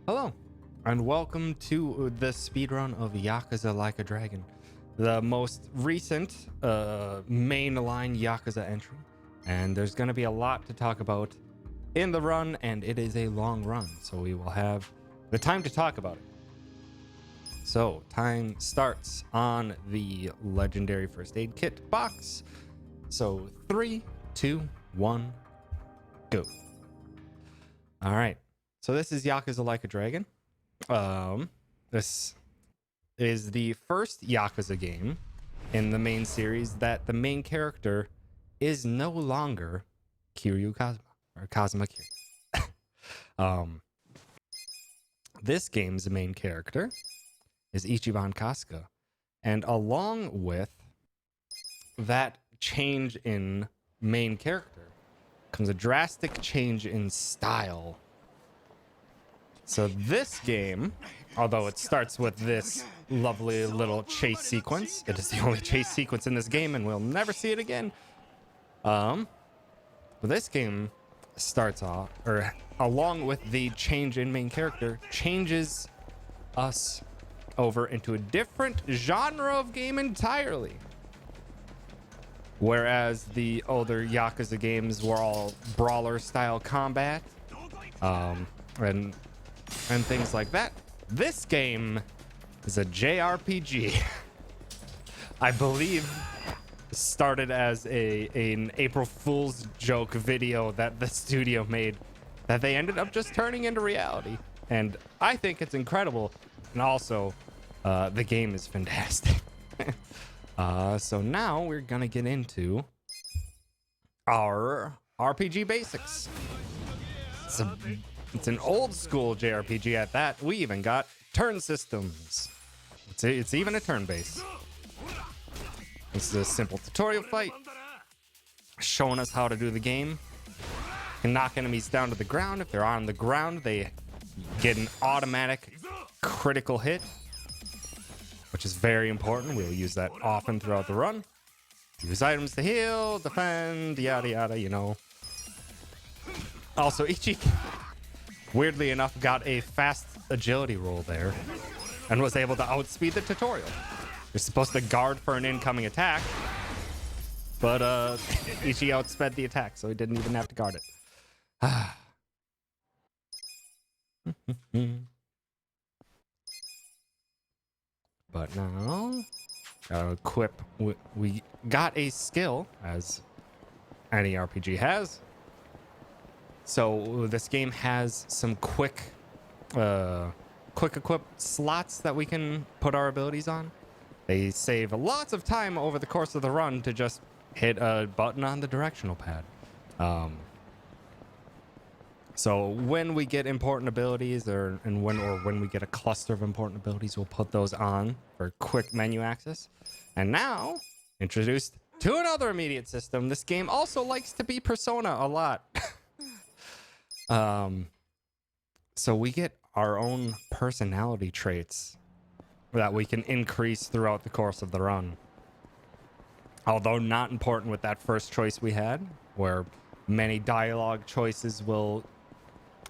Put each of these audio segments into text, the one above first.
Hello, and welcome to the speedrun of Yakuza Like a Dragon, the most recent mainline Yakuza entry. And there's going to be a lot to talk about in the run, and it is a long run, so we will have the time to talk about it. So, time starts on the legendary first aid kit box. So, 3, 2, 1, go. All right. So this is Yakuza Like a Dragon. This is the first Yakuza game in the main series that the main character is no longer Kiryu Kazuma, or Kazuma Kiryu. This game's main character is Ichiban Kasuga. And along with that change in main character comes a drastic change in style. So this game, although it starts with this lovely little chase sequence, it is the only chase sequence in this game and we'll never see it again. But this game starts off, or along with the change in main character, changes us over into a different genre of game entirely. Whereas the older Yakuza games were all brawler style combat, and things like that. This game is a JRPG. I believe started as an April Fool's joke video that the studio made that they ended up just turning into reality. And I think it's incredible. And also, the game is fantastic. So now we're gonna get into our RPG basics. It's an old school JRPG at that. We even got turn systems. It's even a turn base. This is a simple tutorial fight showing us how to do the game. You can knock enemies down to the ground. If they're on the ground, they get an automatic critical hit, which is very important. We'll use that often throughout the run. Use items to heal, defend, yada yada, you know. Also, weirdly enough, got a fast agility roll there and was able to outspeed the tutorial. You're supposed to guard for an incoming attack, but Ichi outsped the attack, so he didn't even have to guard it. But now, equip. We got a skill, as any RPG has. So this game has some quick equip slots that we can put our abilities on. They save lots of time over the course of the run to just hit a button on the directional pad. So when we get important abilities, when we get a cluster of important abilities, we'll put those on for quick menu access. And now, introduced to another immediate system, this game also likes to be Persona a lot. So we get our own personality traits that we can increase throughout the course of the run. Although not important with that first choice we had, where many dialogue choices will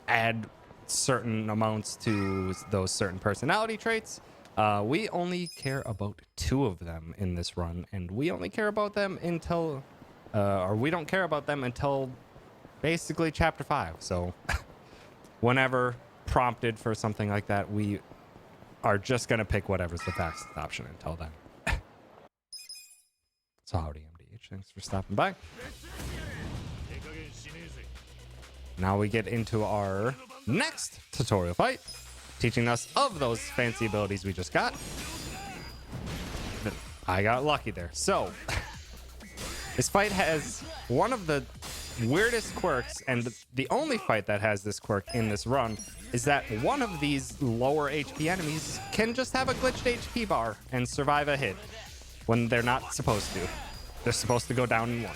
add certain amounts to those certain personality traits. We only care about 2 of them in this run, and we only care about them until, or we don't care about them until basically chapter 5. So whenever prompted for something like that, we are just going to pick whatever's the fastest option until then. So howdy MDH, thanks for stopping by. Now we get into our next tutorial fight, teaching us of those fancy abilities we just got. I got lucky there. So this fight has one of the weirdest quirks, and the only fight that has this quirk in this run is that one of these lower HP enemies can just have a glitched HP bar and survive a hit when they're not supposed to. They're supposed to go down in 1.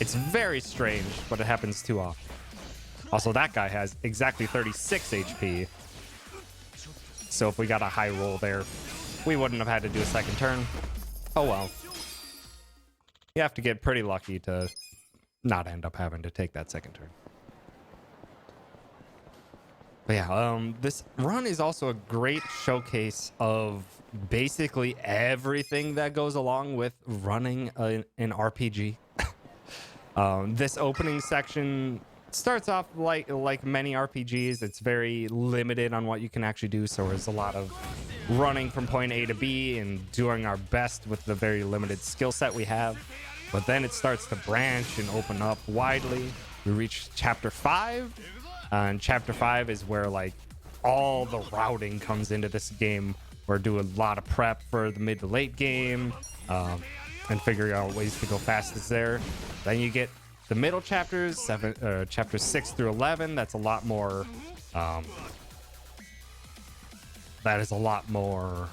It's very strange, but it happens too often. Also, that guy has exactly 36 HP. So if we got a high roll there, we wouldn't have had to do a second turn. Oh well. You have to get pretty lucky to not end up having to take that second turn. But yeah, this run is also a great showcase of basically everything that goes along with running an RPG. This opening section starts off like many RPGs. It's very limited on what you can actually do. So there's a lot of running from point A to B and doing our best with the very limited skill set we have. But then it starts to branch and open up widely. We reach chapter 5. And chapter 5 is where like all the routing comes into this game. We're doing a lot of prep for the mid to late game and figuring out ways to go fastest there. Then you get the middle chapters, chapters 6 through 11. That's a lot more. That is a lot more.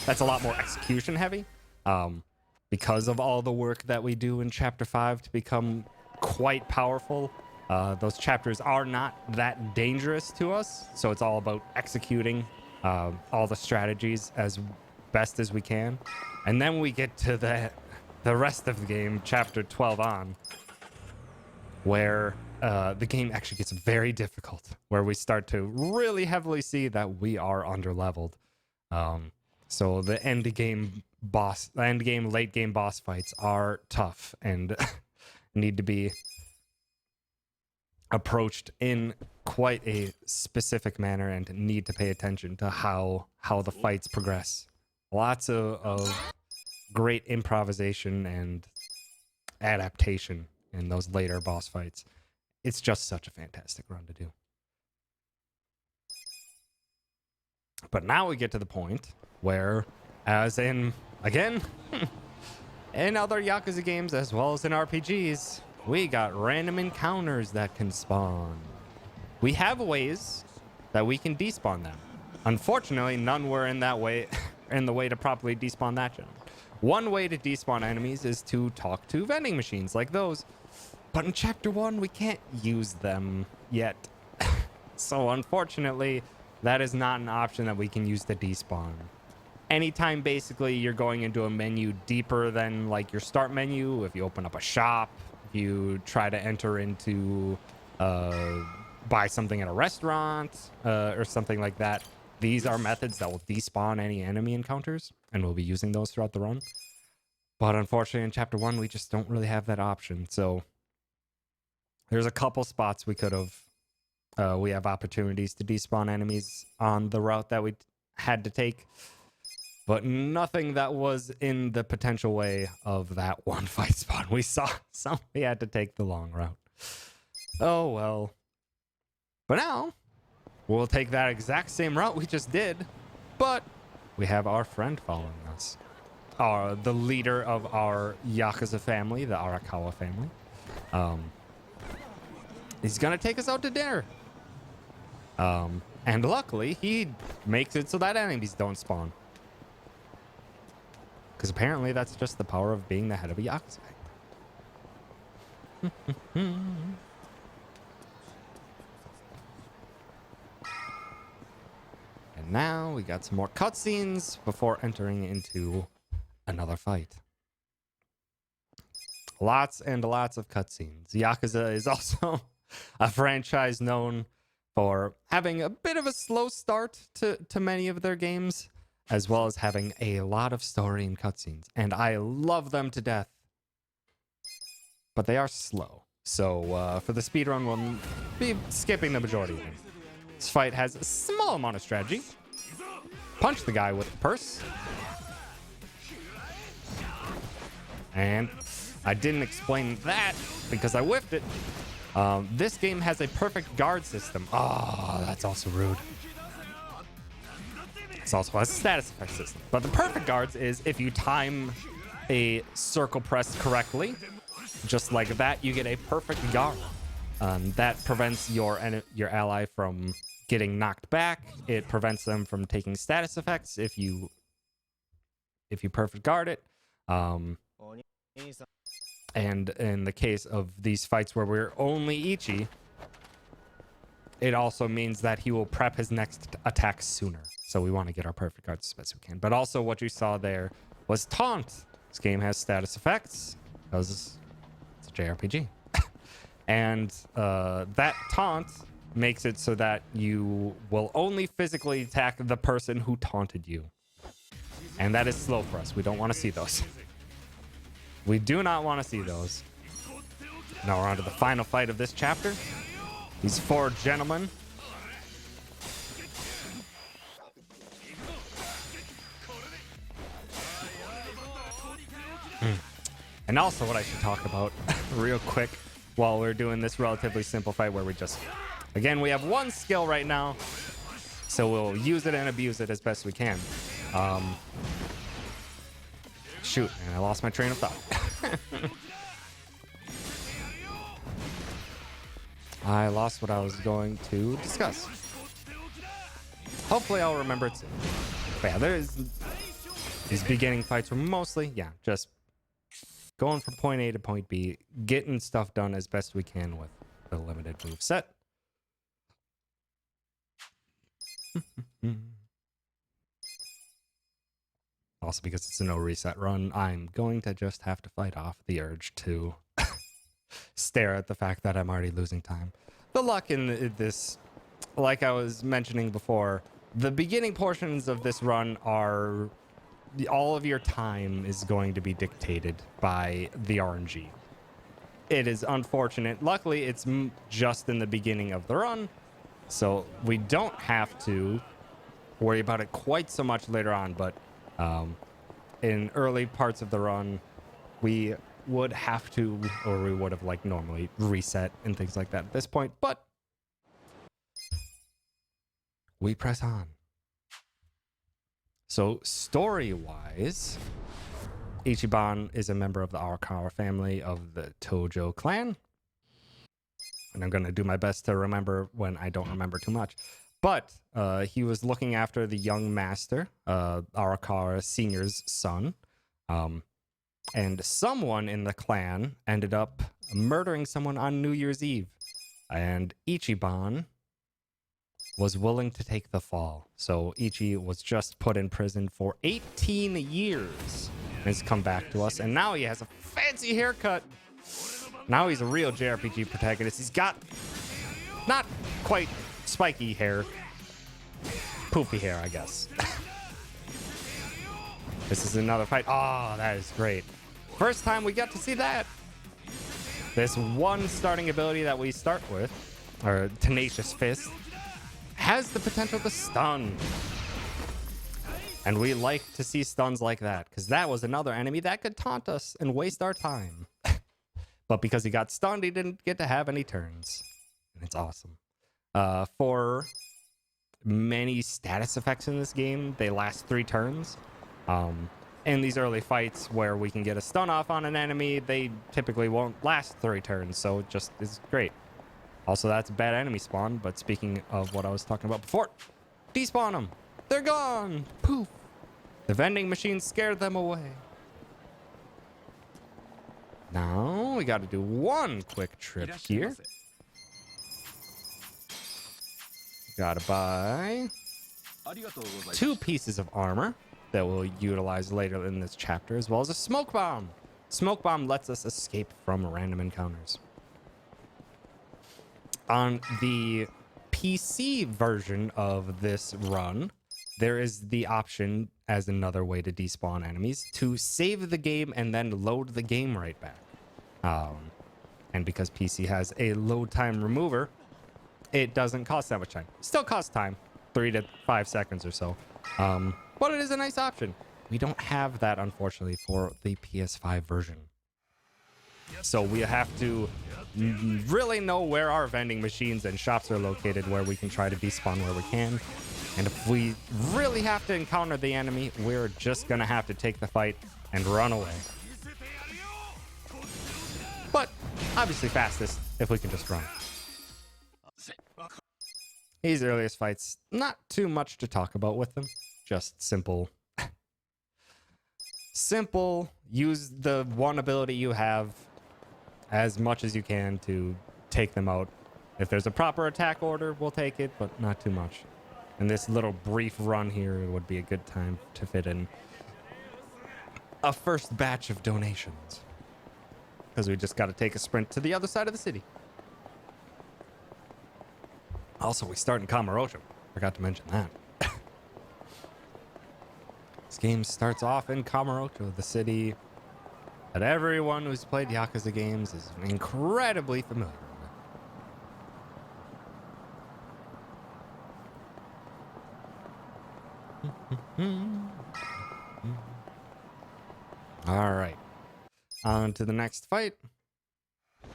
That's a lot more execution heavy. Because of all the work that we do in chapter 5 to become quite powerful. Those chapters are not that dangerous to us, so it's all about executing all the strategies as best as we can. And then we get to the rest of the game, chapter 12 on, where the game actually gets very difficult, where we start to really heavily see that we are underleveled. So the end game, late game boss fights are tough and need to be approached in quite a specific manner and need to pay attention to how the fights progress. Lots of great improvisation and adaptation in those later boss fights. It's just such a fantastic run to do. But now we get to the point where, as in, again, in other Yakuza games as well as in RPGs, we got random encounters that can spawn. We have ways that we can despawn them. Unfortunately, none were in that way, in the way to properly despawn that gen. One way to despawn enemies is to talk to vending machines like those. But in chapter 1, we can't use them yet. So unfortunately, that is not an option that we can use to despawn. Anytime basically you're going into a menu deeper than like your start menu, if you open up a shop, if you try to enter into buy something at a restaurant or something like that, these are methods that will despawn any enemy encounters, and we'll be using those throughout the run. But unfortunately in chapter 1 we just don't really have that option. So there's a couple spots we could have we have opportunities to despawn enemies on the route that we had to take, but nothing that was in the potential way of that one fight spot we saw. So we had to take the long route. Oh well. But now we'll take that exact same route we just did, but we have our friend following us. The leader of our Yakuza family, the Arakawa family. He's gonna take us out to dinner. And luckily, he makes it so that enemies don't spawn. Because apparently that's just the power of being the head of a Yakuza. And now we got some more cutscenes before entering into another fight. Lots and lots of cutscenes. Yakuza is also a franchise known for having a bit of a slow start to many of their games, as well as having a lot of story and cutscenes. And I love them to death. But they are slow. So for the speedrun, we'll be skipping the majority of them. This fight has a small amount of strategy. Punch the guy with the purse. And I didn't explain that because I whiffed it. This game has a perfect guard system. Oh, that's also rude. It also has a status effect system. But the perfect guards is if you time a circle press correctly, just like that, you get a perfect guard. That prevents your ally from getting knocked back. It prevents them from taking status effects if you perfect guard it. And in the case of these fights where we're only Ichi, it also means that he will prep his next attack sooner. So we want to get our perfect guards as best we can. But also what you saw there was taunt. This game has status effects because it's a JRPG. And that taunt makes it so that you will only physically attack the person who taunted you. And that is slow for us. We don't want to see those. We do not want to see those. Now we're on to the final fight of this chapter. These four gentlemen. And also what I should talk about real quick while we're doing this relatively simple fight where we just... Again, we have one skill right now, so we'll use it and abuse it as best we can. Shoot, and I lost my train of thought. I lost what I was going to discuss. Hopefully I'll remember it soon. But yeah, these beginning fights were mostly, just going from point A to point B, getting stuff done as best we can with the limited move set. Also, because it's a no reset run, I'm going to just have to fight off the urge to stare at the fact that I'm already losing time. The luck in this, like I was mentioning before, the beginning portions of this run are... all of your time is going to be dictated by the RNG. It is unfortunate. Luckily, it's just in the beginning of the run, so we don't have to worry about it quite so much later on, but in early parts of the run, we would have to, or we would have like normally reset and things like that at this point, but we press on. So story-wise, Ichiban is a member of the Arakawa family of the Tojo clan. And I'm going to do my best to remember when I don't remember too much. But he was looking after the young master, Arakawa Sr.'s son. And someone in the clan ended up murdering someone on New Year's Eve. And Ichiban was willing to take the fall. So Ichi was just put in prison for 18 years. And he's come back to us. And now he has a fancy haircut. Now he's a real JRPG protagonist. He's got not quite spiky hair. Poofy hair, I guess. This is another fight. Oh, that is great. First time we get to see that. This one starting ability that we start with, or Tenacious Fist, has the potential to stun. And we like to see stuns like that, because that was another enemy that could taunt us and waste our time. But because he got stunned, he didn't get to have any turns. And it's awesome. For many status effects in this game, they last 3 turns. In these early fights where we can get a stun off on an enemy, they typically won't last 3 turns, so it just is great. Also, that's a bad enemy spawn, but speaking of what I was talking about before, despawn them. They're gone. Poof. The vending machine scared them away. Now, we got to do one quick trip here. Got to buy 2 pieces of armor that we'll utilize later in this chapter, as well as a smoke bomb. Smoke bomb lets us escape from random encounters. On the PC version of this run, there is the option, as another way to despawn enemies, to save the game and then load the game right back. And because PC has a load time remover, it doesn't cost that much time. Still costs time, 3 to 5 seconds or so. But it is a nice option. We don't have that, unfortunately, for the PS5 version. So we have to really know where our vending machines and shops are located, where we can try to despawn where we can. And if we really have to encounter the enemy, we're just going to have to take the fight and run away. But obviously fastest if we can just run. These earliest fights, not too much to talk about with them. Just simple. Simple. Use the one ability you have as much as you can to take them out. If there's a proper attack order, we'll take it, but not too much. And this little brief run here would be a good time to fit in a first batch of donations. Because we just got to take a sprint to the other side of the city. Also, we start in Kamurocho. Forgot to mention that. This game starts off in Kamurocho, the city that everyone who's played Yakuza games is incredibly familiar with. All right. On to the next fight.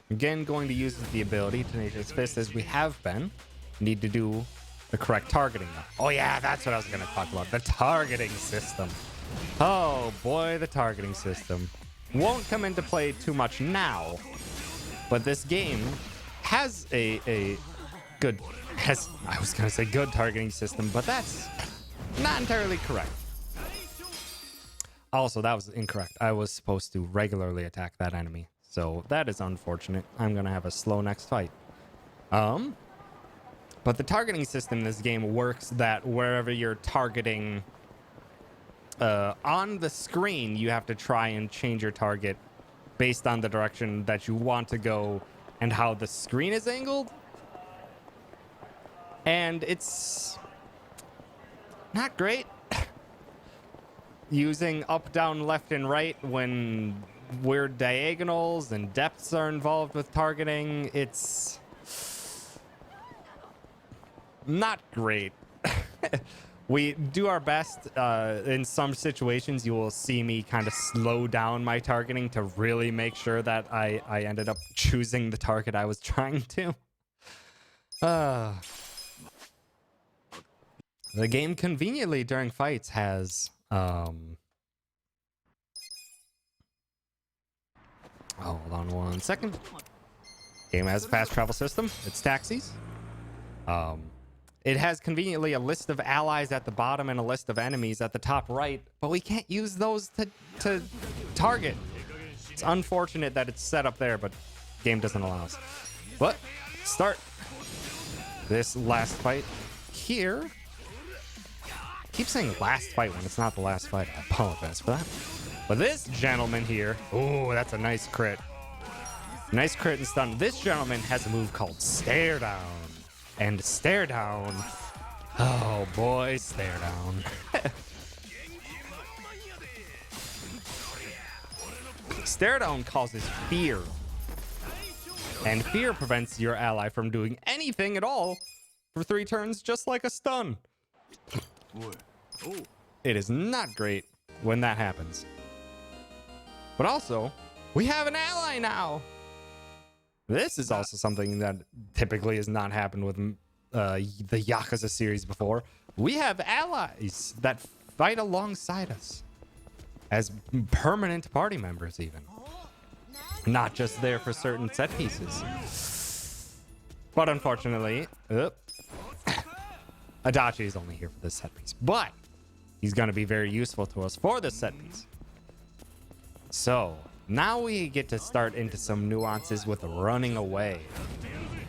Again, going to use the ability Tenacious Fist as we have been. Need to do the correct targeting now. Oh yeah, that's what I was going to talk about. The targeting system. Oh boy, the targeting system. Won't come into play too much now, but this game has a good, I was going to say good targeting system, but that's not entirely correct. Also, that was incorrect. I was supposed to regularly attack that enemy. So that is unfortunate. I'm going to have a slow next fight. But the targeting system in this game works that wherever you're targeting on the screen, you have to try and change your target based on the direction that you want to go and how the screen is angled. And it's not great. Using up, down, left, and right when weird diagonals and depths are involved with targeting, it's not great. We do our best. In some situations, you will see me kind of slow down my targeting to really make sure that I ended up choosing the target I was trying to. The game conveniently during fights has hold on one second. Game has a fast travel system. It's taxis. It has conveniently a list of allies at the bottom and a list of enemies at the top right, but we can't use those to target. It's unfortunate that it's set up there, but the game doesn't allow us. But start this last fight here. Keep saying last fight when it's not the last fight. I apologize for that. But this gentleman here, oh, that's a nice crit. Nice crit and stun. This gentleman has a move called Stare Down. And Stare Down. Oh boy, Stare Down. Stare Down causes fear. And fear prevents your ally from doing anything at all for 3 turns, just like a stun. It is not great when that happens. But also, we have an ally now. This is also something that typically has not happened with the Yakuza series before. We have allies that fight alongside us as permanent party members even. Not just there for certain set pieces. But unfortunately, Adachi is only here for this set piece, but he's going to be very useful to us for this set piece. So now we get to start into some nuances with running away.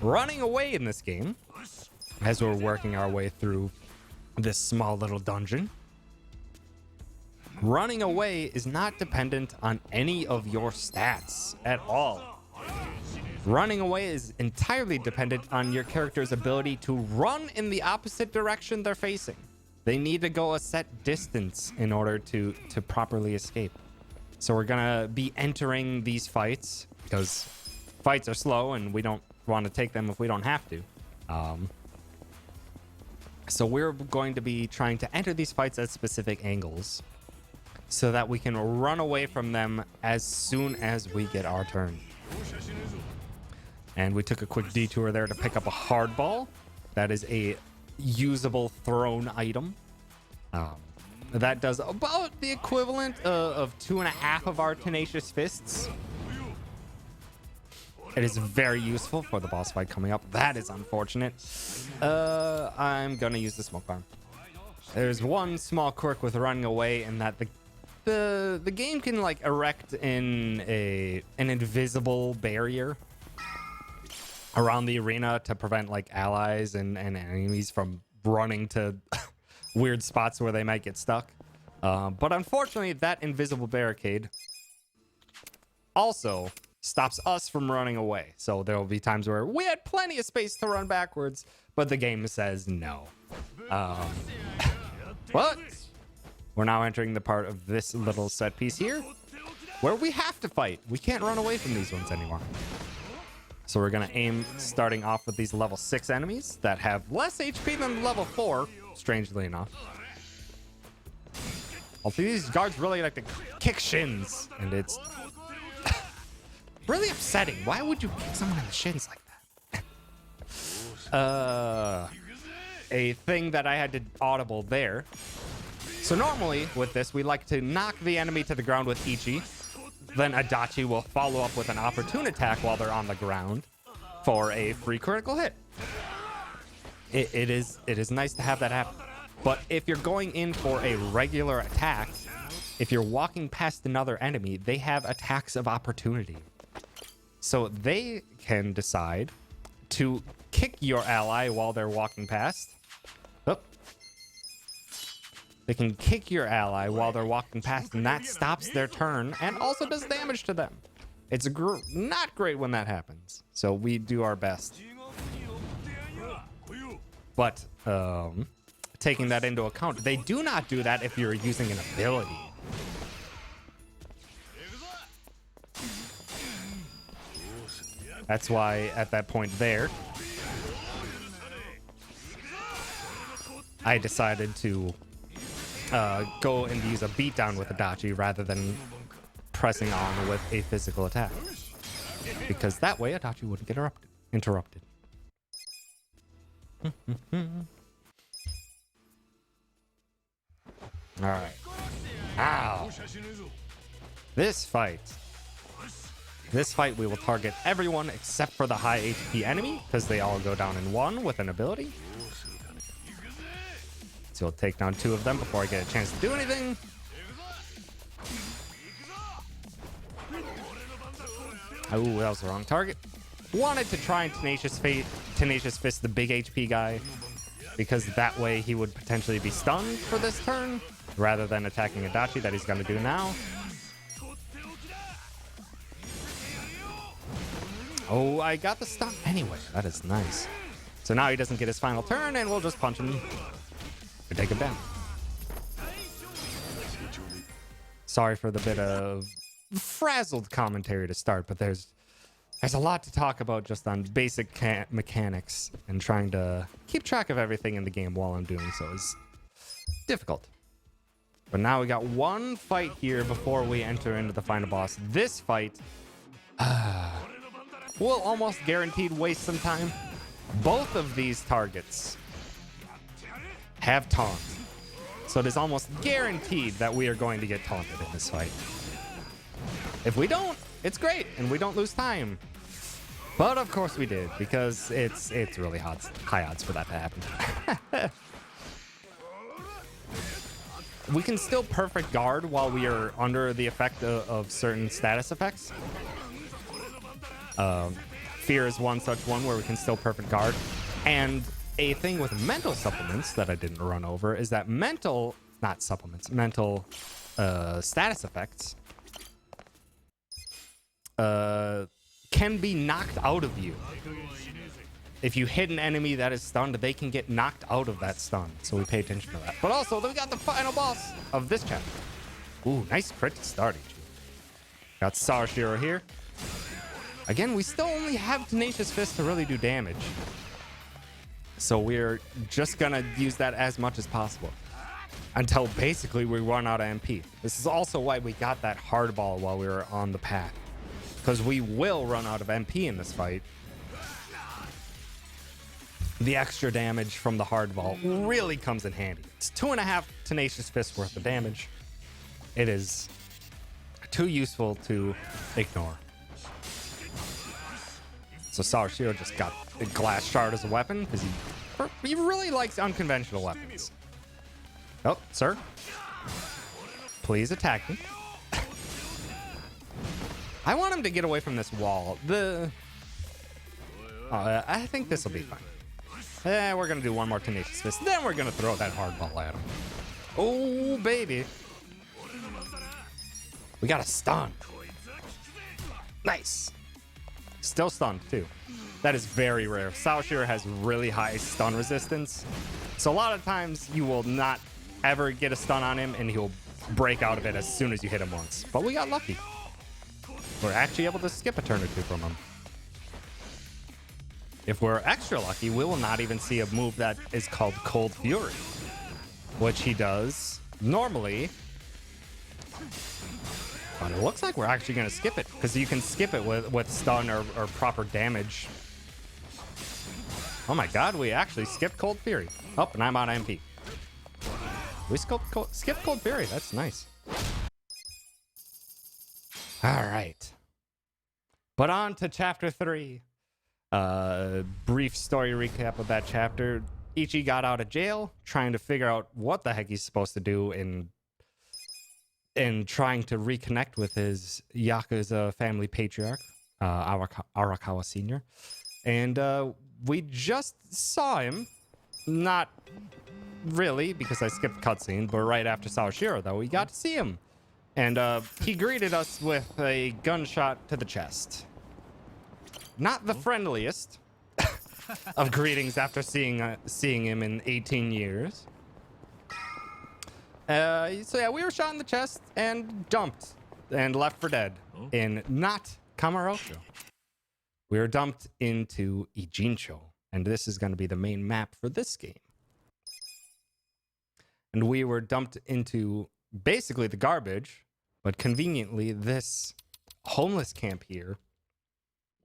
Running away in this game, as we're working our way through this small little dungeon. Running away is not dependent on any of your stats at all. Running away is entirely dependent on your character's ability to run in the opposite direction they're facing. They need to go a set distance in order to properly escape. So we're gonna be entering these fights because fights are slow and we don't want to take them if we don't have to. So we're going to be trying to enter these fights at specific angles so that we can run away from them as soon as we get our turn. And we took a quick detour there to pick up a hardball. That is a usable thrown item. That does about the equivalent of 2.5 of our Tenacious Fists. It is very useful for the boss fight coming up. That is unfortunate. I'm gonna use the smoke bomb. There's one small quirk with running away, in that the game can like erect in an invisible barrier around the arena to prevent like allies and enemies from running to weird spots where they might get stuck. But unfortunately, that invisible barricade also stops us from running away. So there will be times where we had plenty of space to run backwards, but the game says no. But we're now entering the part of this little set piece here where we have to fight. We can't run away from these ones anymore. So we're going to aim starting off with these level 6 enemies that have less HP than level 4, strangely enough. Also, these guards really like to kick shins, and it's really upsetting. Why would you kick someone in the shins like that? A thing that I had to audible there. So normally with this, we like to knock the enemy to the ground with Ichi. Then Adachi will follow up with an opportune attack while they're on the ground for a free critical hit. It is nice to have that happen. But if you're going in for a regular attack, if you're walking past another enemy, they have attacks of opportunity. So they can decide to kick your ally while they're walking past. Oh. They can kick your ally while they're walking past, and that stops their turn and also does damage to them. It's not great when that happens. So we do our best. But taking that into account, they do not do that if you're using an ability. That's why at that point there, I decided to go and use a beatdown with Adachi rather than pressing on with a physical attack. Because that way Adachi wouldn't get interrupted. Alright. Ow. This fight we will target everyone except for the high HP enemy, because they all go down in one with an ability. So we'll take down 2 of them before I get a chance to do anything. Oh, that was the wrong target. Wanted to try and Tenacious Fist the big HP guy, because that way he would potentially be stunned for this turn, rather than attacking Adachi that he's going to do now. Oh, I got the stun anyway. That is nice. So now he doesn't get his final turn, and we'll just punch him to take him down. Sorry for the bit of frazzled commentary to start, but there's a lot to talk about just on basic mechanics, and trying to keep track of everything in the game while I'm doing so is difficult. But now we got one fight here before we enter into the final boss. This fight will almost guaranteed waste some time. Both of these targets have taunt, so it is almost guaranteed that we are going to get taunted in this fight. If we don't, it's great, and we don't lose time. But of course we did, because it's really high odds for that to happen. We can still perfect guard while we are under the effect of certain status effects. Fear is one such one where we can still perfect guard. And a thing with mental supplements that I didn't run over is that mental status effects can be knocked out of you. If you hit an enemy that is stunned, they can get knocked out of that stun. So we pay attention to that. But also, we got the final boss of this chapter. Ooh, nice crit to start. Got Sarashiro here. Again, we still only have Tenacious Fist to really do damage. So we're just gonna use that as much as possible until basically we run out of MP. This is also why we got that hardball while we were on the path, because we will run out of MP in this fight. The extra damage from the hardball really comes in handy. It's 2.5 Tenacious Fists worth of damage. It is too useful to ignore. So Sarashiro just got a glass shard as a weapon because he really likes unconventional weapons. Oh, sir. Please attack me. I want him to get away from this wall. I think this will be fine. We're going to do one more Tenacious Fist. Then we're going to throw that hardball at him. Oh, baby. We got a stun. Nice. Still stunned, too. That is very rare. Sawashiro has really high stun resistance. So a lot of times you will not ever get a stun on him and he'll break out of it as soon as you hit him once. But we got lucky. We're actually able to skip a turn or two from him. If we're extra lucky, we will not even see a move that is called Cold Fury, which he does normally. But it looks like we're actually going to skip it because you can skip it with stun or proper damage. Oh my god, we actually skipped Cold Fury. Oh, and I'm on MP. We skipped Cold Fury. That's nice. All right. But on to chapter 3. Brief story recap of that chapter. Ichi got out of jail, trying to figure out what the heck he's supposed to do in trying to reconnect with his Yakuza family patriarch, Arakawa Sr. And we just saw him, not really, because I skipped the cutscene, but right after Sawashiro, though, we got to see him. And he greeted us with a gunshot to the chest. Not the friendliest of greetings after seeing him in 18 years. So yeah, we were shot in the chest and dumped and left for dead in not Kamurocho. We were dumped into Ijincho, and this is going to be the main map for this game. And we were dumped into basically the garbage, but conveniently this homeless camp here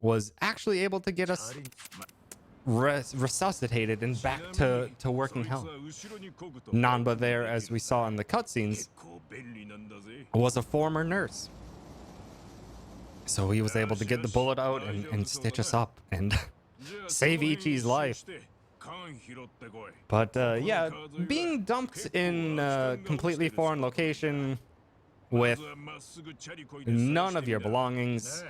was actually able to get us resuscitated and back to working health. Nanba there, as we saw in the cutscenes, was a former nurse. So he was able to get the bullet out and stitch us up and save Ichi's life. But yeah, being dumped in a completely foreign location with none of your belongings,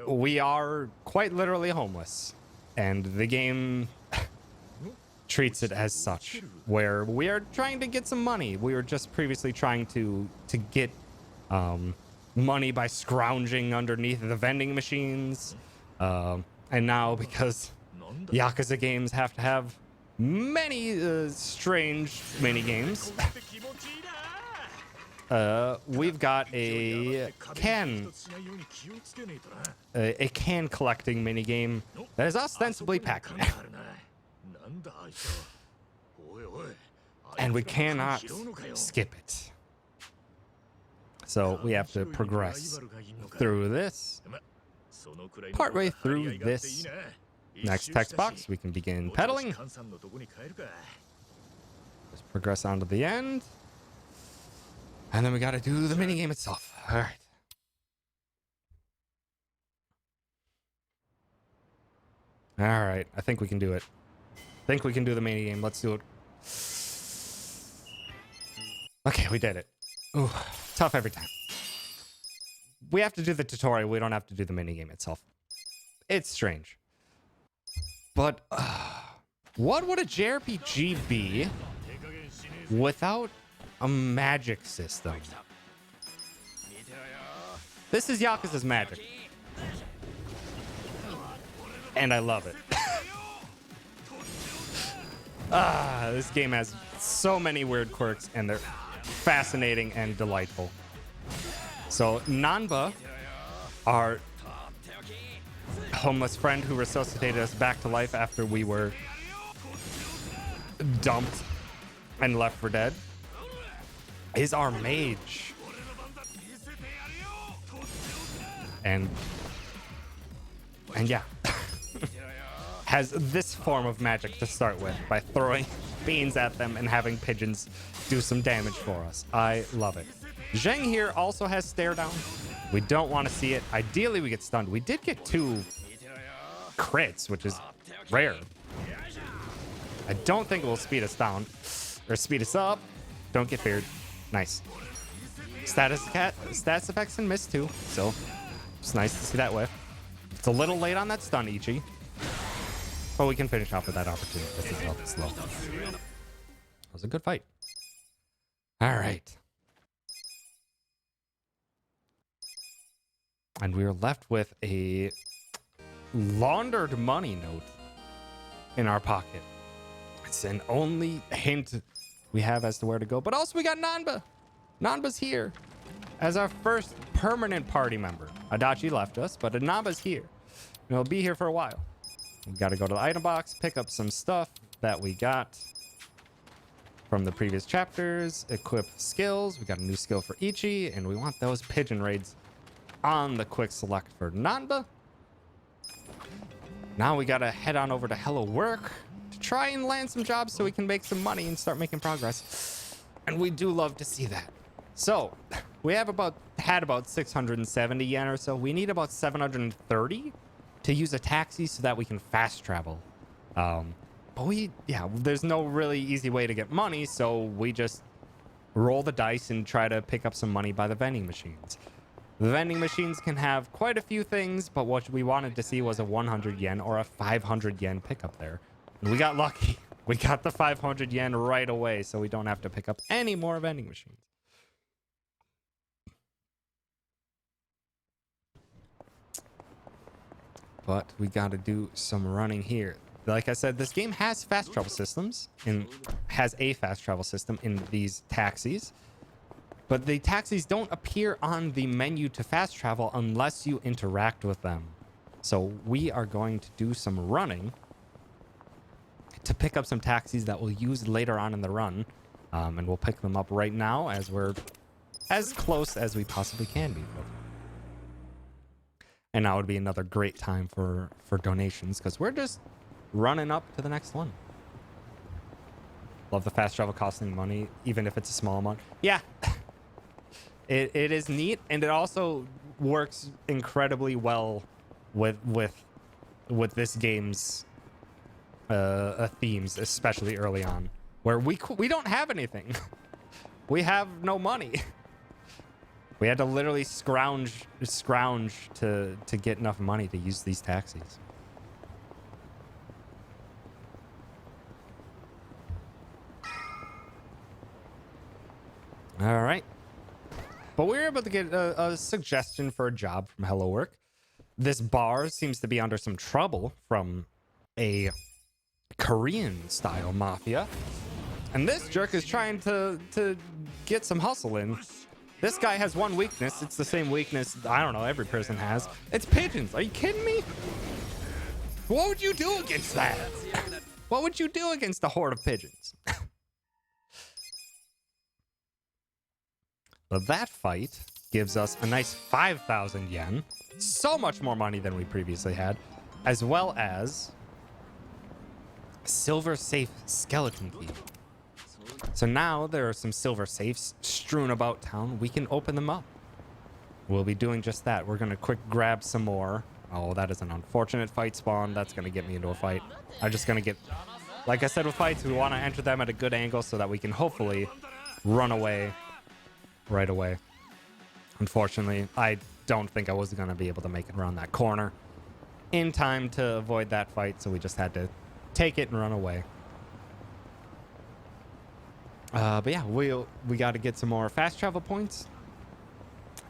we are quite literally homeless. And the game treats it as such, where we are trying to get some money. We were just previously trying to get money by scrounging underneath the vending machines. And now, because Yakuza games have to have many strange mini games, we've got a can collecting mini game that is ostensibly Pac-Man. And we cannot skip it. So we have to progress through this. Partway through this next text box, we can begin pedaling. Let's progress on to the end. And then we got to do the minigame itself. All right. All right. I think we can do it. I think we can do the minigame. Let's do it. Okay, we did it. Ooh, tough every time. We have to do the tutorial. We don't have to do the minigame itself. It's strange. But what would a JRPG be without a magic system? This is Yakuza's magic. And I love it. This game has so many weird quirks, and they're fascinating and delightful. So Nanba, our homeless friend who resuscitated us back to life after we were dumped and left for dead, is our mage. And yeah, has this form of magic to start with by throwing beans at them and having pigeons do some damage for us. I love it. Zheng here also has stare down. We don't want to see it. Ideally, we get stunned. We did get 2 crits, which is rare. I don't think it will speed us down or speed us up. Don't get feared. Nice. Status effects and miss too, so it's nice to see that whiff. It's a little late on that stun, Ichi, but we can finish off with that opportunity. This is a little slow. That was a good fight. All right. And we are left with a laundered money note in our pocket. It's an only hint we have as to where to go. But also we got Nanba. Nanba's here as our first permanent party member. Adachi left us, but Nanba's here. And he'll be here for a while. We got to go to the item box, pick up some stuff that we got from the previous chapters, equip skills. We got a new skill for Ichi, and we want those pigeon raids on the quick select for Nanba. Now we got to head on over to Hello Work to try and land some jobs so we can make some money and start making progress. And we do love to see that. So we have had about 670 yen or so. We need about 730 to use a taxi so that we can fast travel. But there's no really easy way to get money, so we just roll the dice and try to pick up some money by the vending machines. The vending machines can have quite a few things, but what we wanted to see was a 100 yen or a 500 yen pickup there. And we got lucky. We got the 500 yen right away, so we don't have to pick up any more vending machines. But we got to do some running here. Like I said, this game has fast travel systems and has a fast travel system in these taxis. But the taxis don't appear on the menu to fast travel unless you interact with them. So we are going to do some running to pick up some taxis that we'll use later on in the run. And we'll pick them up right now as we're as close as we possibly can be. And now would be another great time for donations because we're just running up to the next one. Love the fast travel costing money, even if it's a small amount. Yeah. It is neat, and it also works incredibly well with this game's themes, especially early on, where we don't have anything. We have no money. We had to literally scrounge to get enough money to use these taxis. All right. But we were able to get a suggestion for a job from Hello Work. This bar seems to be under some trouble from a Korean-style mafia. And this jerk is trying to get some hustle in. This guy has one weakness. It's the same weakness, I don't know, every person has. It's pigeons. Are you kidding me? What would you do against that? What would you do against a horde of pigeons? But that fight gives us a nice 5,000 yen. So much more money than we previously had. As well as silver safe skeleton key. So now there are some silver safes strewn about town. We can open them up. We'll be doing just that. We're going to quick grab some more. Oh, that is an unfortunate fight spawn. That's going to get me into a fight. I'm just going to get... Like I said with fights, we want to enter them at a good angle so that we can hopefully run away right away. Unfortunately, I don't think I was going to be able to make it around that corner in time to avoid that fight, so we just had to take it and run away. But yeah, we got to get some more fast travel points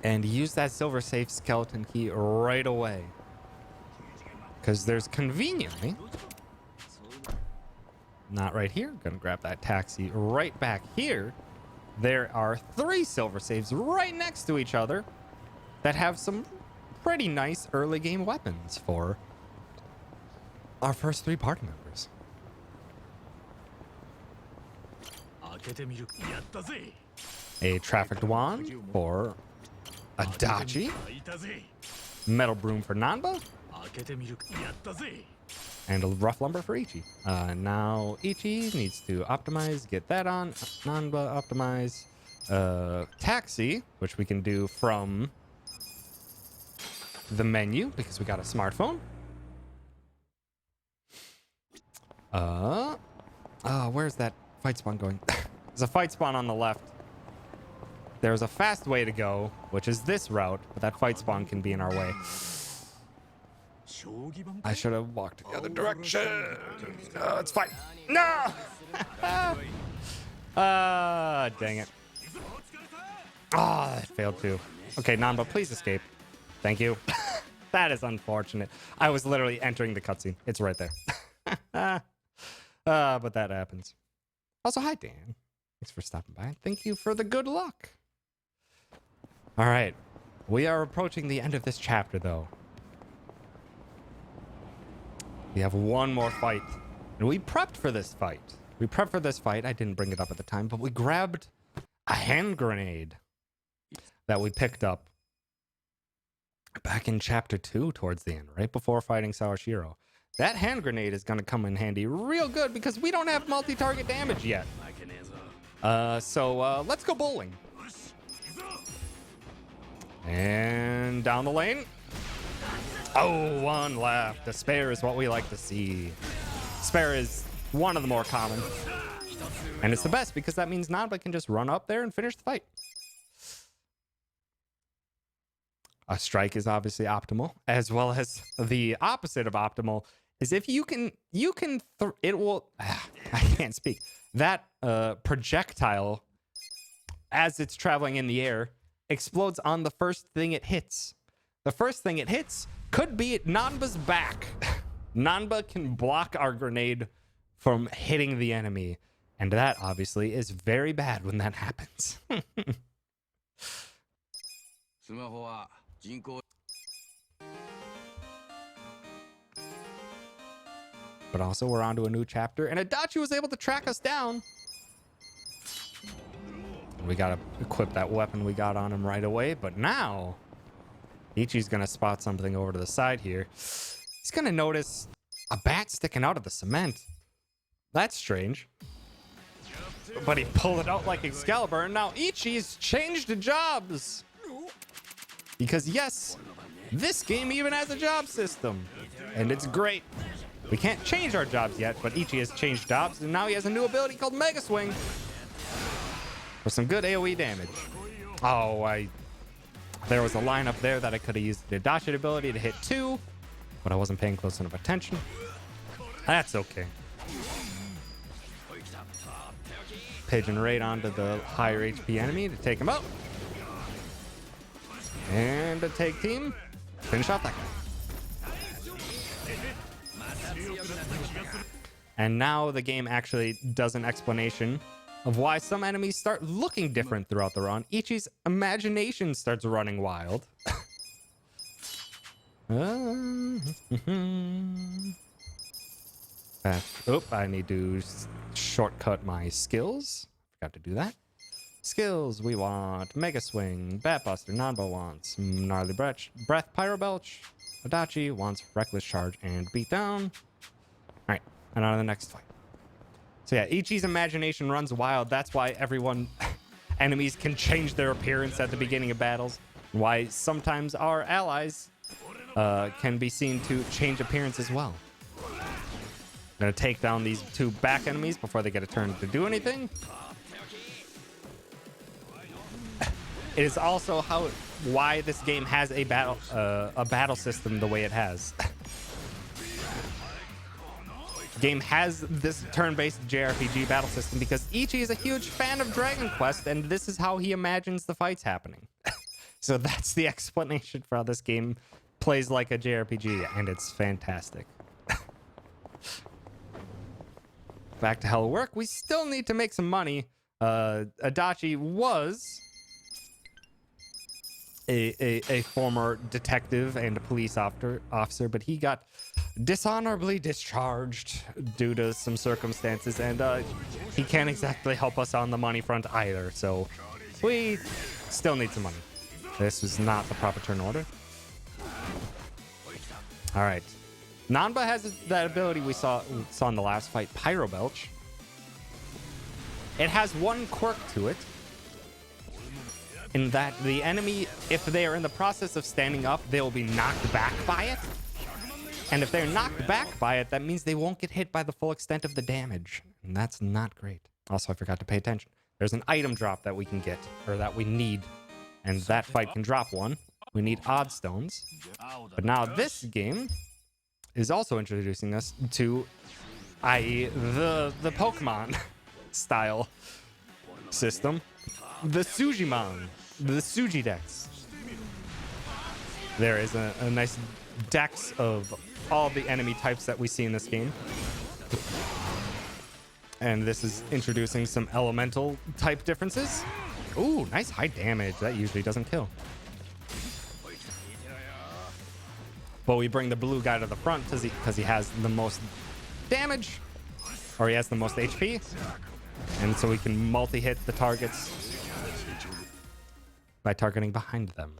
and use that silver safe skeleton key right away. Because there's conveniently, not right here, gonna grab that taxi right back here. There are 3 silver saves right next to each other that have some pretty nice early game weapons for our first 3 party members. A trafficked wand for Adachi. Metal broom for Nanba. And a rough lumber for Ichi. Now Ichi needs to optimize, get that on. Nanba optimize. Taxi, which we can do from the menu because we got a smartphone. Where's that fight spawn going? There's a fight spawn on the left. There's a fast way to go, which is this route, but that fight spawn can be in our way. I should have walked the other direction. It's fine. No! Dang it. Ah, that failed too. Okay, Nanba, please escape. Thank you. That is unfortunate. I was literally entering the cutscene. It's right there. But that happens. Also, hi, Dan. Thanks for stopping by. Thank you for the good luck. All right. We are approaching the end of this chapter, though. We have one more fight. And we prepped for this fight. I didn't bring it up at the time, but we grabbed a hand grenade that we picked up back in chapter 2 towards the end, right before fighting Sawashiro. That hand grenade is going to come in handy real good because we don't have multi-target damage yet. So let's go bowling. And down the lane. Oh, one left. Despair is what we like to see. Despair is one of the more common. And it's the best because that means Nanba can just run up there and finish the fight. A strike is obviously optimal, as well as the opposite of optimal is if you can, it will, I can't speak. That projectile, as it's traveling in the air, explodes on the first thing it hits. The first thing it hits could be Nanba's back. Nanba can block our grenade from hitting the enemy. And that obviously is very bad when that happens. But also we're on to a new chapter and Adachi was able to track us down. We gotta equip that weapon we got on him right away. But now Ichi's gonna spot something over to the side here. He's gonna notice a bat sticking out of the cement. That's strange. But he pulled it out like Excalibur, and now Ichi's changed jobs. Because yes, this game even has a job system. And it's great. We can't change our jobs yet, but Ichi has changed jobs, and now he has a new ability called Mega Swing. For some good AoE damage. Oh, there was a line up there that I could have used the Adachi ability to hit 2, but I wasn't paying close enough attention. That's okay. Pigeon right onto the higher HP enemy to take him out. And a take team. Finish off that guy. And now the game actually does an explanation of why some enemies start looking different throughout the run. Ichi's imagination starts running wild. I need to shortcut my skills. Forgot to do that. Skills, we want Mega Swing, Bat Buster, Nanba wants Gnarly Breath, Pyro Belch. Adachi wants Reckless Charge and Beatdown. Alright, and on to the next fight. So yeah, Ichi's imagination runs wild. That's why enemies can change their appearance at the beginning of battles. Why sometimes our allies can be seen to change appearance as well. I'm gonna take down these two back enemies before they get a turn to do anything. It is also why this game has a battle system the way it has. Game has this turn-based JRPG battle system because Ichi is a huge fan of Dragon Quest, and this is how he imagines the fights happening. So that's the explanation for how this game plays like a JRPG, and it's fantastic. Back to hell work. We still need to make some money. Adachi was a former detective and a police officer, but he got dishonorably discharged due to some circumstances, and he can't exactly help us on the money front either, so we still need some money. This was not the proper turn order. All right. Nanba has that ability we saw in the last fight, Pyro Belch. It has one quirk to it, in that the enemy, if they are in the process of standing up, they will be knocked back by it. And if they're knocked back by it, that means they won't get hit by the full extent of the damage. And that's not great. Also, I forgot to pay attention. There's an item drop that we can get, or that we need. And that fight can drop one. We need odd stones. But now this game is also introducing us to, i.e., the Pokemon style system. The Sujimon. The Sujidex. There is a nice dex of all the enemy types that we see in this game. And this is introducing some elemental type differences. Ooh, nice high damage. That usually doesn't kill. But we bring the blue guy to the front because he has the most damage, or he has the most HP. And so we can multi-hit the targets by targeting behind them.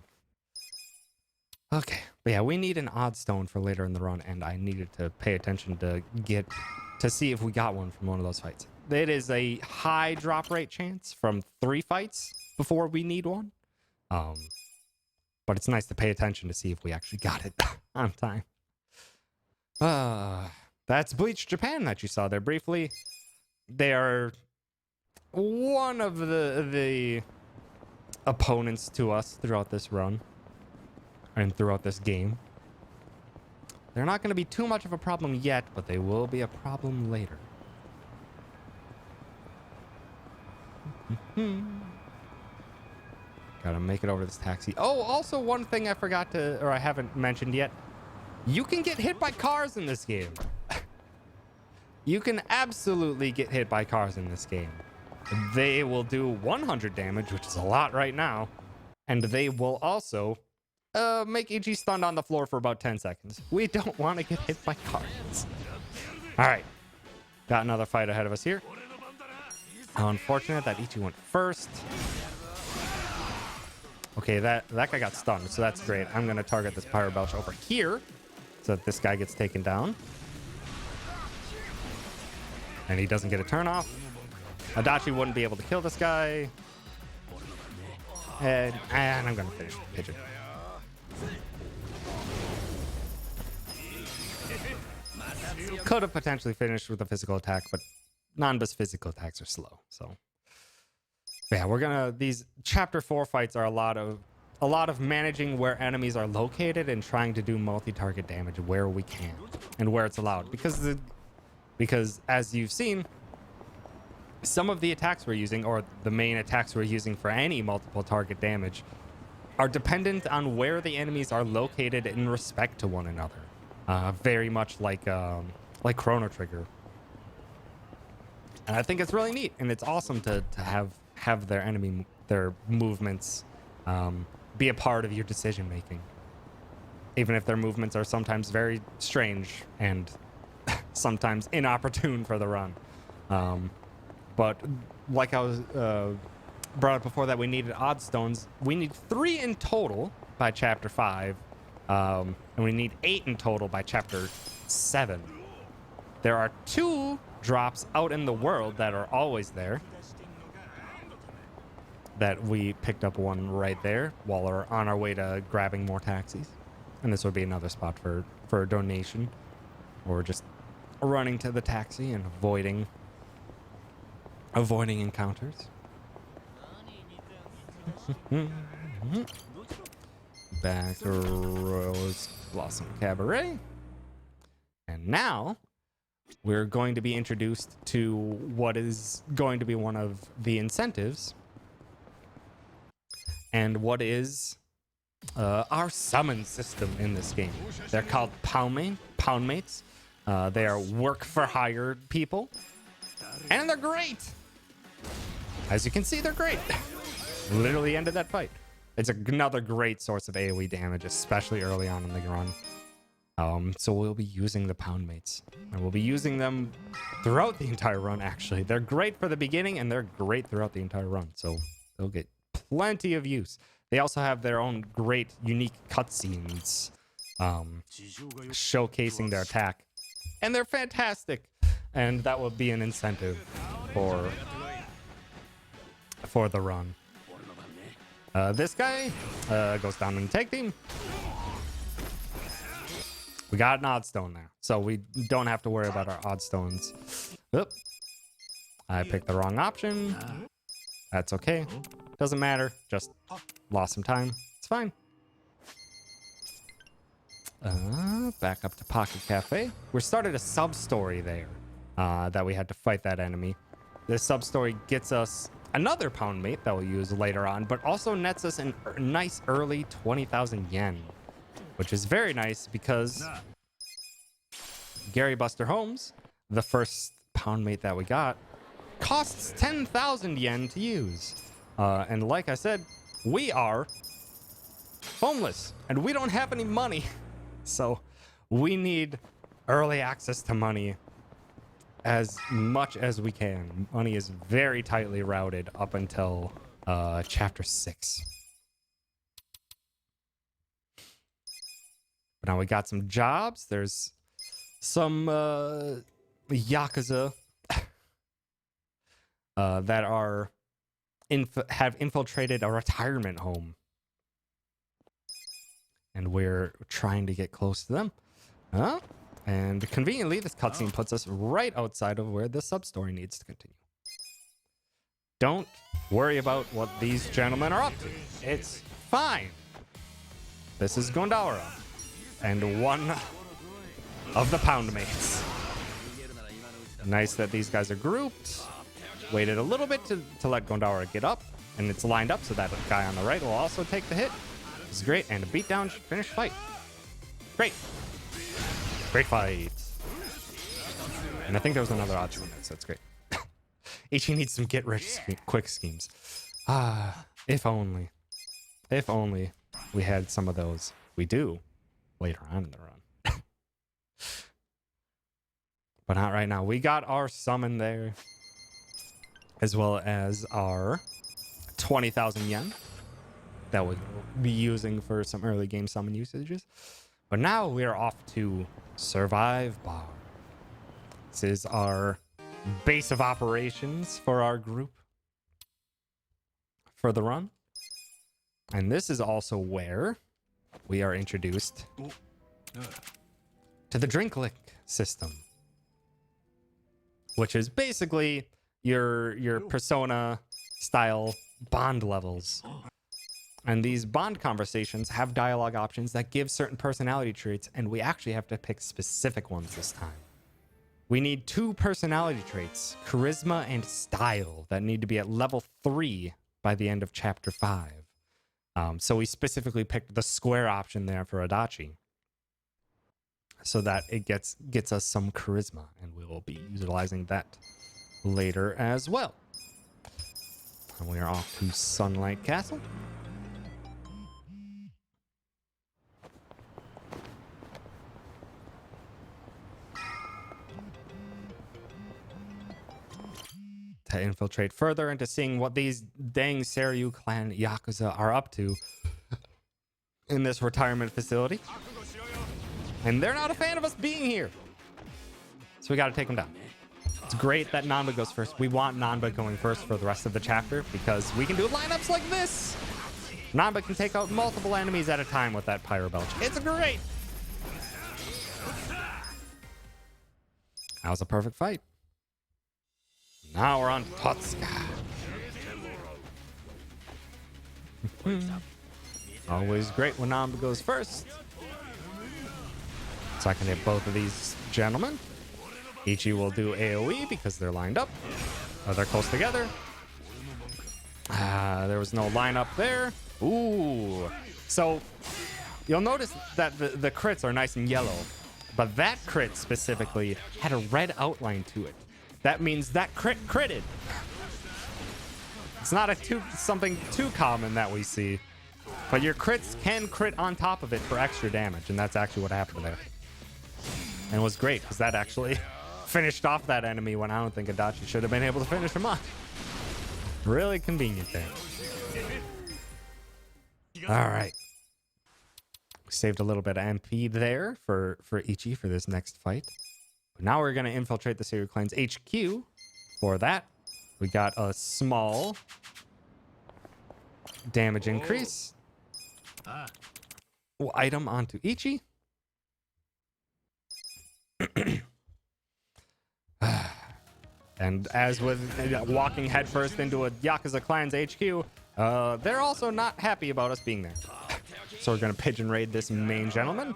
Okay, but yeah, we need an odd stone for later in the run, and I needed to pay attention to see if we got one from one of those fights. It is a high drop rate chance from 3 fights before we need one. But it's nice to pay attention to see if we actually got it on time. That's Bleach Japan that you saw there briefly. They are one of the opponents to us throughout this run and throughout this game. They're not going to be too much of a problem yet, but they will be a problem later. Gotta make it over this taxi. Oh, also one thing I forgot to, or I haven't mentioned yet. You can get hit by cars in this game. You can absolutely get hit by cars in this game. They will do 100 damage, which is a lot right now. And they will also make EG stunned on the floor for about 10 seconds. We don't want to get hit by cars. All right. Got another fight ahead of us here. How unfortunate that Ichi went first. Okay, that guy got stunned, so that's great. I'm going to target this Pyro Belch over here so that this guy gets taken down. And he doesn't get a turn off. Adachi wouldn't be able to kill this guy. And I'm going to finish the pigeon. Could have potentially finished with a physical attack, but non-bus physical attacks are slow, so... Yeah, we're gonna, these chapter 4 fights are a lot of managing where enemies are located and trying to do multi-target damage where we can and where it's allowed, because as you've seen, some of the attacks we're using, or the main attacks we're using for any multiple target damage, are dependent on where the enemies are located in respect to one another. Very much like Chrono Trigger. And I think it's really neat, and it's awesome to have their movements be a part of your decision making, even if their movements are sometimes very strange and sometimes inopportune for the run. But like I was brought up before, that we needed odd stones. We need 3 in total by chapter 5, and we need 8 in total by chapter 7. There are 2 drops out in the world that are always there. That we picked up one right there while we're on our way to grabbing more taxis. And this would be another spot for a donation, or just running to the taxi and avoiding encounters. Back to Rose Blossom Cabaret. And now we're going to be introduced to what is going to be one of the incentives, and what is our summon system in this game. They're called pound mates. They are work for hire people, and they're great. As you can see, they're great. Literally ended that fight. It's another great source of AoE damage, especially early on in the run. So we'll be using the pound mates, and we'll be using them throughout the entire run. Actually, they're great for the beginning, and they're great throughout the entire run. So they'll get plenty of use. They also have their own great, unique cutscenes showcasing their attack, and they're fantastic. And that will be an incentive for the run. This guy goes down in the tag team. We got an odd stone now, so we don't have to worry about our odd stones. Oop. I picked the wrong option. That's okay. Doesn't matter. Just lost some time. It's fine. Back up to Pocket Cafe. We started a sub-story there that we had to fight that enemy. This sub-story gets us another pound mate that we'll use later on, but also nets us a nice early 20,000 yen. which is very nice because Gary Buster Holmes, the first pound mate that we got, costs 10,000 yen to use. And like I said, we are homeless and we don't have any money. So we need early access to money as much as we can. Money is very tightly routed up until chapter 6. But now we got some jobs. There's some Yakuza that are have infiltrated a retirement home. And we're trying to get close to them. And conveniently, this cutscene puts us right outside of where the sub-story needs to continue. Don't worry about what these gentlemen are up to. It's fine. This is Gondawara. And one of the pound mates. Nice that these guys are grouped. Waited a little bit to let Gondawara get up. And it's lined up so that guy on the right will also take the hit. This is great. And a beatdown, finish fight. Great. Great fight. And I think there was another option in there, so it's great. Ichi needs some get-rich-quick schemes. If only. If only we had some of those. We do later on in the run. But not right now. We got our summon there, as well as our 20,000 yen that we'll be using for some early game summon usages. But now we are off to Survive Bar. This is our base of operations for our group for the run. And this is also where we are introduced to the drink lick system, which is basically your persona style bond levels. And these bond conversations have dialogue options that give certain personality traits, and we actually have to pick specific ones this time. We need 2 personality traits, charisma and style, that need to be at level 3 by the end of chapter 5. So we specifically picked the square option there for Adachi, so that it gets us some charisma, and we will be utilizing that later as well. And we are off to Sunlight Castle. To infiltrate further into seeing what these dang Seiryu clan Yakuza are up to in this retirement facility. And they're not a fan of us being here. So we got to take them down. It's great that Nanba goes first. We want Nanba going first for the rest of the chapter because we can do lineups like this. Nanba can take out multiple enemies at a time with that Pyro Belch. It's great. That was a perfect fight. Now we're on Totsuka. Always great when Nanba goes first. So I can hit both of these gentlemen. Ichi will do AoE because they're lined up. Or they're close together. There was no lineup there. Ooh. So you'll notice that the crits are nice and yellow. But that crit specifically had a red outline to it. That means that critted. It's not something too common that we see. But your crits can crit on top of it for extra damage. And that's actually what happened there. And it was great because that actually finished off that enemy when I don't think Adachi should have been able to finish him off. Really convenient there. All right. We saved a little bit of MP there for Ichi for this next fight. But now we're going to infiltrate the Seiryu clan's HQ. For that, we got a small damage increase. Item onto Ichi. And as with walking headfirst into a Yakuza clan's HQ, they're also not happy about us being there. So we're going to pigeon raid this main gentleman.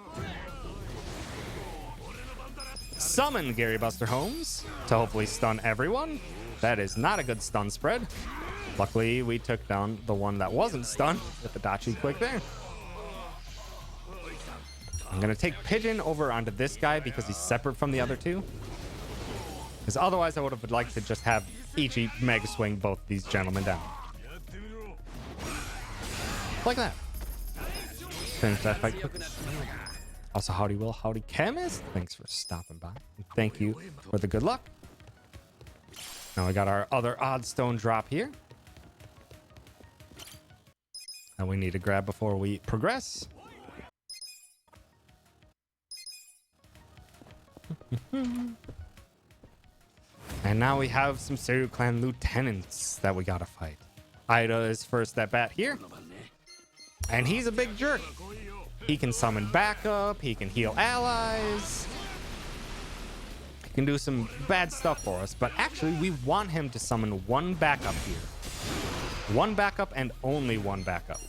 Summon Gary Buster Holmes to hopefully stun everyone. That is not a good stun spread. Luckily, we took down the one that wasn't stunned with the Dachi quick there. I'm going to take Pigeon over onto this guy because he's separate from the other two. Because otherwise I would have liked to just have Ichi Mega Swing both these gentlemen down. Like that. Finish that fight quickly. Also, howdy Will, howdy Chemist. Thanks for stopping by. And thank you for the good luck. Now we got our other odd stone drop here. And we need to grab before we progress. And now we have some Seiryu Clan lieutenants that we gotta fight. Ida is first at bat here. And he's a big jerk. He can summon backup. He can heal allies. He can do some bad stuff for us. But actually, we want him to summon one backup here. One backup and only one backup.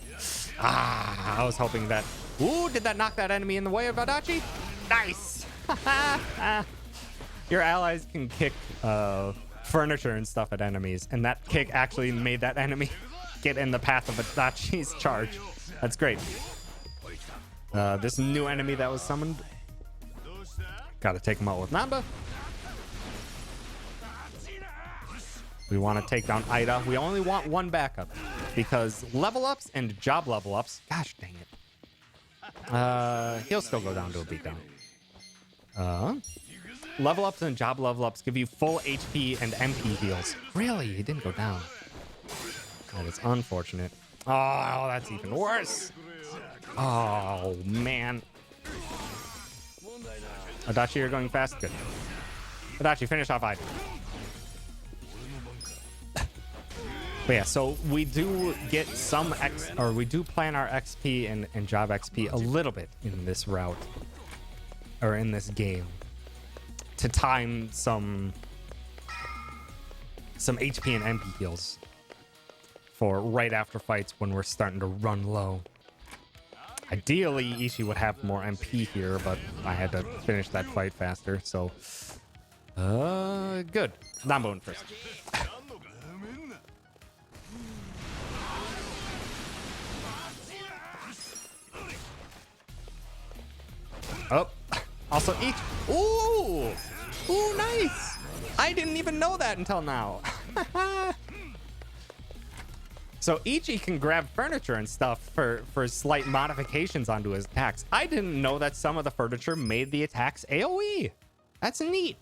I was hoping that... Ooh, did that knock that enemy in the way of Adachi? Nice! Your allies can kick furniture and stuff at enemies. And that kick actually made that enemy get in the path of Adachi's charge. That's great. This new enemy that was summoned. Gotta take him out with Namba. We want to take down Ida. We only want one backup because level ups and job level ups. Gosh dang it. He'll still go down to a beatdown. Level ups and job level ups give you full HP and MP heals. Really? He didn't go down. That is unfortunate. Oh, that's even worse. Oh, man. Adachi, you're going fast. Good. Adachi, finish off Ida. But yeah, so we do get some we do plan our XP and job XP a little bit in this route. Or in this game. To time some HP and MP heals. For right after fights when we're starting to run low. Ideally, Ishii would have more MP here, but I had to finish that fight faster, so... good. Nambo in first. Oh, also each... Ooh! Ooh, nice! I didn't even know that until now. So Ichi can grab furniture and stuff for slight modifications onto his attacks. I didn't know that some of the furniture made the attacks AoE. That's neat.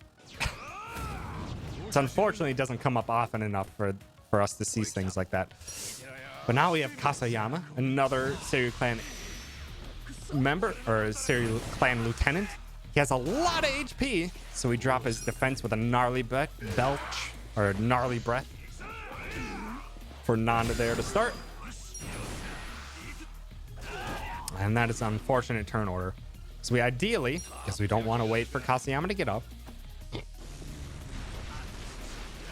It unfortunately doesn't come up often enough for us to see things like that. But now we have Kasayama, another Seiryu Clan member, or Seiryu Clan lieutenant. He has a lot of HP, so we drop his defense with a gnarly belch, or gnarly breath. For Nanda there to start. And that is an unfortunate turn order. So we ideally, because we don't want to wait for Kasayama to get up.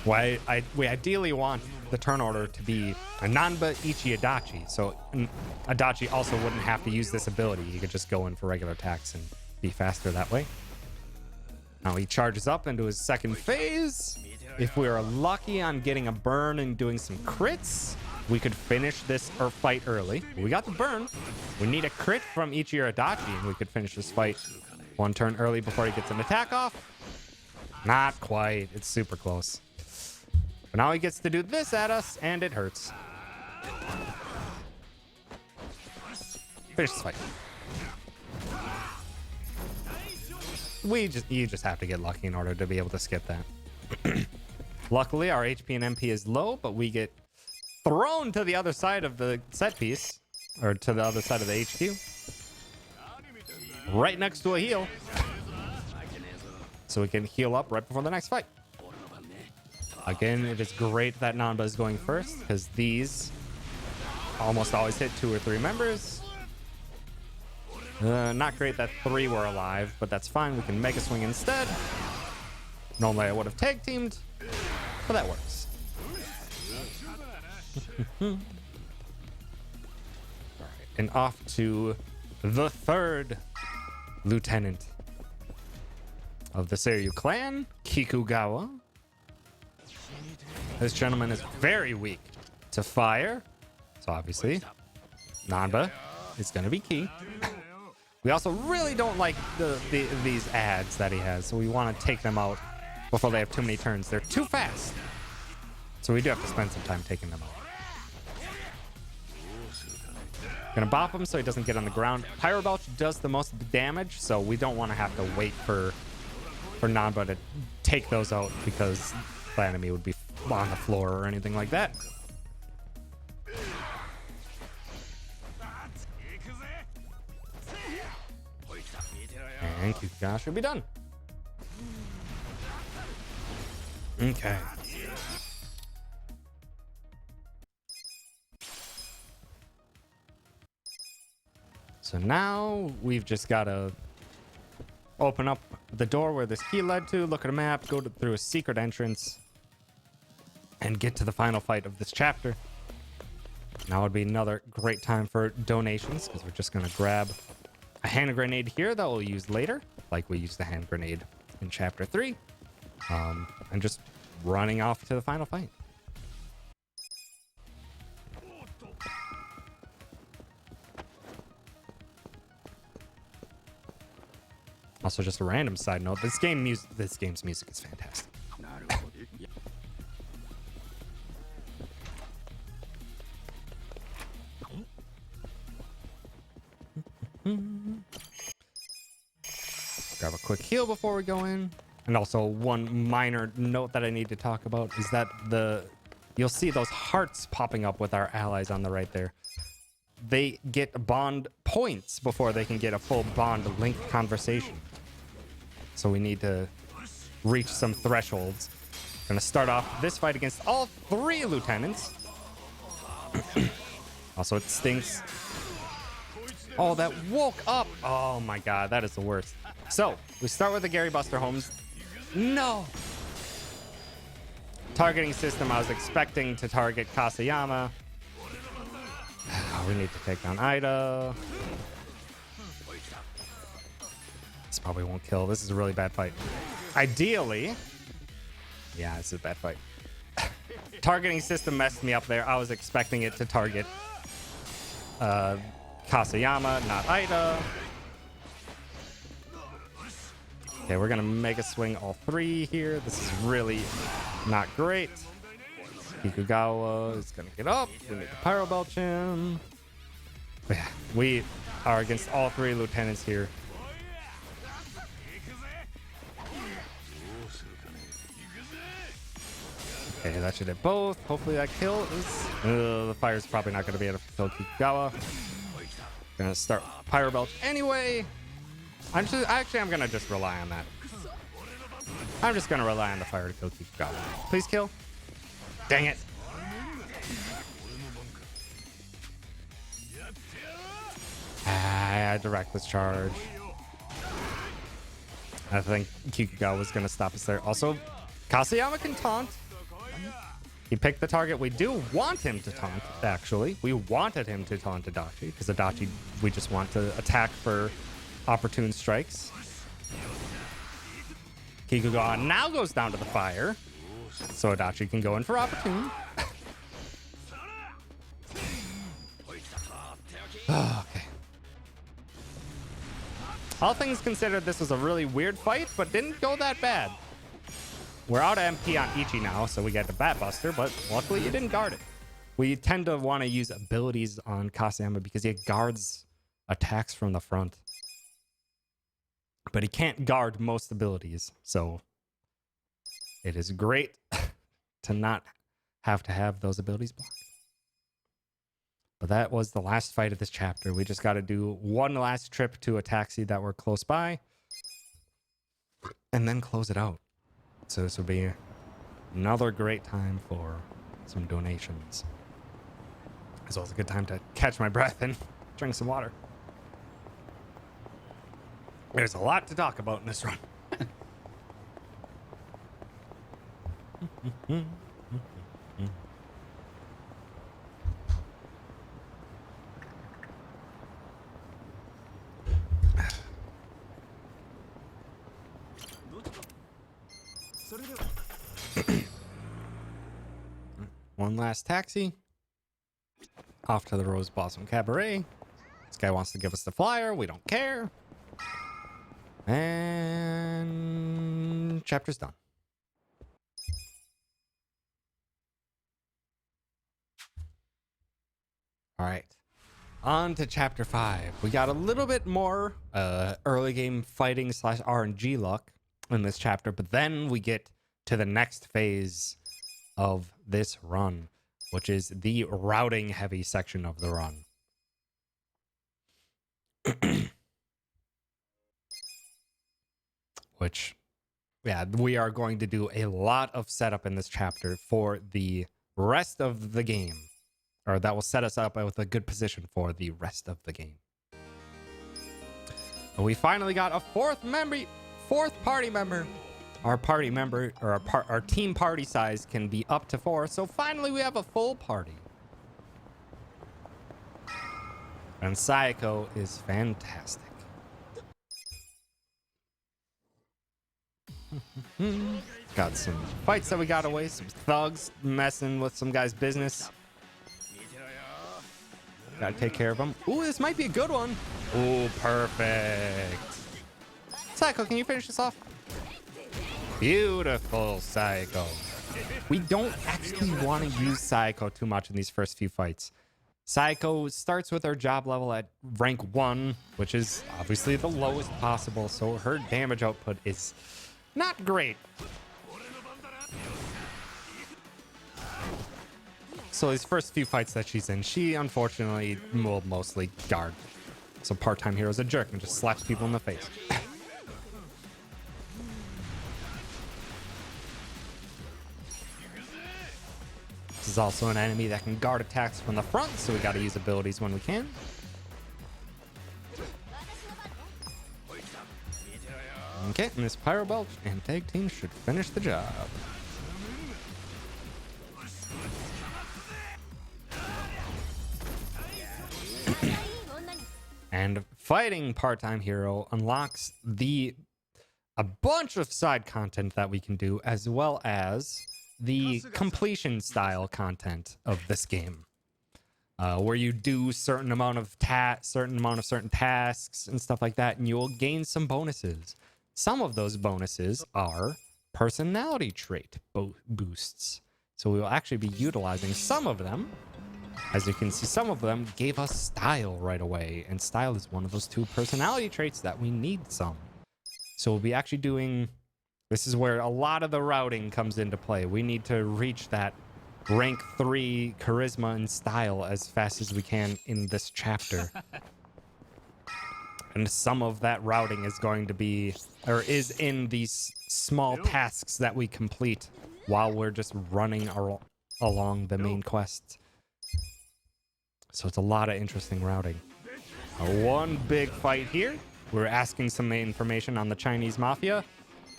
We ideally want the turn order to be a Nanba, Ichi, Adachi. So Adachi also wouldn't have to use this ability. He could just go in for regular attacks and be faster that way. Now he charges up into his second phase. If we are lucky on getting a burn and doing some crits, we could finish this fight early. We got the burn. We need a crit from Ichi or Adachi, and we could finish this fight one turn early before he gets an attack off. Not quite. It's super close. But now he gets to do this at us, and it hurts. Finish this fight. You just have to get lucky in order to be able to skip that. Luckily, our HP and MP is low, but we get thrown to the other side of the set piece, or to the other side of the HQ. Right next to a heal. So we can heal up right before the next fight. Again, it is great that Namba is going first, because these almost always hit 2 or 3 members. Not great that 3 were alive, but that's fine. We can Mega Swing instead. Normally I would have tag teamed, but that works. All right, and off to the 3rd lieutenant of the Seiryu clan, Kikugawa. This gentleman is very weak to fire, so obviously Namba is going to be key. We also really don't like these ads that he has, so we want to take them out before they have too many turns. They're too fast. So we do have to spend some time taking them out. Gonna bop him so he doesn't get on the ground. Pyro Belch does the most damage, so we don't want to have to wait for Nanba to take those out because the enemy would be on the floor or anything like that. And Kyuga should be done. Okay. So now we've just got to open up the door where this key led to, look at a map, go through a secret entrance, and get to the final fight of this chapter. Now would be another great time for donations, because we're just going to grab a hand grenade here that we'll use later, like we used the hand grenade in chapter 3, and just running off to the final fight. Also, just a random side note: this game's music is fantastic. Grab a quick heal before we go in. And also, one minor note that I need to talk about is that you'll see those hearts popping up with our allies on the right there. They get bond points before they can get a full bond link conversation. So we need to reach some thresholds. Gonna start off this fight against all 3 lieutenants. Also, it stinks. Oh, that woke up. Oh my god, that is the worst. So we start with the Gary Buster Holmes. No. Targeting system, I was expecting to target Kasayama. We need to take down Ida. This probably won't kill. This is a really bad fight. Ideally, yeah, this is a bad fight. Targeting system messed me up there. I was expecting it to target Kasayama, not Ida. Okay, we're gonna make a swing all 3 here. This is really not great. Kikugawa is gonna get up. We need to Pyro Belch him. But yeah, we are against all 3 lieutenants here. Okay, that should hit both. Hopefully that kill is... the fire's probably not going to be able to kill Kikugawa. Gonna start Pyro Belch anyway. I'm gonna just rely on that. I'm just gonna rely on the fire to kill Kikugawa. Please kill. Dang it. Direct this charge. I think Kikugawa was gonna stop us there. Also, Kasayama can taunt. He picked the target we do want him to taunt, actually. We wanted him to taunt Adachi, because Adachi, we just want to attack for opportune strikes. Kikugawa now goes down to the fire, so Adachi can go in for opportune. Okay. All things considered, this was a really weird fight, but didn't go that bad. We're out of MP on Ichi now, so we get the Bat Buster, but luckily you didn't guard it. We tend to want to use abilities on Kasayama because he guards attacks from the front. But he can't guard most abilities, so it is great to not have to have those abilities blocked. But that was the last fight of this chapter. We just got to do one last trip to a taxi that we're close by, and then close it out. So this will be another great time for some donations. As well as a good time to catch my breath and drink some water. There's a lot to talk about in this run. One last taxi. Off to the Rose Blossom Cabaret. This guy wants to give us the flyer. We don't care. And chapter's done. All right. On to chapter 5. We got a little bit more early game fighting / RNG luck in this chapter, but then we get to the next phase of this run, which is the routing heavy section of the run. Which, yeah, we are going to do a lot of setup in this chapter for the rest of the game. Or that will set us up with a good position for the rest of the game. And we finally got a fourth party member. Our party member, or our team party size can be up to 4. So finally we have a full party. And Sayako is fantastic. Got some fights that we got away, some thugs messing with some guy's business. Gotta take care of them. Ooh, this might be a good one. Ooh, perfect. Sayako, can you finish this off? Beautiful, Sayako. We don't actually want to use Sayako too much in these first few fights. Sayako starts with her job level at rank 1, which is obviously the lowest possible, so her damage output is not great. So these first few fights that she's in, she unfortunately will mostly guard. So part-time hero's a jerk and just slaps people in the face. This is also an enemy that can guard attacks from the front, so we gotta use abilities when we can. Okay, and this Pyro Belch and tag team should finish the job. And fighting part-time hero unlocks a bunch of side content that we can do, as well as the completion style content of this game, where you do certain amount of certain tasks and stuff like that, and you'll gain some bonuses. Some of those bonuses are personality trait boosts, so we will actually be utilizing some of them. As you can see, some of them gave us style right away, and style is one of those 2 personality traits that we need some. So we'll be actually doing, this is where a lot of the routing comes into play. We need to reach that rank 3 charisma and style as fast as we can in this chapter. And some of that routing is going to be, or is in these small tasks that we complete while we're just running along the main quest. So it's a lot of interesting routing. One big fight here. We're asking some information on the Chinese mafia.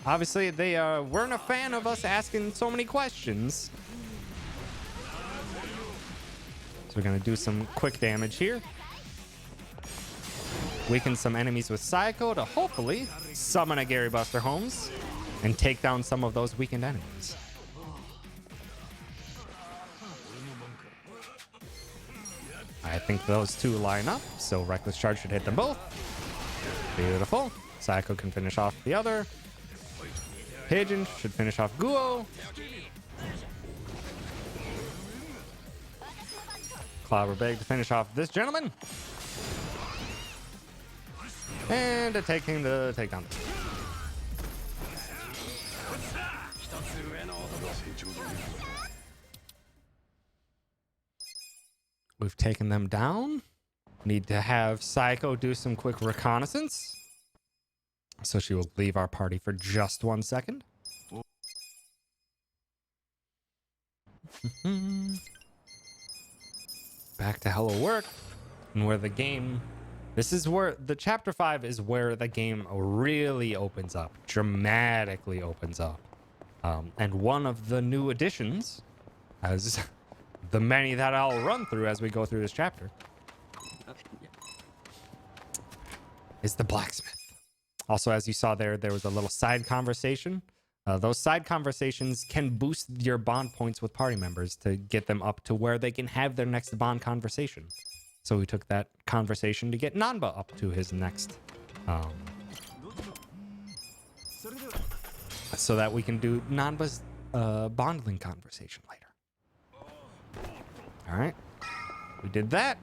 Obviously, they weren't a fan of us asking so many questions. So we're going to do some quick damage here. Weaken some enemies with Sayako to hopefully summon a Gary Buster Holmes and take down some of those weakened enemies. I think those 2 line up, so Reckless Charge should hit them both. Beautiful. Sayako can finish off the other. Pigeon should finish off Guo. Clobber Beg to finish off this gentleman. And to take him to take down. We've taken them down. Need to have Sayako do some quick reconnaissance. So she will leave our party for just 1 second. Back to Hello Work. And where the game... This is where... The Chapter 5 is where the game really opens up. Dramatically opens up. And one of the new additions, as the many that I'll run through as we go through this chapter, is the blacksmith. Also, as you saw there was a little side conversation. Those side conversations can boost your bond points with party members to get them up to where they can have their next bond conversation. So we took that conversation to get Nanba up to his next, so that we can do Nanba's bonding conversation later. All right, we did that.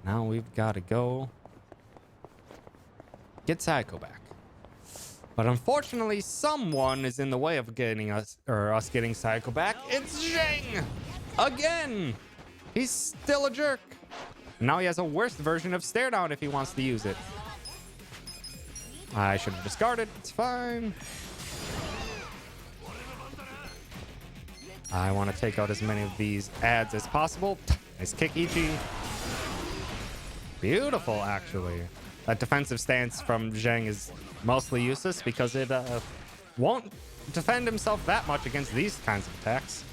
Now we've got to go get Saiko back. But unfortunately, someone is in the way of getting us getting Saiko back. It's Zheng again. He's still a jerk. Now he has a worse version of stare down if he wants to use it. I should have discarded. It's fine. I want to take out as many of these ads as possible. Nice kick, Ichi. Beautiful, actually. That defensive stance from Zheng is mostly useless because it won't defend himself that much against these kinds of attacks.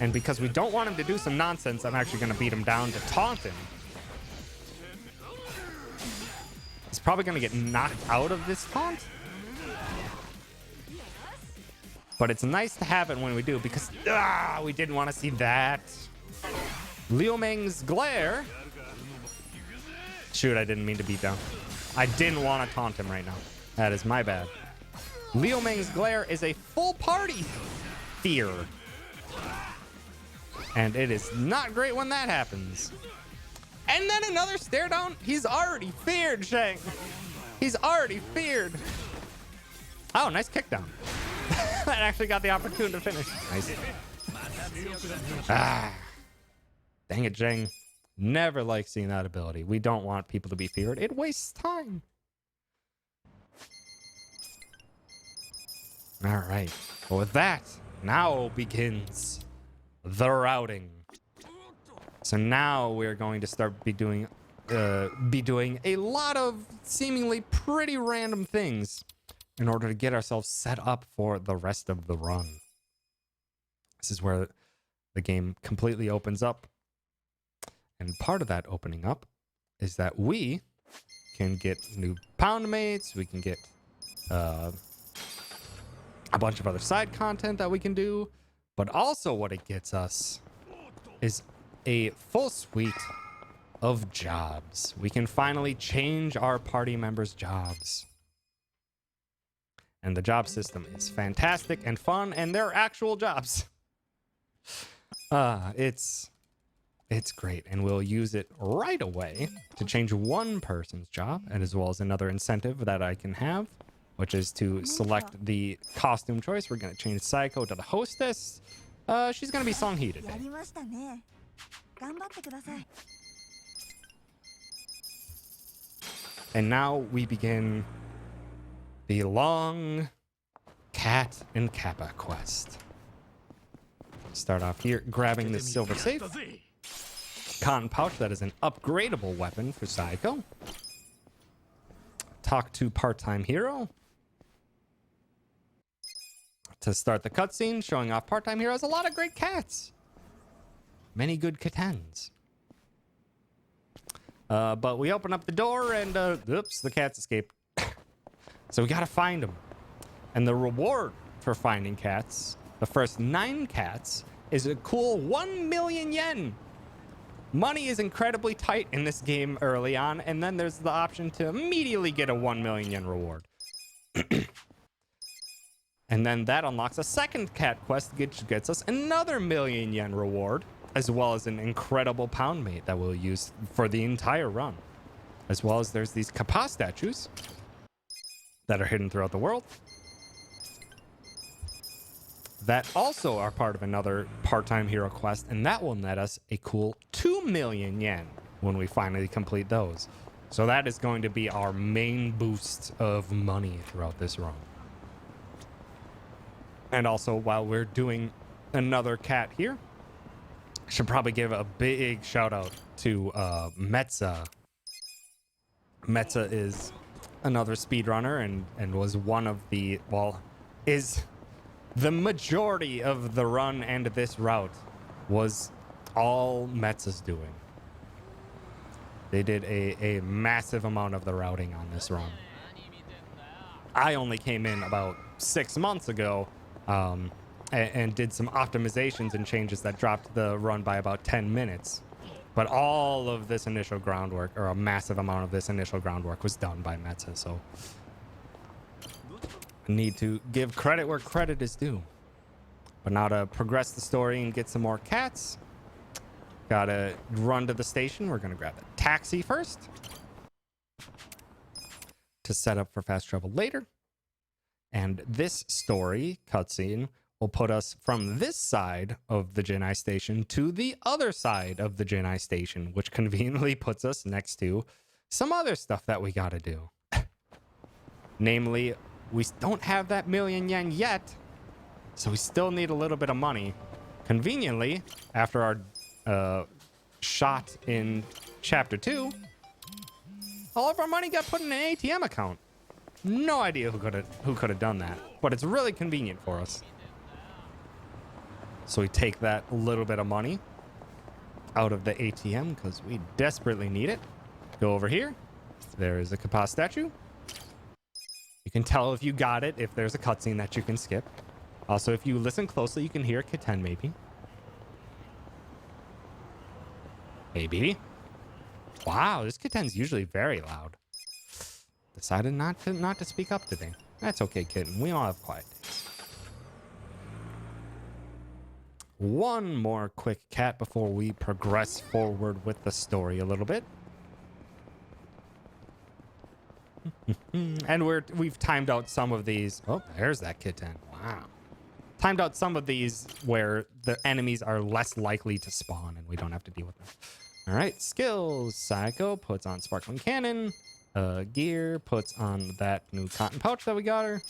And because we don't want him to do some nonsense, I'm actually going to beat him down to taunt him. He's probably going to get knocked out of this taunt. But it's nice to have it when we do, because we didn't want to see that. Liu Meng's glare. Shoot, I didn't mean to beat down. I didn't want to taunt him right now. That is my bad. Liu Meng's glare is a full party fear. And it is not great when that happens. And then another stare down. He's already feared, Zheng. He's already feared. Oh, nice kick down. That actually got the opportunity to finish. Nice. Dang it, Zheng. Never like seeing that ability. We don't want people to be feared. It wastes time. All right. Well, with that, now begins the routing. So now we're going to start be doing a lot of seemingly pretty random things in order to get ourselves set up for the rest of the run. This is where the game completely opens up. And part of that opening up is that we can get new pound mates. We can get a bunch of other side content that we can do. But also what it gets us is a full suite of jobs. We can finally change our party members' jobs. And the job system is fantastic and fun, and they're actual jobs. It's great, and we'll use it right away to change one person's job, and as well as another incentive that I can have, which is to select the costume choice. We're going to change Saiko to the hostess. She's going to be Song-hee today. And now we begin the long Cat and Kappa quest. Start off here, grabbing this silver safe. Cotton pouch, that is an upgradable weapon for Saiko. Talk to part-time hero. To start the cutscene, showing off part-time heroes. A lot of great cats. Many good Katans. But we open up the door and, oops, the cats escaped. So we gotta find them. And the reward for finding cats, the first 9 cats, is a cool 1 million yen. Money is incredibly tight in this game early on, and then there's the option to immediately get a 1 million yen reward. And then that unlocks a second cat quest, which gets us another 1 million yen reward, as well as an incredible pound mate that we'll use for the entire run. As well as there's these Kappa statues that are hidden throughout the world that also are part of another part-time hero quest, and that will net us a cool 2 million yen when we finally complete those. So that is going to be our main boost of money throughout this run. And also, while we're doing another cat here, I should probably give a big shout out to Metza. Metza is another speedrunner and was one of the, well, is the majority of the run and this route was all Metza's doing. They did a massive amount of the routing on this run. I only came in about 6 months ago and did some optimizations and changes that dropped the run by about 10 minutes. But all of this initial groundwork, or a massive amount of this initial groundwork, was done by Metza, so I need to give credit where credit is due. But now to progress the story and get some more cats, gotta run to the station. We're gonna grab a taxi first to set up for fast travel later. And this story cutscene will put us from this side of the Jinai station to the other side of the Jinai station, which conveniently puts us next to some other stuff that we gotta do. Namely, we don't have that million yen yet, so we still need a little bit of money. Conveniently, after our shot in Chapter 2, all of our money got put in an ATM account. No idea who could have done that, but it's really convenient for us. So we take that little bit of money out of the ATM because we desperately need it. Go over here. There is a Kappa statue. You can tell if you got it if there's a cutscene that you can skip. Also, if you listen closely, you can hear Kitten maybe. Maybe. Wow, this Kitten's usually very loud. Decided not to speak up today. That's okay, Kitten. We all have quiet days. One more quick cat before we progress forward with the story a little bit. And we've timed out some of these. Oh, there's that Kitten. Wow. Timed out some of these where the enemies are less likely to spawn and we don't have to deal with them. All right, skills. Psycho puts on Sparkling Cannon. Gear puts on that new cotton pouch that we got her.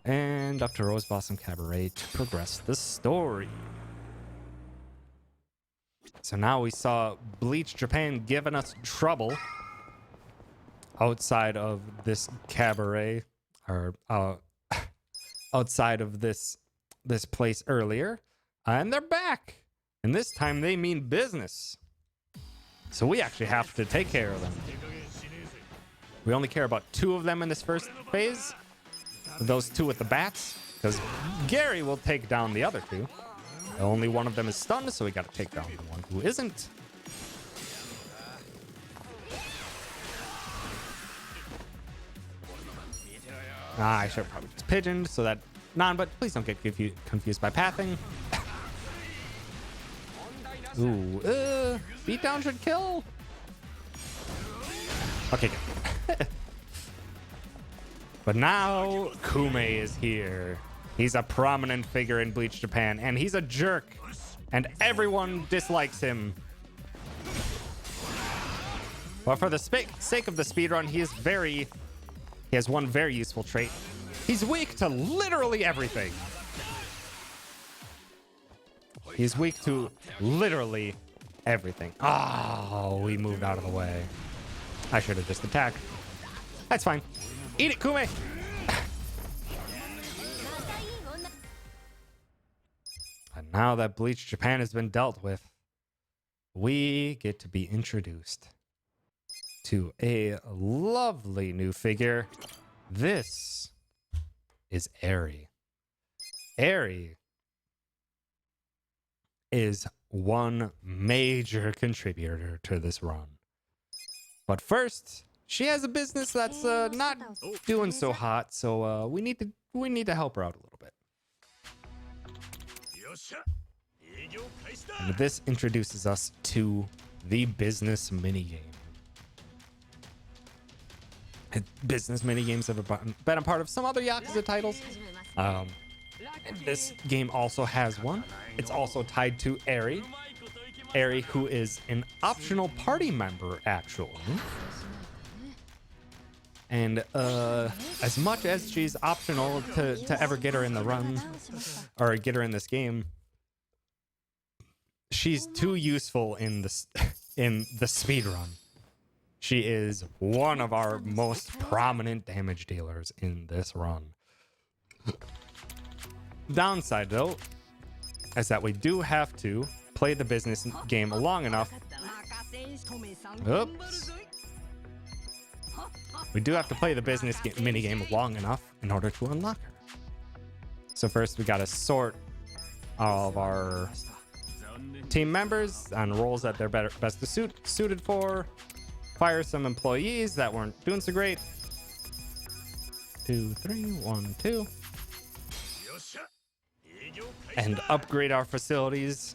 And up to Rose Blossom Cabaret to progress the story. So now we saw Bleach Japan giving us trouble outside of this cabaret, or outside of this place earlier, and they're back. And this time they mean business. So we actually have to take care of them. We only care about 2 of them in this first phase. Those 2 with the bats, because Gary will take down the other 2. Only one of them is stunned, so we got to take down the one who isn't. I should have probably just pigeoned so that but please don't get confused by pathing. Ooh, beatdown should kill. Okay, good. But now Kume is here. He's a prominent figure in Bleach Japan, and he's a jerk, and everyone dislikes him. But for the sake of the speedrun, he has one very useful trait. He's weak to literally everything. He's weak to literally everything. Oh, we moved out of the way. I should have just attacked. That's fine. Eat it, Kume! And now that Bleach Japan has been dealt with, we get to be introduced to a lovely new figure. This is Eri. Eri is one major contributor to this run. But first, she has a business that's not doing so hot, so we need to help her out a little bit. And this introduces us to the business minigame. Business minigames have been a part of some other Yakuza titles. This game also has one. It's also tied to Eri. Eri, who is an optional party member, actually. And as much as she's optional to ever get her in the run, or get her in this game, she's too useful in the speedrun. She is one of our most prominent damage dealers in this run. Downside, though, is that we do have to play the business game long enough. Oops. We do have to play the business minigame long enough in order to unlock her. So first, we gotta sort all of our team members on roles that they're best suited for. Fire some employees that weren't doing so great. 2, 3, 1, 2. And upgrade our facilities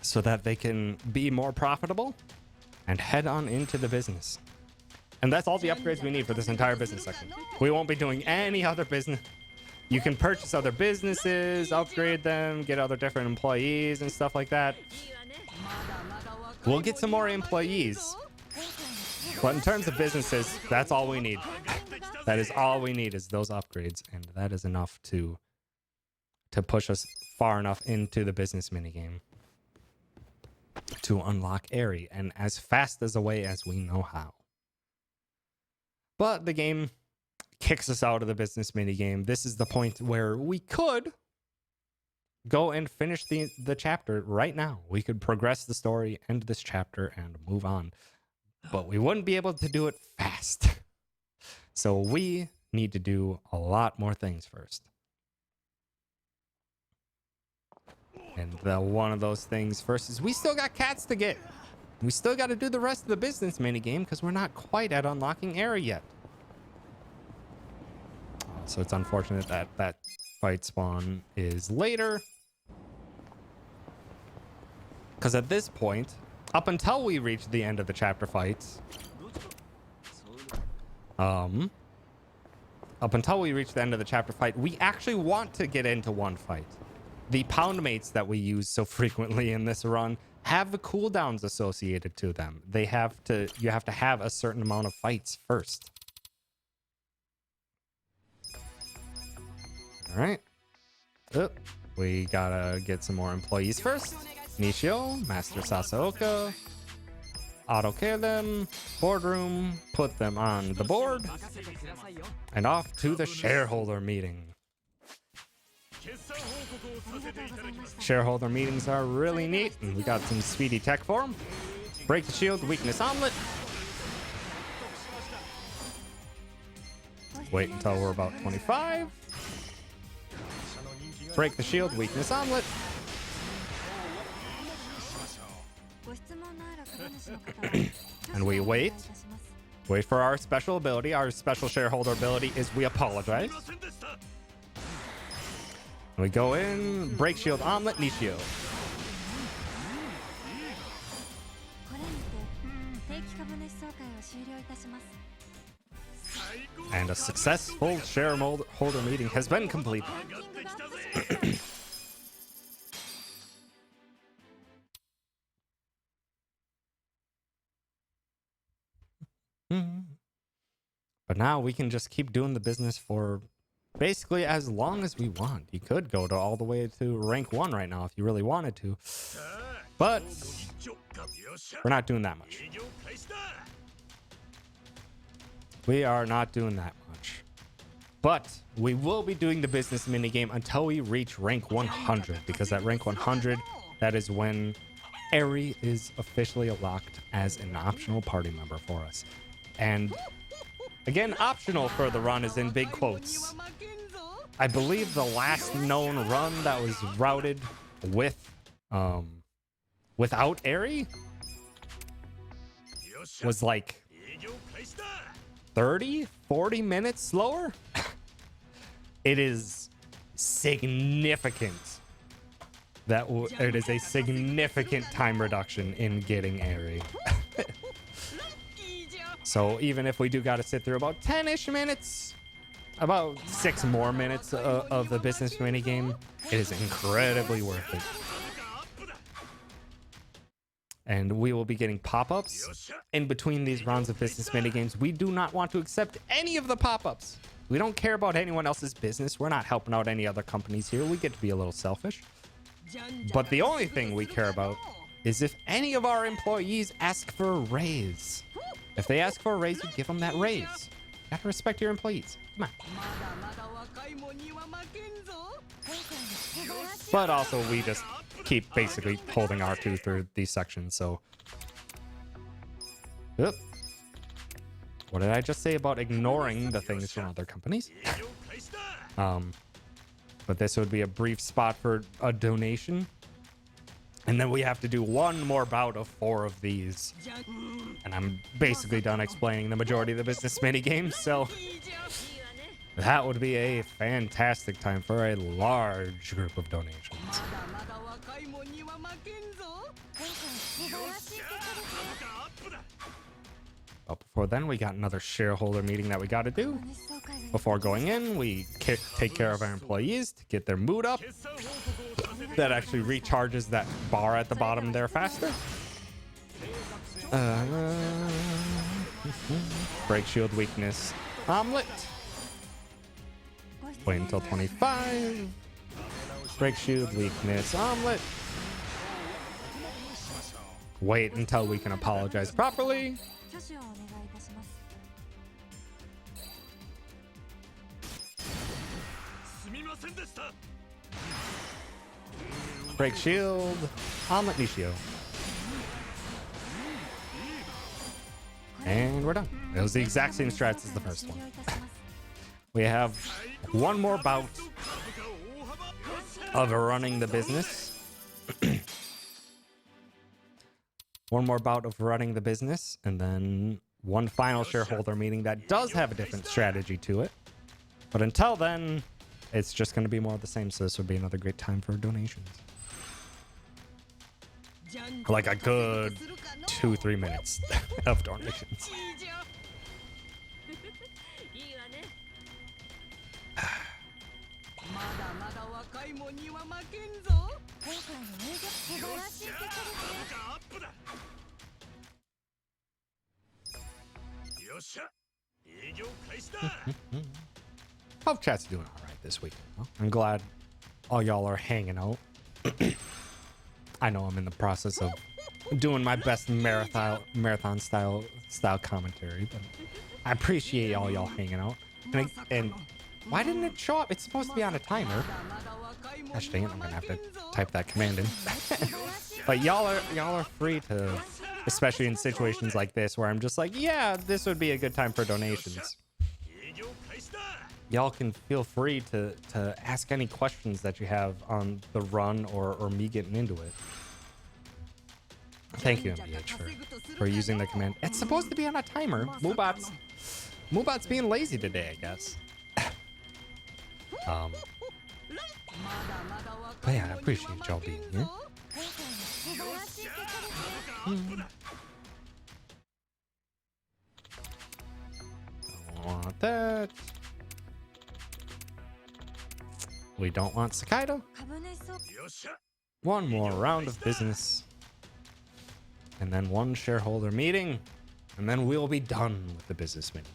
so that they can be more profitable and head on into the business. And that's all the upgrades we need for this entire business section. We won't be doing any other business. You can purchase other businesses, upgrade them, get other different employees and stuff like that. We'll get some more employees. But in terms of businesses, that's all we need. That is all we need, is those upgrades. And that is enough to push us far enough into the business minigame to unlock Airy, and as fast as a way as we know how. But the game kicks us out of the business minigame. This is the point where we could go and finish the chapter right now. We could progress the story, end this chapter, and move on. But we wouldn't be able to do it fast. So we need to do a lot more things first. And one of those things first is we still got cats to get. We still got to do the rest of the business minigame because we're not quite at unlocking Airy yet. So it's unfortunate that that fight spawn is later. Because at this point, up until we reach the end of the chapter fights, we actually want to get into one fight. The pound mates that we use so frequently in this run have the cooldowns associated to them. You have to have a certain amount of fights first. All right. We gotta get some more employees first. Nishio, Master Sasaoka. Auto-care them. Boardroom. Put them on the board. And off to the shareholder meeting. Shareholder meetings are really neat, and we got some speedy tech for them. Break the shield, weakness omelet. Wait until we're about 25. Break the shield, weakness omelet. And we wait for our special ability. Our special shareholder ability is we apologize. We go in, break shield omelet, Nishio. And a successful shareholder meeting has been completed. But now we can just keep doing the business for basically as long as we want. You could go to all the way to rank 1 right now if you really wanted to. But we're not doing that much. We are not doing that much. But we will be doing the business minigame until we reach rank 100, because at rank 100, that is when Airy is officially locked as an optional party member for us. And again, optional for the run is in big quotes. I believe the last known run that was routed with without Airy was like 30-40 minutes slower. It is significant that it is a significant time reduction in getting Airy. So even if we do got to sit through about 10-ish minutes, about 6 more minutes of the business minigame, it is incredibly worth it. And we will be getting pop-ups in between these rounds of business minigames. We do not want to accept any of the pop-ups. We don't care about anyone else's business. We're not helping out any other companies here. We get to be a little selfish. But the only thing we care about is if any of our employees ask for a raise. If they ask for a raise, you give them that raise. You have to respect your employees. Come on. But also, we just keep basically holding R2 through these sections, so... Oop. What did I just say about ignoring the things from other companies? But this would be a brief spot for a donation. And then we have to do one more bout of 4 of these. And I'm basically done explaining the majority of the business mini games, so that would be a fantastic time for a large group of donations. But before then, we got another shareholder meeting that we got to do. Before going in, we take care of our employees to get their mood up. That actually recharges that bar at the bottom there faster. Break shield weakness. Omelet. Wait until 25. Break shield weakness. Omelet. Wait until we can apologize properly. Break shield. Omelet Nishio. And we're done. It was the exact same strats as the first one. We have one more bout of running the business. One more bout of running the business, and then one final shareholder meeting that does have a different strategy to it. But until then, it's just going to be more of the same, so this would be another great time for donations. Like a good 2-3 minutes of donations. Hope chat's doing all right this week. Well, I'm glad all y'all are hanging out. I know I'm in the process of doing my best marathon style commentary, but I appreciate all y'all hanging out. And why didn't it show up? It's supposed to be on a timer. Gosh dang it, I'm gonna have to type that command in. But y'all are free to, especially in situations like this where I'm just like, yeah, this would be a good time for donations. Y'all can feel free to ask any questions that you have on the run or me getting into it. Thank you, MBH, for using the command. It's supposed to be on a timer. Moobot's being lazy today, I guess. But yeah, I appreciate y'all being here. Don't want that. We don't want Sakaido. One more round of business. And then one shareholder meeting. And then we'll be done with the business meeting.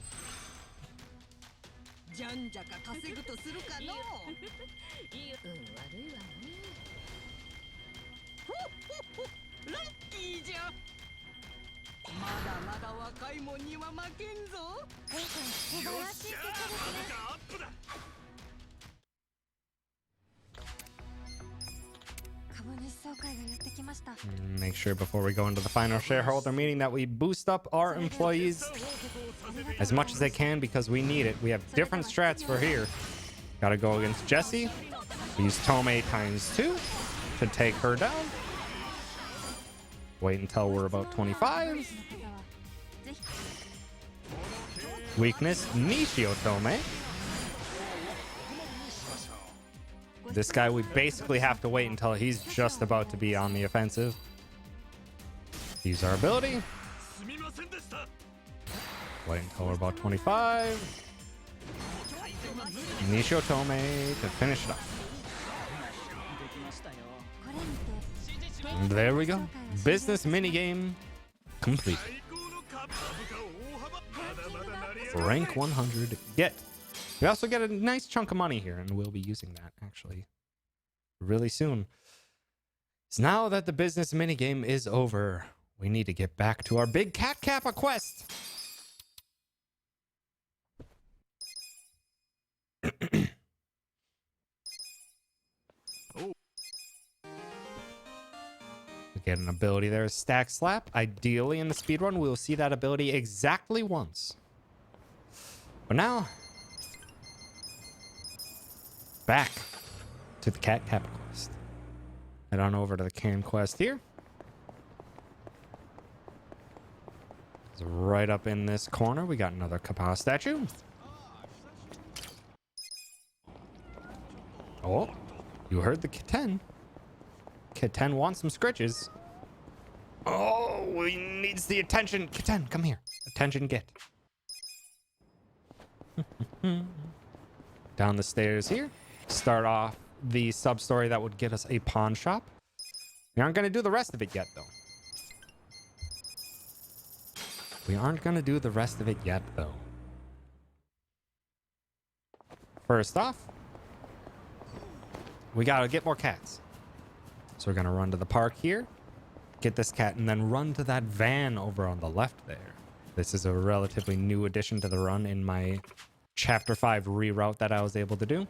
Make sure before we go into the final shareholder meeting that we boost up our employees as much as they can because we need it. We have different strats for here. Gotta go against Jessie. Use Tomei ×2 to take her down. Wait until we're about 25. Weakness, Nishio Tomei. This guy, we basically have to wait until he's just about to be on the offensive. Use our ability. Wait until we're about 25. Nishio Tomei to finish it off. And there we go. Business minigame complete. Rank 100 get. We also get a nice chunk of money here, and we'll be using that actually really soon. So now that the business minigame is over, we need to get back to our big Cat Kappa quest. We get an ability there, Stack Slap. Ideally in the speedrun, we will see that ability exactly once. But now, back to the Cat Kappa quest. Head on over to the can quest here. It's right up in this corner. We got another Kappa statue. Oh, you heard the Kitten. Kitten wants some scritches. Oh, he needs the attention. Kitten, come here. Attention get. Down the stairs here. Start off the sub-story that would get us a pawn shop. We aren't going to do the rest of it yet, though. We aren't going to do the rest of it yet, though. First off, we got to get more cats. So we're going to run to the park here, get this cat, and then run to that van over on the left there. This is a relatively new addition to the run in my Chapter 5 reroute that I was able to do.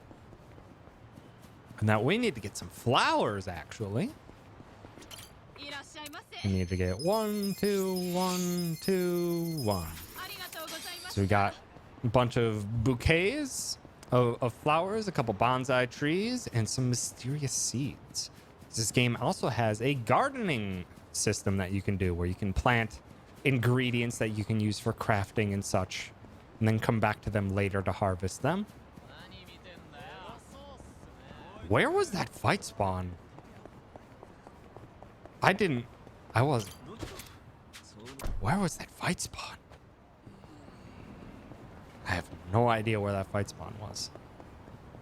And now we need to get some flowers, actually. We need to get 1, 2, 1, 2, 1. So we got a bunch of bouquets of flowers, a couple bonsai trees, and some mysterious seeds. This game also has a gardening system that you can do where you can plant ingredients that you can use for crafting and such, and then come back to them later to harvest them. Where was that fight spawn? I wasn't. Where was that fight spawn? I have no idea where that fight spawn was.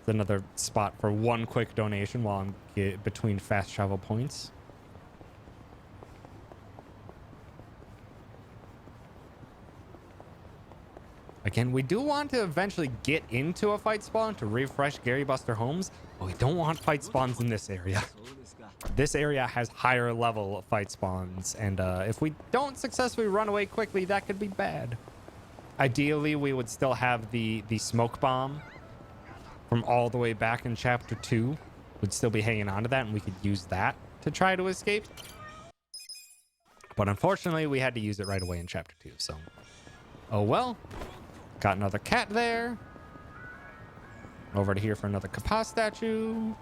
It's another spot for one quick donation while I'm between fast travel points. Again, we do want to eventually get into a fight spawn to refresh Gary Buster Homes, but we don't want fight spawns in this area. This area has higher level fight spawns, and if we don't successfully run away quickly, that could be bad. Ideally, we would still have the smoke bomb from all the way back in Chapter 2. We'd still be hanging on to that, and we could use that to try to escape. But unfortunately, we had to use it right away in Chapter 2, so... oh well. Got another cat there. Over to here for another Kappa statue.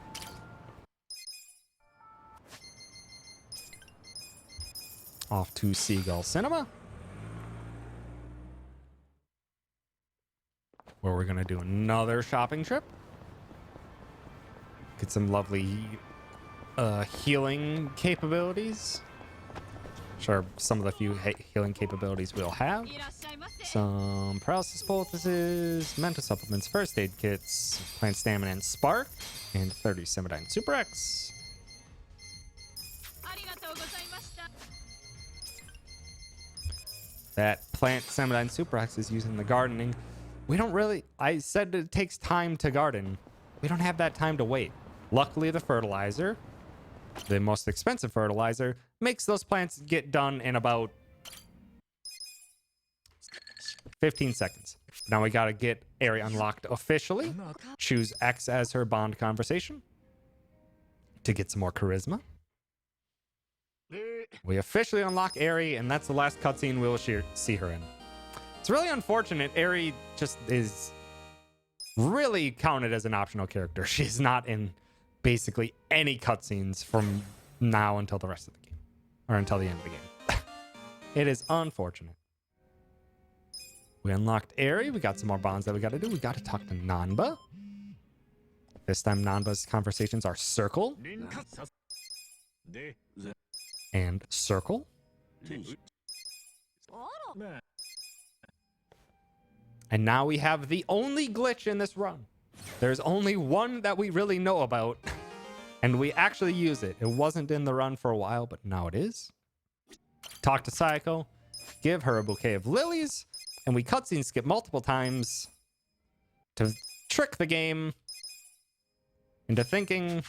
Off to Seagull Cinema, where we're going to do another shopping trip. Get some lovely healing capabilities. Sure, some of the few healing capabilities we'll have. Some paralysis poultices, mental supplements, first aid kits, plant stamina and spark, and 30 Semidyne Super X. That plant Semidyne Super X is using the gardening. We don't really... I said it takes time to garden. We don't have that time to wait. Luckily, the fertilizer, the most expensive fertilizer, makes those plants get done in about 15 seconds. Now we gotta get Eri unlocked officially. Choose X as her bond conversation to get some more charisma. We officially unlock Eri, and that's the last cutscene we'll see her in. It's really unfortunate. Eri just is really counted as an optional character. She's not in basically any cutscenes from now until the rest of the game, or until the end of the game. It is unfortunate. We unlocked Eri. We got some more bonds that we got to do. We got to talk to Nanba. This time, Nanba's conversations are circle and circle. And now we have the only glitch in this run. There's only one that we really know about, and we actually use it. It wasn't in the run for a while, but now it is. Talk to Sayako, give her a bouquet of lilies, and we cutscene skip multiple times to trick the game into thinking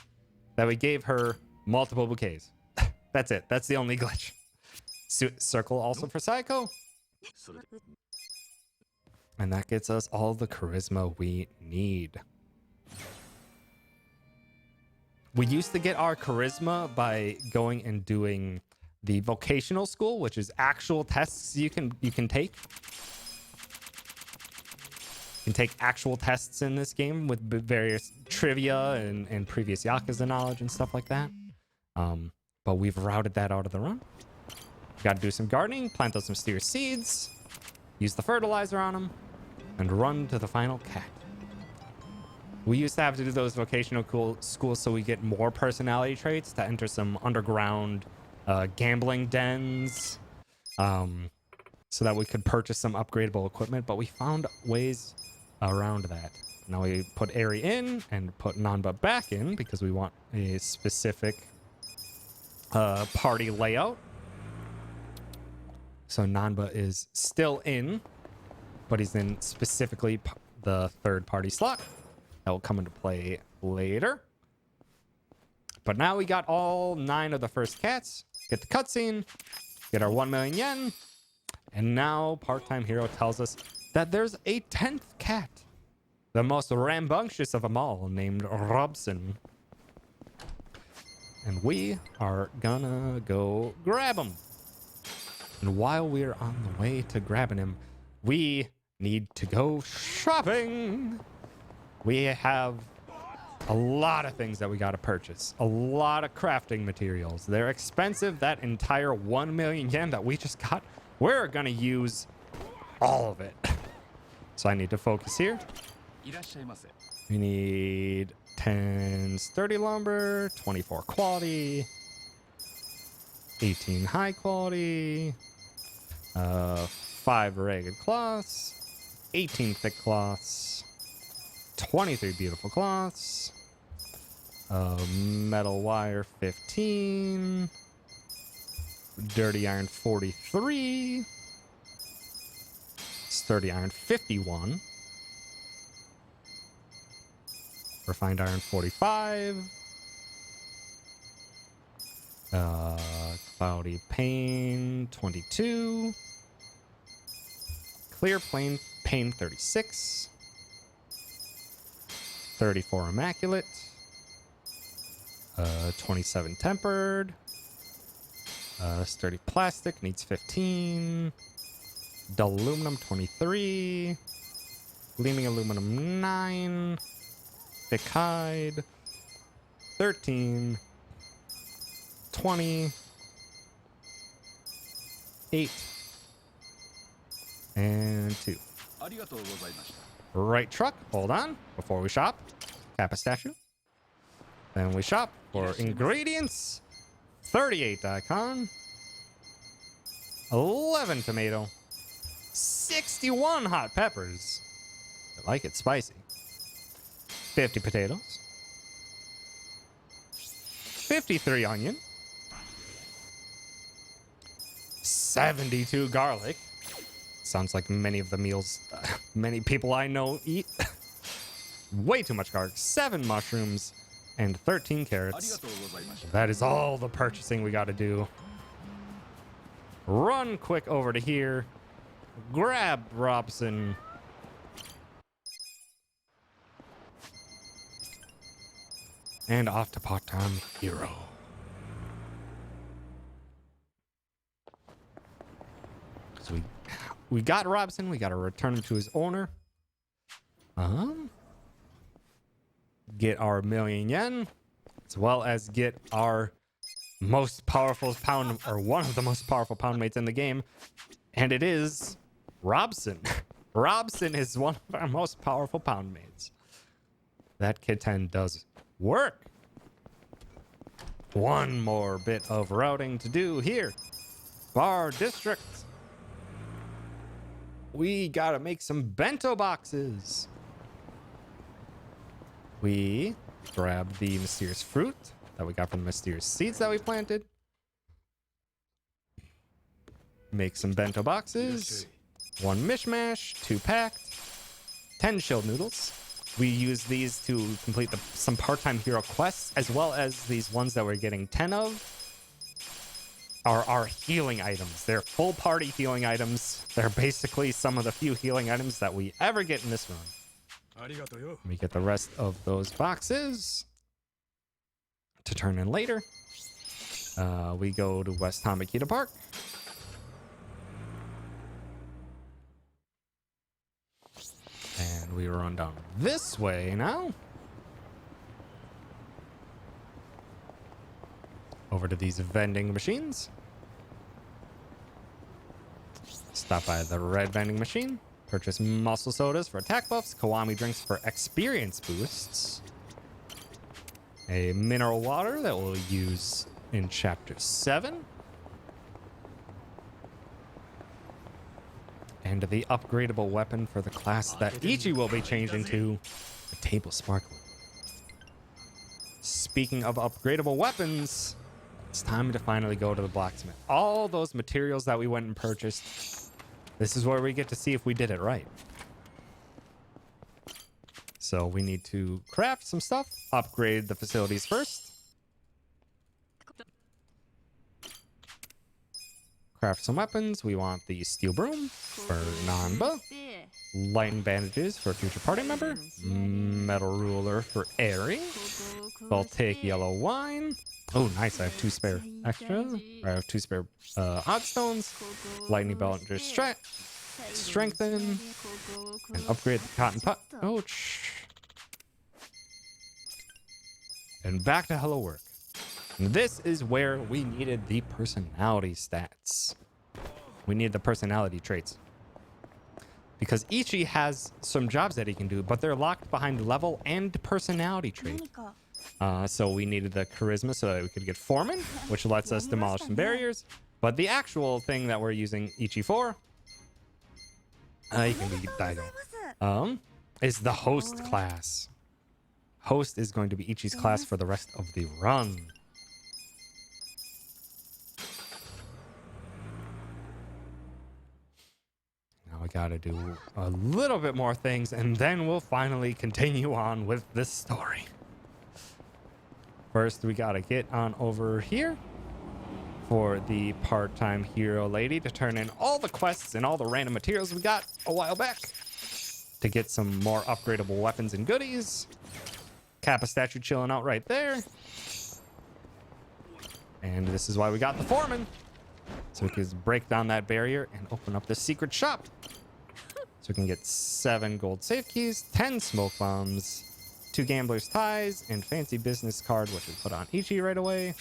that we gave her multiple bouquets. That's it. That's the only glitch. Circle also for Sayako. And that gets us all the charisma we need. We used to get our charisma by going and doing the vocational school, which is actual tests you can take. You can take actual tests in this game with various trivia and previous Yakuza knowledge and stuff like that. But we've routed that out of the run. Got to do some gardening, plant those mysterious seeds, use the fertilizer on them, and run to the final cat. We used to have to do those vocational schools so we get more personality traits to enter some underground gambling dens, so that we could purchase some upgradable equipment, but we found ways around that. Now we put Airy in and put Nanba back in because we want a specific party layout. So Nanba is still in, but he's in specifically the third party slot. That will come into play later. But now we got all 9 of the first cats. Get the cutscene. Get our 1 million yen. And now Part-Time Hero tells us that there's a 10th cat. The most rambunctious of them all, named Robson. And we are gonna go grab him. And while we're on the way to grabbing him, we need to go shopping. We have a lot of things that we got to purchase. A lot of crafting materials. They're expensive. That entire 1 million yen that we just got, we're going to use all of it. So I need to focus here. We need 10 sturdy lumber, 24 quality, 18 high quality, 5 ragged cloths, 18 thick cloths, 23 beautiful cloths, metal wire 15, dirty iron 43, sturdy iron 51, refined iron 45, cloudy pane 22, clear plain pane 36, 34 immaculate, 27 tempered, sturdy plastic needs 15, dull aluminum 23, gleaming aluminum 9, thick hide 13, 20, 8, and 2. Right truck, hold on, before we shop. Kappa statue. Then we shop for ingredients. 38 daikon. 11 tomato. 61 hot peppers. I like it spicy. 50 potatoes. 53 onion. 72 garlic. Sounds like many of the meals many people I know eat. Way too much garlic. 7 mushrooms and 13 carrots. That is all the purchasing we got to do. Run quick over to here. Grab Robson. And off to Part-Time Hero. So we got Robson. We got to return him to his owner. Get our million yen, as well as get our most powerful pound, or one of the most powerful pound mates in the game, and it is Robson. Robson is one of our most powerful pound mates. That kitten does work. One more bit of routing to do here. Bar district. We gotta make some bento boxes. We grab the mysterious fruit that we got from the mysterious seeds that we planted. Make some bento boxes. 1 mishmash, 2 packed, 10 chilled noodles. We use these to complete some part-time hero quests, as well as these ones that we're getting 10 of are our healing items. They're full party healing items. They're basically some of the few healing items that we ever get in this run. We get the rest of those boxes to turn in later. We go to West Hamakita Park. And we run down this way now. over to these vending machines. Stop by the red vending machine. Purchase muscle sodas for attack buffs. Kiwami drinks for experience boosts. A mineral water that we'll use in chapter 7. And the upgradable weapon for the class that Ichi will be changing to, the table sparkler. Speaking of upgradable weapons, it's time to finally go to the blacksmith. All those materials that we went and purchased, this is where we get to see if we did it right. So we need to craft some stuff, upgrade the facilities first. Craft some weapons. We want the steel broom for Nanba. Lightning bandages for a future party member. Metal ruler for Eri. Voltaic yellow wine. Oh, nice. I have 2 spare extra. I have 2 spare hot stones. Lightning belt and just strengthen. And upgrade the cotton pouch. And back to hello work. This is where we needed the personality stats. We need the personality traits. Because Ichi has some jobs that he can do, but they're locked behind level and personality trait. So we needed the charisma so that we could get foreman, which lets us demolish some barriers. But the actual thing that we're using Ichi for, you can be Daigo, is the host class. Host is going to be Ichi's class for the rest of the run. Now we gotta do a little bit more things, and then we'll finally continue on with this story. First, we gotta get on over here for the part-time hero lady to turn in all the quests and all the random materials we got a while back to get some more upgradable weapons and goodies. Kappa statue chilling out right there. And this is why we got the foreman. So we can break down that barrier and open up the secret shop. So we can get 7 gold safe keys, 10 smoke bombs, 2 gambler's ties, and fancy business card, which we put on Ichi right away.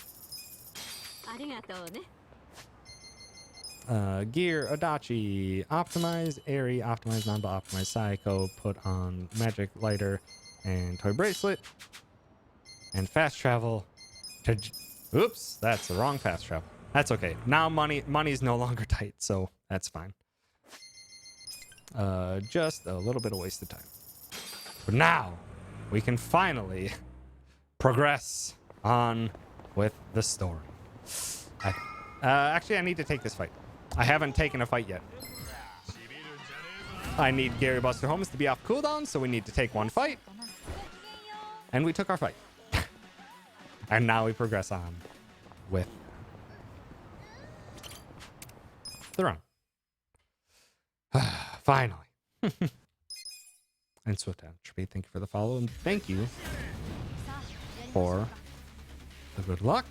Gear, Adachi, optimize, Eri, optimize, Nanba, optimize, Psycho, put on magic lighter and toy bracelet, and fast travel to... Oops, that's the wrong fast travel. That's okay. Now money's no longer tight, so that's fine. Just a little bit of wasted time. But now we can finally progress on with the story. Actually, I need to take this fight. I haven't taken a fight yet. I need Gary Buster Holmes to be off cooldown, so we need to take 1 fight. And we took our fight. And now we progress on with the run. Finally. And Swift Entropy, thank you for the follow, and thank you for the good luck.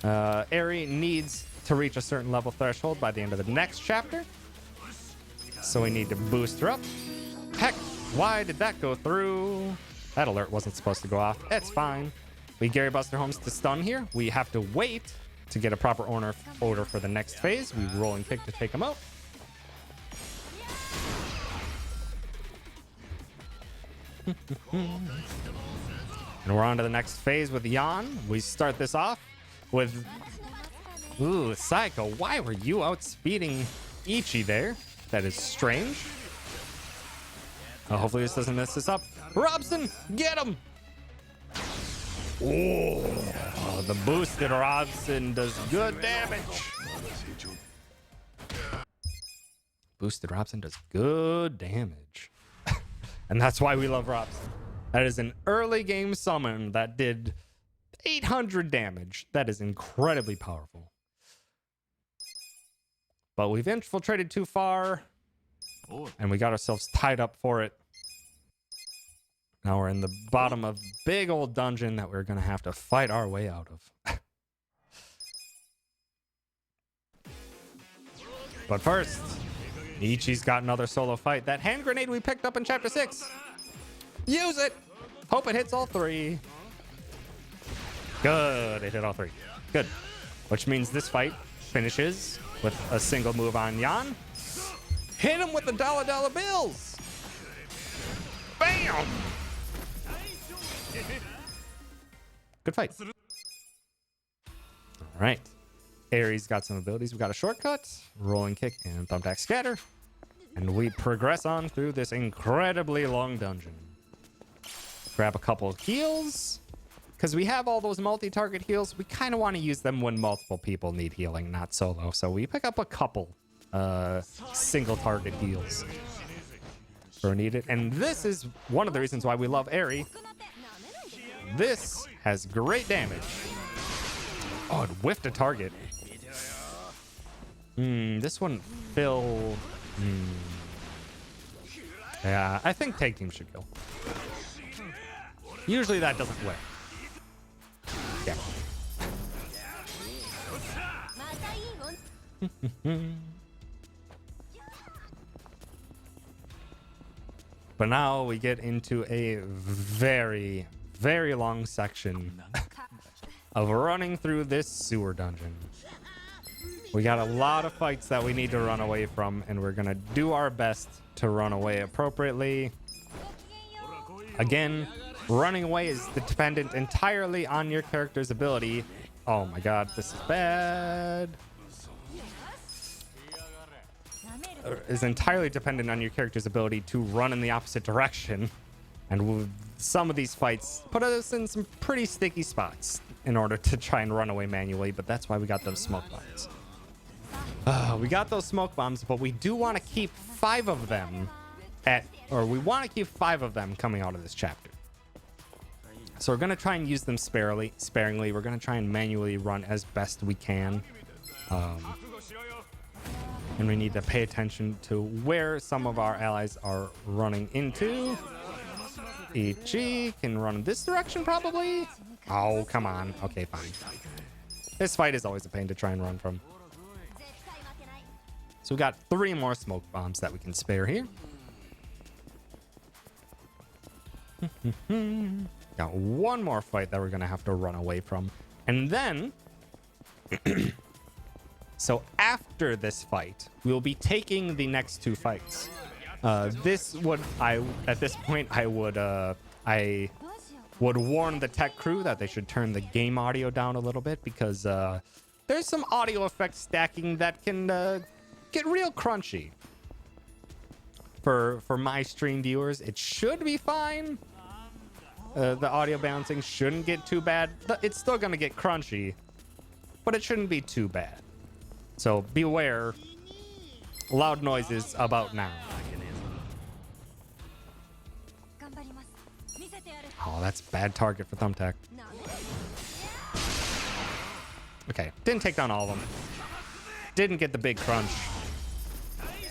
Eri needs to reach a certain level threshold by the end of the next chapter. So we need to boost her up. Heck, why did that go through? That alert wasn't supposed to go off. It's fine. We Gary Buster Holmes to stun here. We have to wait to get a proper order for the next phase. We roll and kick to take him out. And we're on to the next phase with Yan. We start this off with... Ooh, Psycho, why were you outspeeding Ichi there? That is strange. Hopefully this doesn't mess this up. Robson, get him! Oh, the boosted Robson does good damage. Boosted Robson does good damage. And that's why we love Robson. That is an early game summon that did 800 damage. That is incredibly powerful. But we've infiltrated too far. And we got ourselves tied up for it. Now we're in the bottom of big old dungeon that we're going to have to fight our way out of. But first, Ichi's got another solo fight. That hand grenade we picked up in chapter 6. Use it. Hope it hits all 3. Good. It hit all three. Good. Which means this fight finishes with a single move on Yan. Hit him with the dollar bills. Bam. Good fight. All right. Ares got some abilities. We got a shortcut, rolling kick, and thumbtack scatter. And we progress on through this incredibly long dungeon. Grab a couple of heals. Because we have all those multi-target heals, we kind of want to use them when multiple people need healing, not solo. So we pick up a couple single-target heals for needed. And this is one of the reasons why we love Aerie. This has great damage. Oh, it whiffed a target. This one, Phil. Yeah, I think tag team should kill. Usually that doesn't whiff. Yeah. But now we get into a very, very long section of running through this sewer dungeon. We got a lot of fights that we need to run away from, and we're gonna do our best to run away appropriately. Again, running away is dependent entirely on your character's ability. Oh my god, this is bad. Is entirely dependent on your character's ability to run in the opposite direction. And some of these fights put us in some pretty sticky spots in order to try and run away manually, but that's why we got those smoke bombs. We got those smoke bombs, but we do want to keep 5 of them we want to keep 5 of them coming out of this chapter. So we're going to try and use them sparingly. We're going to try and manually run as best we can. And we need to pay attention to where some of our allies are running into. Ichi can run in this direction, probably. Oh, come on. Okay, fine. This fight is always a pain to try and run from. So we got 3 more smoke bombs that we can spare here. Got 1 more fight that we're going to have to run away from. And then... So after this fight, we'll be taking the next 2 fights. At this point, I would warn the tech crew that they should turn the game audio down a little bit, because there's some audio effect stacking that can get real crunchy. For my stream viewers, it should be fine. The audio bouncing shouldn't get too bad. It's still gonna get crunchy, but it shouldn't be too bad. So beware. Loud noises about now. Oh, that's a bad target for Thumbtack. Okay, didn't take down all of them. Didn't get the big crunch.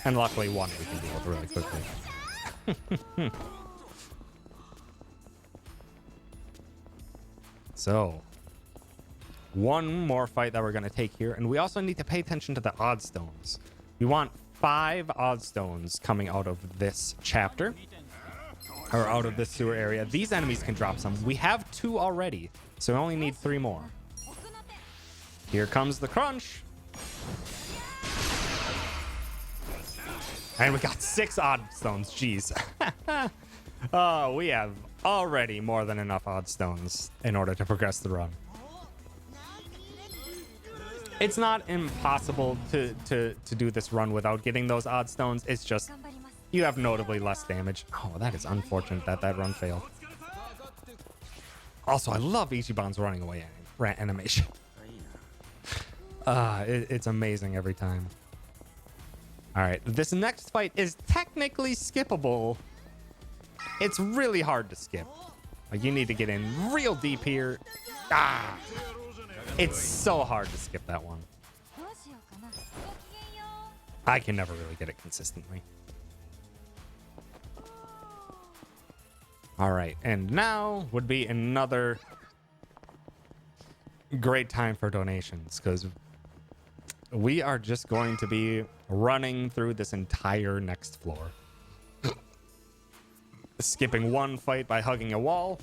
And luckily one we can deal with really quickly. So, 1 more fight that we're going to take here. And we also need to pay attention to the odd stones. We want 5 odd stones coming out of this chapter. Or out of this sewer area. These enemies can drop some. We have 2 already. So we only need 3 more. Here comes the crunch. And we got 6 odd stones. Jeez. Oh, we have already more than enough odd stones in order to progress the run. It's not impossible to do this run without getting those odd stones. It's just you have notably less damage. Oh, that is unfortunate that run failed. Also, I love Ichiban's running away animation. It's amazing every time. All right, this next fight is technically skippable. It's really hard to skip. Like, you need to get in real deep here. It's so hard to skip that one. I can never really get it consistently. All right, and now would be another great time for donations, because we are just going to be running through this entire next floor. Skipping 1 fight by hugging a wall,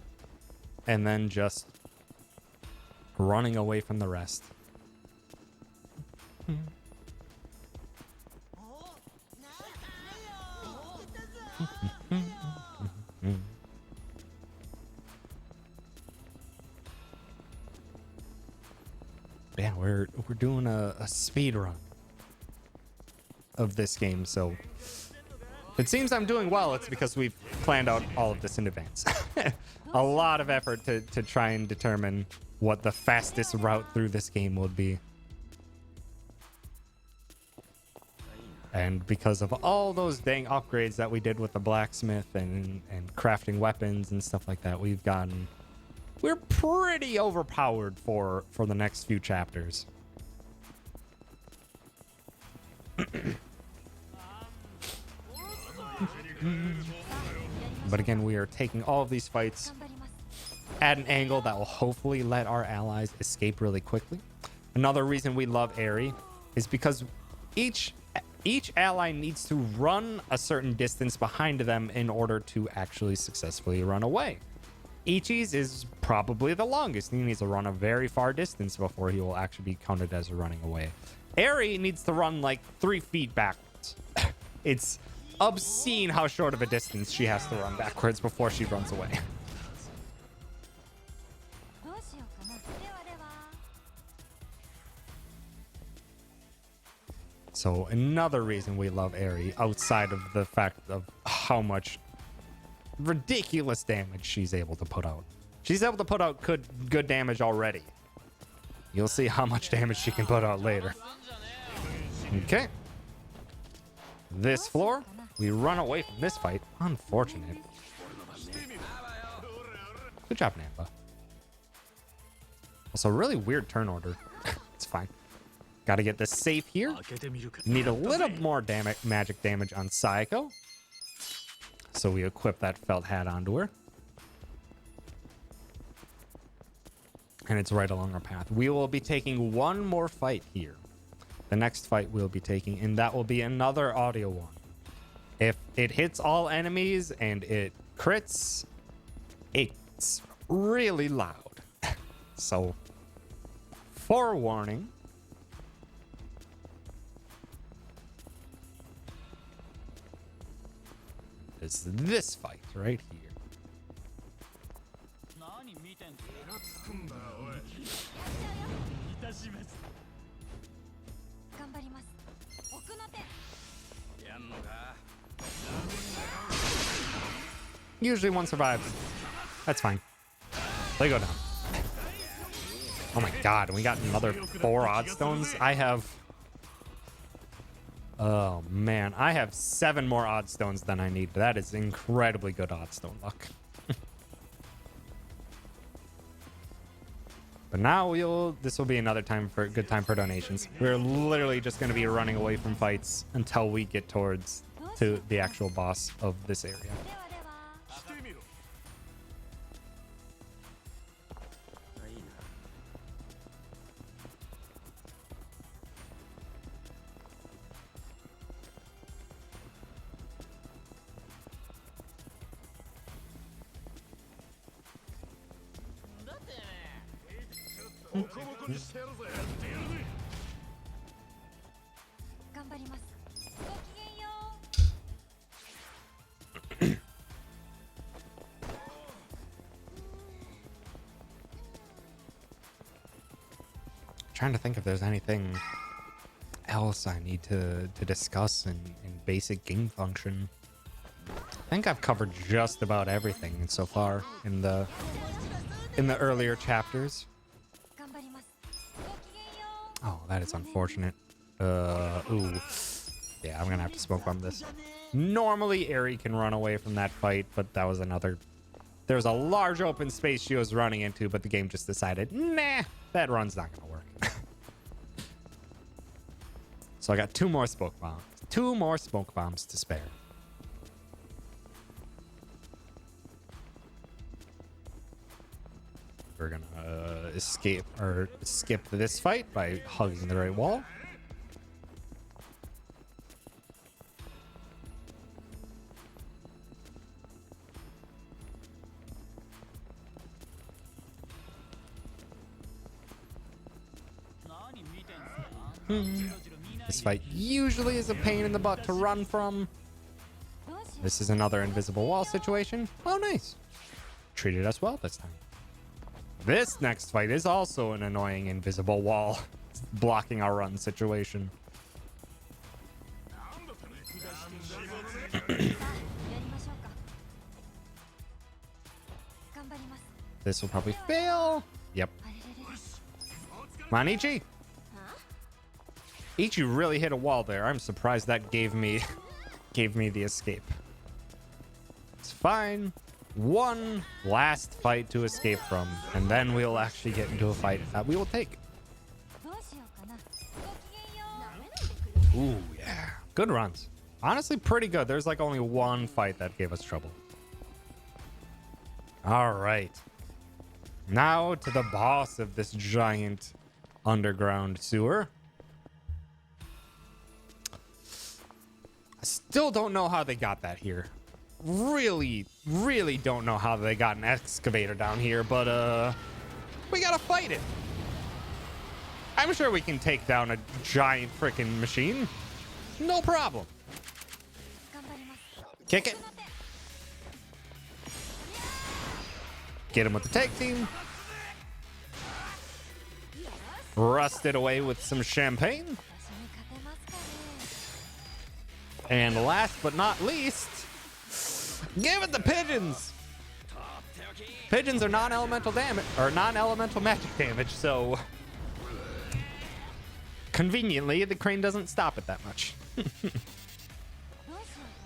and then just running away from the rest. Yeah, we're doing a speed run of this game, so if it seems I'm doing well, it's because we've planned out all of this in advance. A lot of effort to try and determine what the fastest route through this game would be. And because of all those dang upgrades that we did with the blacksmith and crafting weapons and stuff like that, we're pretty overpowered for the next few chapters. But again, we are taking all of these fights at an angle that will hopefully let our allies escape really quickly. Another reason we love Aerie is because each ally needs to run a certain distance behind them in order to actually successfully run away. Ichi's is probably the longest. He needs to run a very far distance before he will actually be counted as running away. Aerie needs to run like 3 feet backwards. It's obscene how short of a distance she has to run backwards before she runs away. So another reason we love Aerie, outside of the fact of how much ridiculous damage she's able to put out. She's able to put out good damage already. You'll see how much damage she can put out later. Okay. This floor, we run away from this fight. Unfortunate. Good job, Nampa. Also, really weird turn order. It's fine. Got to get this safe here. Need a little more magic damage on Saeko. So we equip that felt hat onto her. And it's right along our path. We will be taking one more fight here. The next fight we'll be taking, and that will be another audio one. If it hits all enemies and it crits, it's really loud. So, forewarning. Is this fight right here. Usually one survives. That's fine. They go down. Oh my god, and we got another 4 odd stones. Oh man, I have 7 more odd stones than I need. That is incredibly good odd stone luck. But now this will be another good time for donations. We're literally just going to be running away from fights until we get to the actual boss of this area. Trying to think if there's anything else I need to discuss in basic game function. I think I've covered just about everything so far in the earlier chapters. Oh, that is unfortunate. Ooh. Yeah, I'm gonna have to smoke bomb this. Normally, Aerie can run away from that fight, but that was another... There was a large open space she was running into, but the game just decided, nah, that run's not gonna work. So I got 2 more smoke bombs. 2 more smoke bombs to spare. We're gonna escape or skip this fight by hugging the right wall. This fight usually is a pain in the butt to run from. This is another invisible wall situation. Oh, nice. Treated us well this time. This next fight is also an annoying invisible wall blocking our run situation. This will probably fail. Yep. Come on, Ichi. Ichi really hit a wall there. I'm surprised that gave me the escape. It's fine. One last fight to escape from, and then we'll actually get into a fight that we will take. Ooh, yeah. Good runs. Honestly, pretty good. There's like only one fight that gave us trouble. All right. Now to the boss of this giant underground sewer. I still don't know how they got that here. Really don't know how they got an excavator down here, but we gotta fight it. I'm sure we can take down a giant freaking machine. No problem. Kick it. Get him with the tag team. Rust it away with some champagne. And last but not least, give it the pigeons. Pigeons are non-elemental damage, or non-elemental magic damage, so conveniently the crane doesn't stop it that much.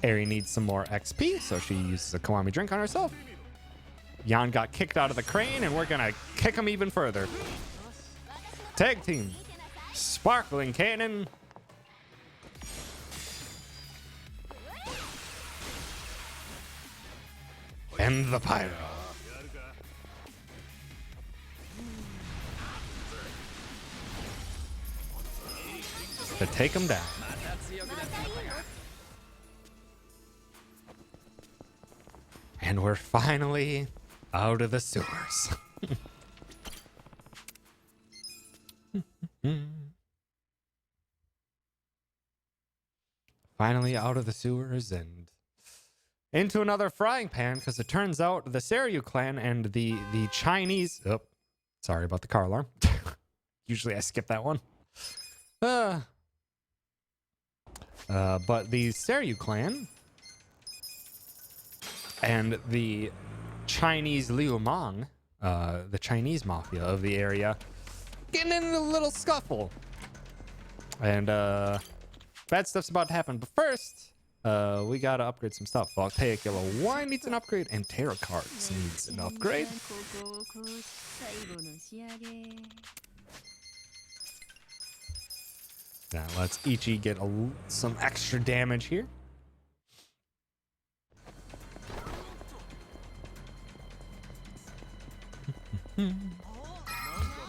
Eri needs some more XP, so she uses a Kiwami drink on herself. Jan got kicked out of the crane, and we're gonna kick him even further. Tag team, sparkling cannon. And the pyro. To take him down. And we're finally out of the sewers. Finally out of the sewers and into another frying pan, because it turns out the Seiryu clan and the Chinese... Oh, sorry about the car alarm. Usually I skip that one. But the Seiryu clan and the Chinese Liu Mang, the Chinese mafia of the area, getting in a little scuffle. And bad stuff's about to happen. But first, we gotta upgrade some stuff. Voltaic Yellow Wine needs an upgrade, and Tarot Cards needs an upgrade. Now let's Ichi get some extra damage here.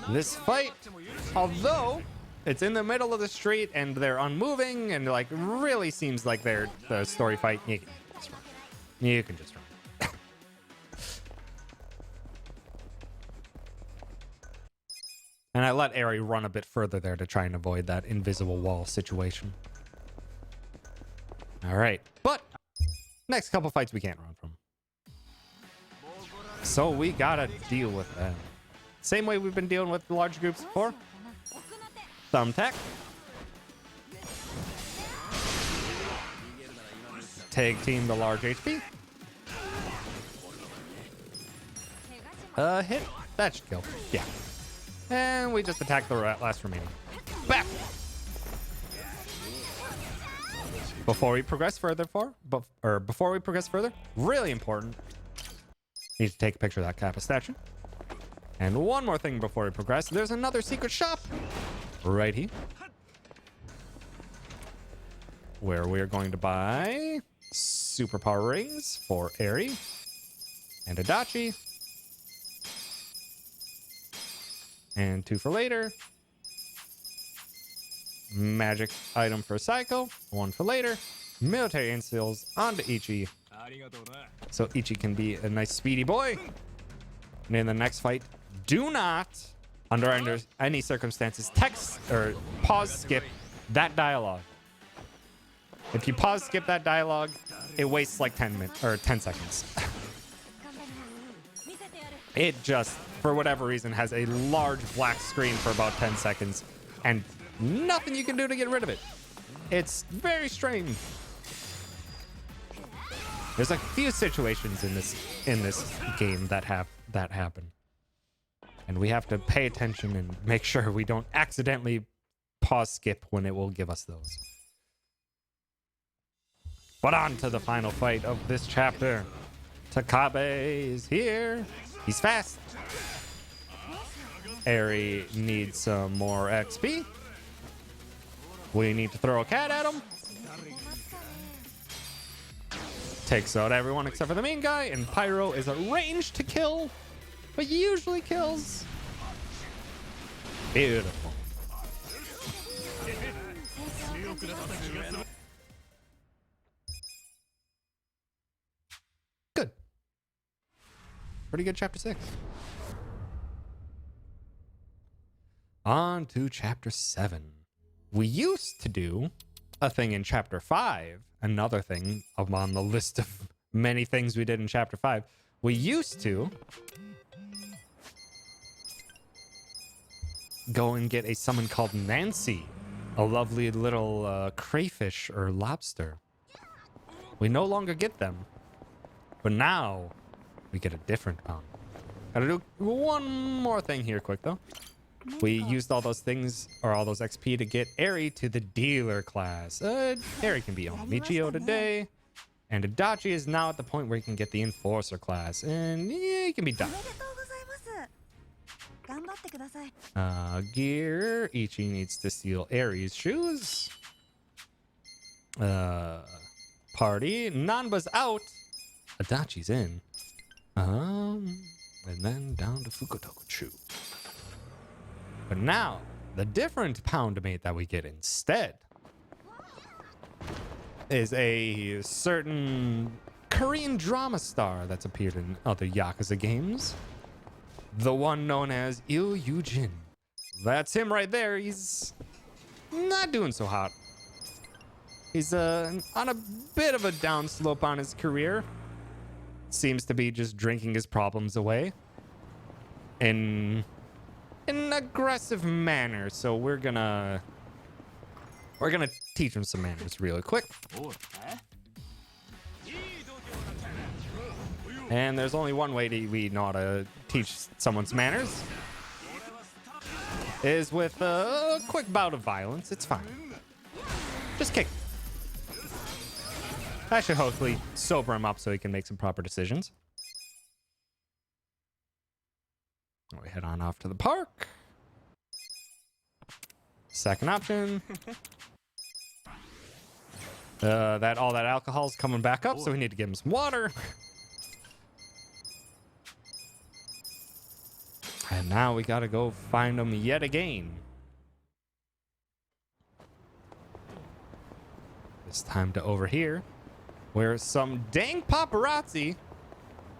This fight, although it's in the middle of the street and they're unmoving and like really seems like they're the story fight, you can just run. You can just run. And I let Eri run a bit further there to try and avoid that invisible wall situation. All right, but next couple fights we can't run from. So we gotta deal with that. Same way we've been dealing with large groups before. Thumbtack. Tag team the large HP. Hit. That should kill. Yeah. And we just attack the last remaining. Back. Before we progress further, really important. Need to take a picture of that Kappa statue. And one more thing before we progress. There's another secret shop right here, where we're going to buy superpower rings for Eri and Adachi. And 2 for later. Magic item for Psycho. 1 for later. Military instills onto Ichi. So Ichi can be a nice speedy boy. And in the next fight, do not under any circumstances, text or pause skip that dialogue. If you pause skip that dialogue, it wastes like 10 minutes or 10 seconds. It just, for whatever reason, has a large black screen for about 10 seconds and nothing you can do to get rid of it. It's very strange. There's a few situations in this game that happen. And we have to pay attention and make sure we don't accidentally pause skip when it will give us those. But on to the final fight of this chapter. Takabe is here. He's fast. Eri needs some more XP. We need to throw a cat at him. Takes out everyone except for the main guy, and Pyro is arranged to kill, but usually kills. Beautiful. Good. Pretty good chapter 6. On to chapter 7. We used to do a thing in chapter 5, another thing on the list of many things we did in chapter 5. We used to go and get a summon called Nancy, a lovely little crayfish or lobster. We no longer get them, but now we get a different pound. Gotta do one more thing here quick though. We used all those things, or all those XP, to get Eri to the dealer class. Eri can be on Michio today. And Adachi is now at the point where he can get the enforcer class. And yeah, he can be done. Gear. Ichi needs to steal Eri's shoes. Party. Nanba's out. Adachi's in. And then down to Fukutoku-chu. But now, the different pound mate that we get instead is a certain Korean drama star that's appeared in other Yakuza games. The one known as Il Yujin. That's him right there. He's not doing so hot. He's on a bit of a downslope on his career. Seems to be just drinking his problems away in an aggressive manner, so we're gonna teach him some manners really quick. And there's only one way we know how to teach someone's manners, is with a quick bout of violence. It's fine. Just kick. That should hopefully sober him up so he can make some proper decisions. We head on off to the park. Second option. All that alcohol's coming back up, so we need to give him some water. And now we gotta go find him yet again. This time to over here, where some dang paparazzi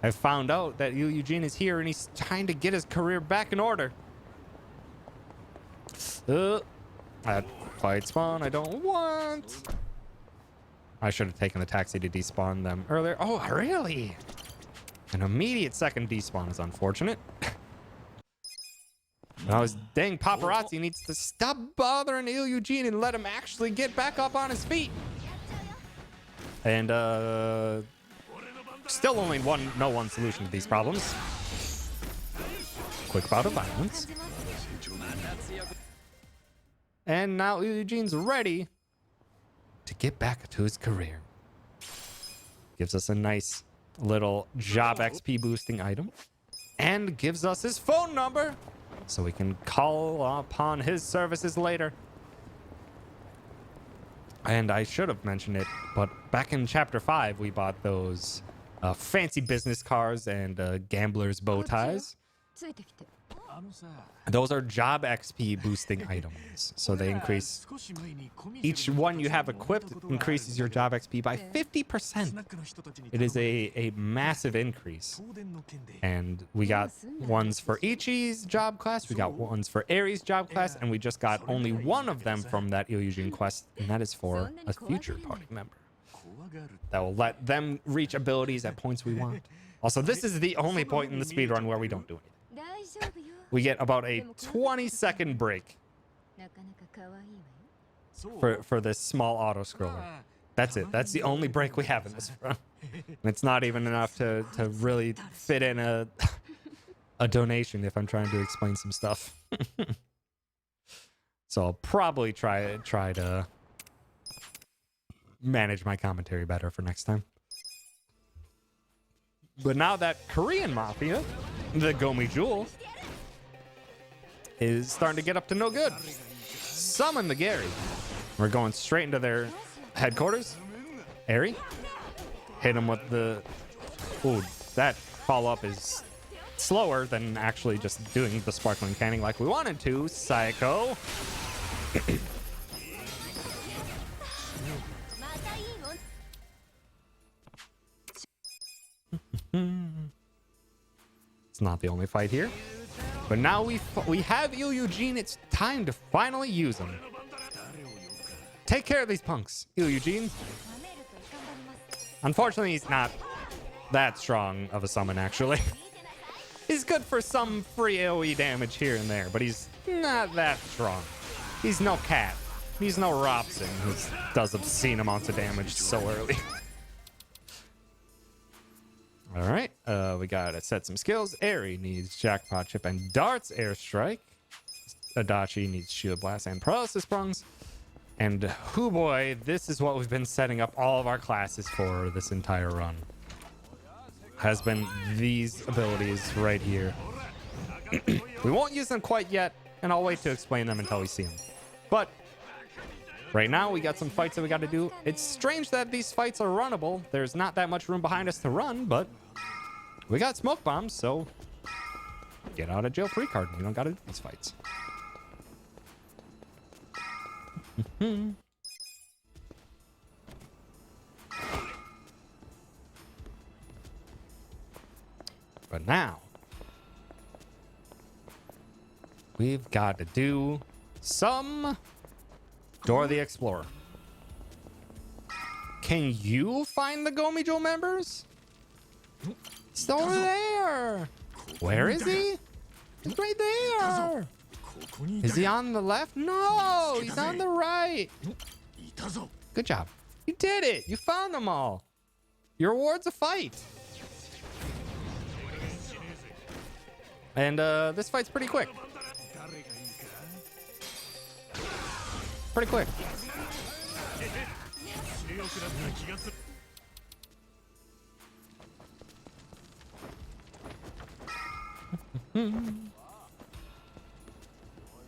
have found out that Yu Eugene is here and he's trying to get his career back in order. That fight spawn I don't want. I should have taken the taxi to despawn them earlier. Oh, really? An immediate second despawn is unfortunate. Now his dang paparazzi needs to stop bothering Il Eugene and let him actually get back up on his feet. And still only one solution to these problems. Quick bout of violence. And now Eugene's ready to get back to his career. Gives us a nice little job XP boosting item. And gives us his phone number so we can call upon his services later. And I should have mentioned it, but back in chapter 5, we bought those fancy business cars and gamblers' bow ties. Those are job XP boosting items. So they increase, each one you have equipped increases your job XP by 50%. It is a massive increase. And we got ones for Ichi's job class, we got ones for Eri's job class, and we just got only one of them from that Ilyujin quest, and that is for a future party member. That will let them reach abilities at points we want. Also, this is the only point in the speedrun where we don't do anything. We get about a 20-second break for this small auto scroller. That's it. That's the only break we have in this run. And it's not even enough to really fit in a donation if I'm trying to explain some stuff. So I'll probably try to manage my commentary better for next time. But now that Korean Mafia, the Gomi Jewel, is starting to get up to no good. Summon the Gary. We're going straight into their headquarters. Eri. Hit him with the... Ooh, that follow-up is slower than actually just doing the sparkling canning like we wanted to. Psycho. It's not the only fight here. But now we have Ilyujin. It's time to finally use him. Take care of these punks, Ilyujin. Unfortunately, he's not that strong of a summon, actually. He's good for some free AoE damage here and there, but he's not that strong. He's no Cat. He's no Robson, who does obscene amounts of damage so early. All right, we gotta set some skills. Eri needs Jackpot Chip and Darts Airstrike. Adachi needs Shield Blast and Paralysis Sprungs. And hoo boy, this is what we've been setting up all of our classes for this entire run. Has been these abilities right here. We won't use them quite yet, and I'll wait to explain them until we see them. But right now, we got some fights that we got to do. It's strange that these fights are runnable. There's not that much room behind us to run, but we got smoke bombs, so get out of jail free card. We don't got to do these fights. But now, we've got to do some Dora the Explorer. Can you find the Gomi-Jo members? He's over there. Where is he? He's right there. Is he on the left? No, he's on the right. Good job. You did it. You found them all. Your reward's a fight. And this fight's pretty quick. Pretty quick.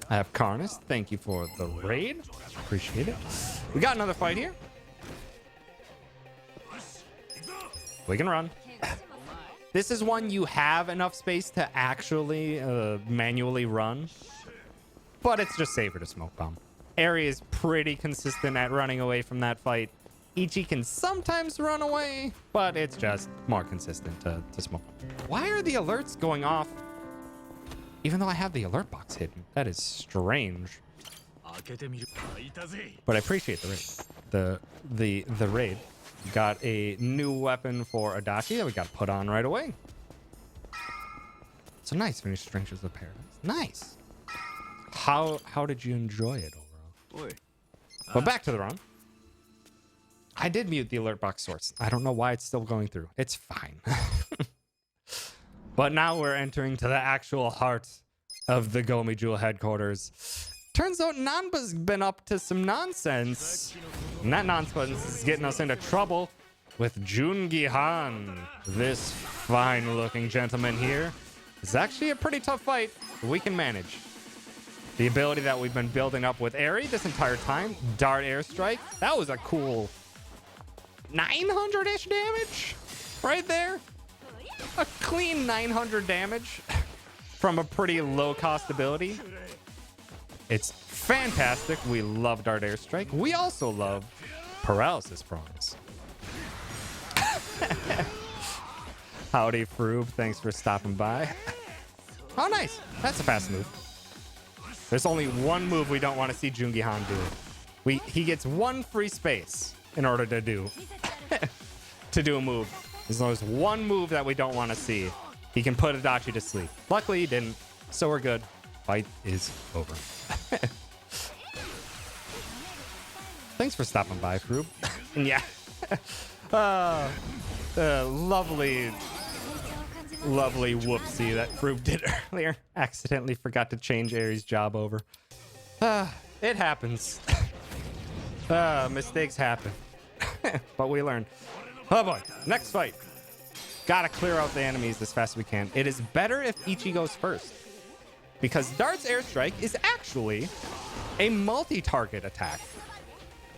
I have Karnas. Thank you for the raid. Appreciate it. We got another fight here. We can run. This is one you have enough space to actually manually run, but it's just safer to smoke bomb. Eri is pretty consistent at running away from that fight. Ichi can sometimes run away, but it's just more consistent to smoke. Why are the alerts going off even though I have the alert box hidden? That is strange. But I appreciate the raid. The raid. Got a new weapon for Adachi that we got to put on right away. So nice, finish Strangers of Paradise. Nice. How did you enjoy it overall? But back to the run. I did mute the alert box source. I don't know why it's still going through. It's fine. But now we're entering to the actual heart of the Gomi Jewel headquarters. Turns out Nanba's been up to some nonsense. And that nonsense is getting us into trouble with Jungi Han. This fine-looking gentleman here. It's actually a pretty tough fight, but we can manage. The ability that we've been building up with Eri this entire time, Dart Airstrike, that was a cool 900-ish damage right there. A clean 900 damage. from a pretty low cost ability. It's fantastic. We love Dart Airstrike. We also love Paralysis Prongs. Howdy, Froob. Thanks for stopping by. Oh, nice. That's a fast move. There's only one move we don't want to see Jungi Han do. He gets one free space in order to do a move. There's one move that we don't want to see. He can put Adachi to sleep. Luckily, he didn't. So we're good. Fight is over. Thanks for stopping by, Froob. And yeah. Lovely whoopsie that Froob did earlier. Accidentally forgot to change Aries' job over. It happens. Mistakes happen. But we learn. Oh boy, next fight. Gotta clear out the enemies as fast as we can. It is better if Ichi goes first, because Dart's Airstrike is actually a multi-target attack.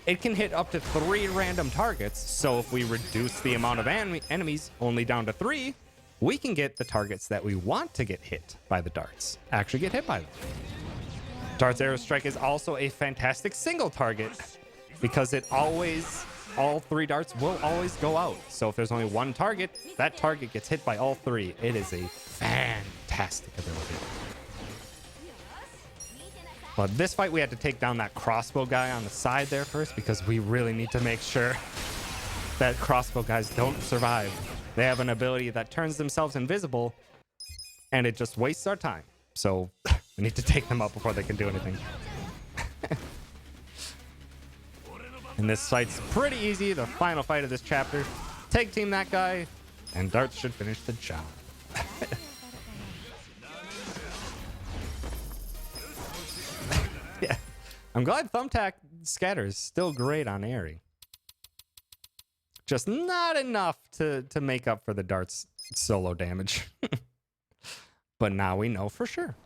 It can hit up to 3 random targets, so if we reduce the amount of enemies only down to 3, we can get the targets that we want to get hit by the darts actually get hit by them. Dart's Airstrike is also a fantastic single target because all 3 darts will always go out. So if there's only one target, that target gets hit by all 3. It is a fantastic ability. But this fight, we had to take down that crossbow guy on the side there first because we really need to make sure that crossbow guys don't survive. They have an ability that turns themselves invisible, and it just wastes our time. So we need to take them out before they can do anything. And this fight's pretty easy. The final fight of this chapter. Tag team that guy, and Dart should finish the job. Yeah, I'm glad Thumbtack Scatter is still great on Airy. Just not enough to make up for the Dart's solo damage. But now we know for sure.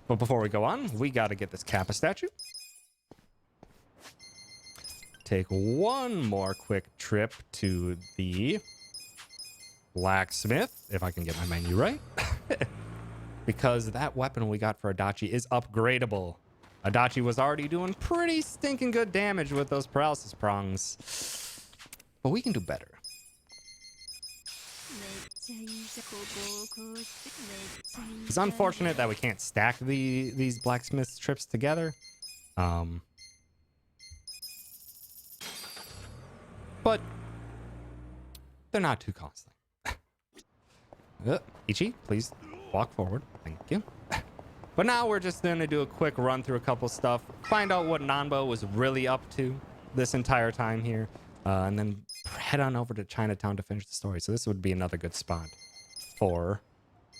But before we go on, we got to get this Kappa statue. Take one more quick trip to the blacksmith, if I can get my menu right. Because that weapon we got for Adachi is upgradable. Adachi was already doing pretty stinking good damage with those paralysis prongs. But we can do better. It's unfortunate that we can't stack these blacksmith trips together. But they're not too costly. Ichi, please walk forward. Thank you. But now we're just going to do a quick run through a couple stuff, find out what Nanbo was really up to this entire time here, and then head on over to Chinatown to finish the story. So this would be another good spot for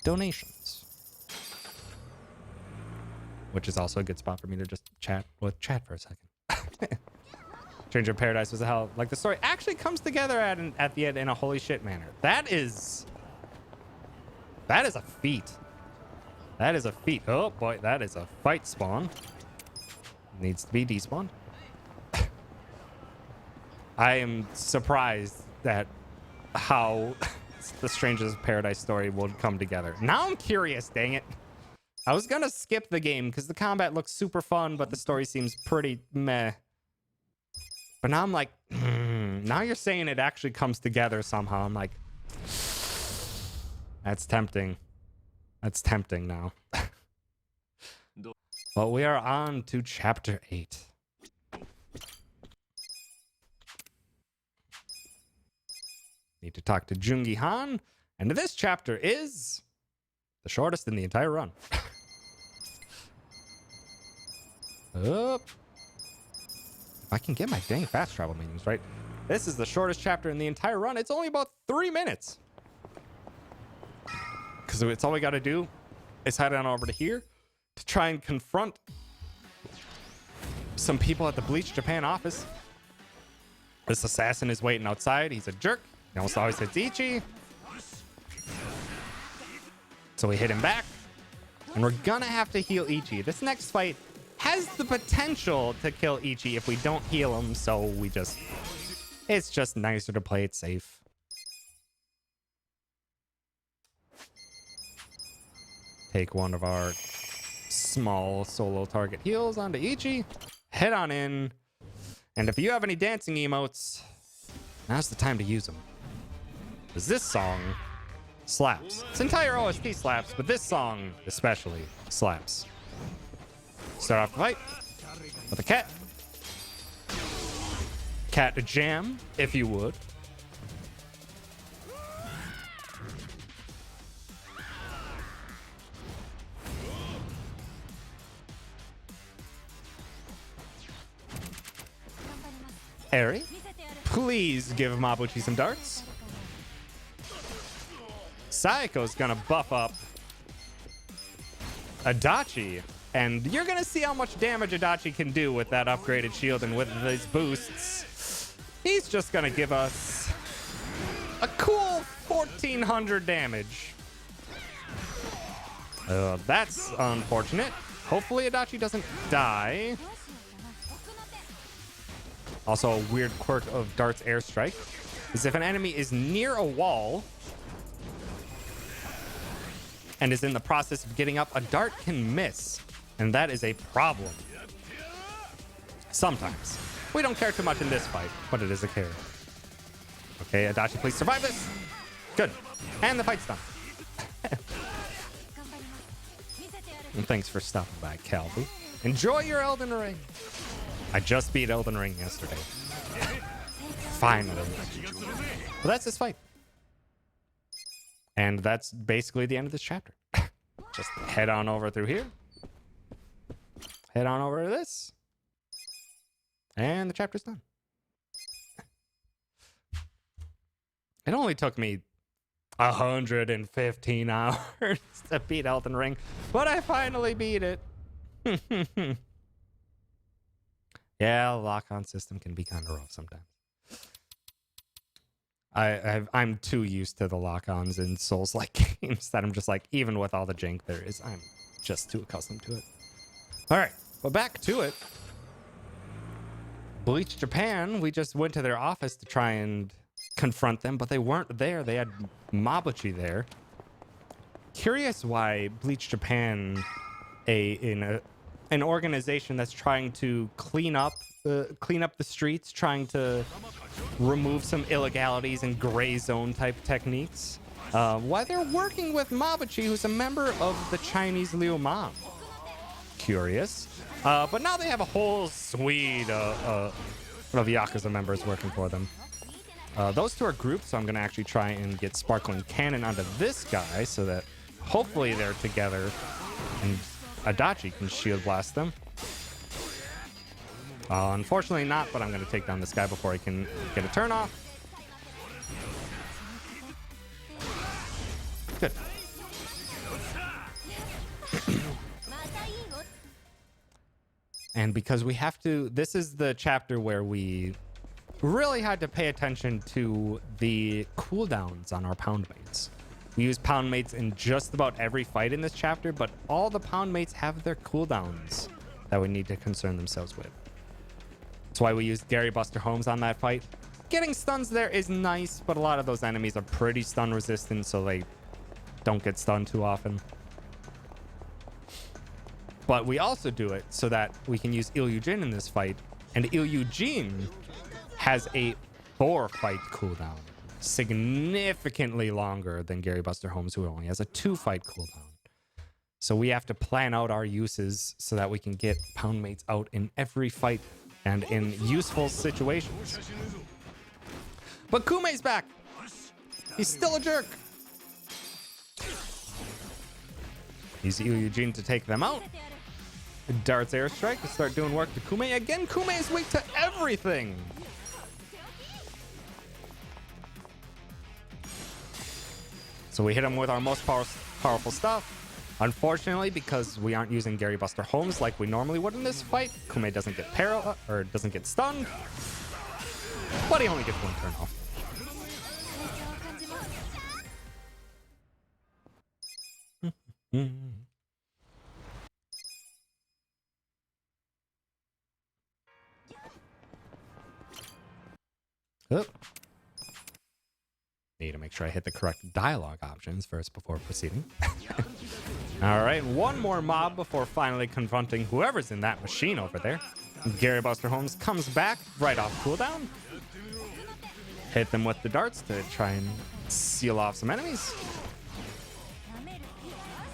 donations, which is also a good spot for me to just chat for a second. Stranger in Paradise was a hell. Like, the story actually comes together at the end in a holy shit manner. That is a feat. That is a feat. Oh boy, that is a fight spawn. Needs to be despawned. I am surprised at how the Strangers of Paradise story would come together. Now I'm curious, dang it. I was gonna skip the game because the combat looks super fun, but the story seems pretty meh. But now I'm like, now you're saying it actually comes together somehow. I'm like, that's tempting. That's tempting now. But we are on to chapter 8. Need to talk to Jungi Han. And this chapter is the shortest in the entire run. Up. If I can get my dang fast travel menus right. This is the shortest chapter in the entire run. It's only about 3 minutes. Because it's all we got to do is head on over to here to try and confront some people at the Bleach Japan office. This assassin is waiting outside. He's a jerk. He almost always hits Ichi. So we hit him back. And we're going to have to heal Ichi. This next fight has the potential to kill Ichi if we don't heal him. So we just... It's just nicer to play it safe. take one of our small solo target heals onto Ichi. Head on in. And if you have any dancing emotes, now's the time to use them. Because this song slaps. This entire OST slaps, but this song especially slaps. Start off the fight with a cat. Cat jam, if you would. Eri, please give Mabuchi some darts. Saiko's gonna buff up Adachi, and you're gonna see how much damage Adachi can do with that upgraded shield and with these boosts. He's just gonna give us a cool 1400 damage. That's unfortunate. Hopefully Adachi doesn't die. Also, a weird quirk of Dart's airstrike is if an enemy is near a wall and is in the process of getting up, a dart can miss, and that is a problem. Sometimes. We don't care too much in this fight, but it is a care. Okay, Adachi, please survive this. Good. And the fight's done. And thanks for stopping by, Calvi. Enjoy your Elden Ring. I just beat Elden Ring yesterday. Finally. Well, that's this fight. And that's basically the end of this chapter. Just head on over through here. Head on over to this. And the chapter's done. It only took me 115 hours to beat Elden Ring, but I finally beat it. Yeah, the lock-on system can be kind of rough sometimes. I'm too used to the lock-ons in Souls-like games that I'm just like, even with all the jank there is, I'm just too accustomed to it. All right, well, back to it. Bleach Japan, we just went to their office to try and confront them, but they weren't there. They had Mabuchi there. Curious why Bleach Japan, an organization that's trying to clean up the streets, trying to remove some illegalities and gray zone type techniques. Why they're working with Mabuchi, who's a member of the Chinese Liu Man. Curious. But now they have a whole suite of Yakuza members working for them. Those two are grouped, so I'm going to actually try and get Sparkling Cannon onto this guy so that hopefully they're together and Adachi can shield blast them. Unfortunately not, but I'm going to take down this guy before he can get a turn off. Good. And because we have to, this is the chapter where we really had to pay attention to the cooldowns on our pound mates. We use pound mates in just about every fight in this chapter, but all the pound mates have their cooldowns that we need to concern themselves with. That's why we used Gary Buster Holmes on that fight. Getting stuns there is nice, but a lot of those enemies are pretty stun resistant, so they don't get stunned too often. But we also do it so that we can use Ilyujin in this fight, and Ilyujin has a 4-fight cooldown, significantly longer than Gary Buster Holmes, who only has a 2-fight cooldown. So we have to plan out our uses so that we can get pound mates out in every fight and in useful situations. But Kumei's back. He's still a jerk. Use Ilyujin to take them out. Dart's airstrike to start doing work to Kumei. Again, Kumei is weak to everything. So we hit him with our most powerful stuff. Unfortunately, because we aren't using Gary Buster Holmes like we normally would in this fight, Kumei doesn't get or doesn't get stunned. But he only gets 1 turn off. Oh. Need to make sure I hit the correct dialogue options first before proceeding. All right, one more mob before finally confronting whoever's in that machine over there. Gary Buster Holmes comes back right off cooldown. Hit them with the darts to try and seal off some enemies.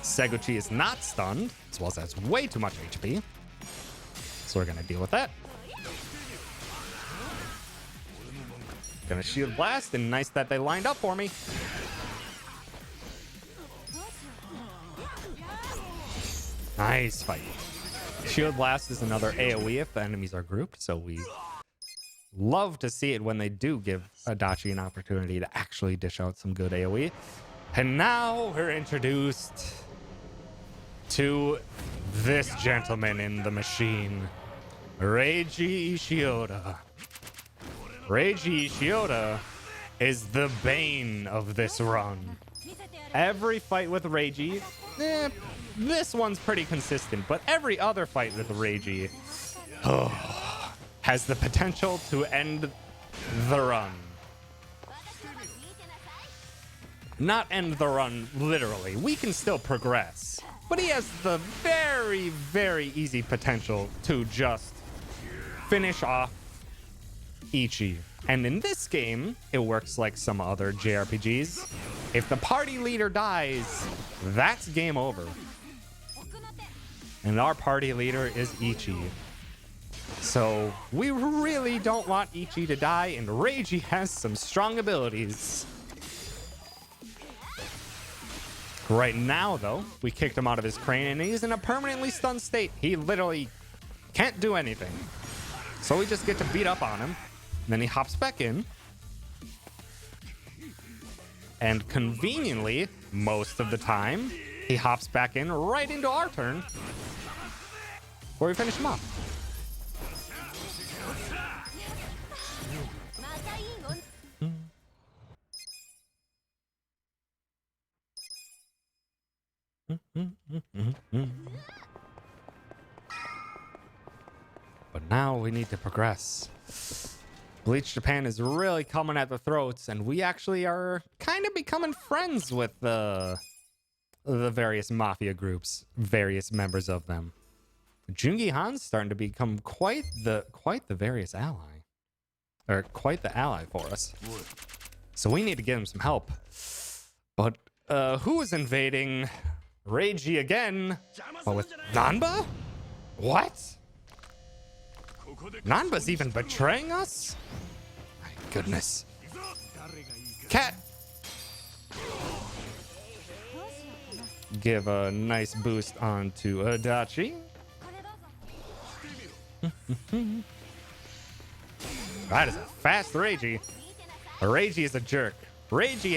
Seguchi is not stunned, as well as has way too much HP. So we're gonna deal with that. Gonna shield blast, and nice that they lined up for me. Nice fight. Shield blast is another AoE if the enemies are grouped, so we love to see it when they do give Adachi an opportunity to actually dish out some good AoE. And now we're introduced to this gentleman in the machine, Reiji Ishioda. Reiji Ishioda is the bane of this run. Every fight with Reiji, this one's pretty consistent, but every other fight with Reiji has the potential to end the run. Not end the run literally. We can still progress. But he has the very, very easy potential to just finish off Ichi. And in this game, it works like some other JRPGs. If the party leader dies, that's game over. And our party leader is Ichi. So we really don't want Ichi to die, and Reiji has some strong abilities. Right now, though, we kicked him out of his crane, and he's in a permanently stunned state. He literally can't do anything. So we just get to beat up on him. And then he hops back in. And conveniently, most of the time, he hops back in right into our turn, where we finish him off. But now we need to progress. Bleach Japan is really coming at the throats, and we actually are kind of becoming friends with the various mafia groups, various members of them. Jungi Han's starting to become quite the various ally, or quite the ally for us. So we need to give him some help. But who is invading Reiji again? Oh, with Nanba? What? Nanba's even betraying us? My goodness. Cat! Give a nice boost onto Adachi. That is a fast Reiji. Reiji is a jerk. Reiji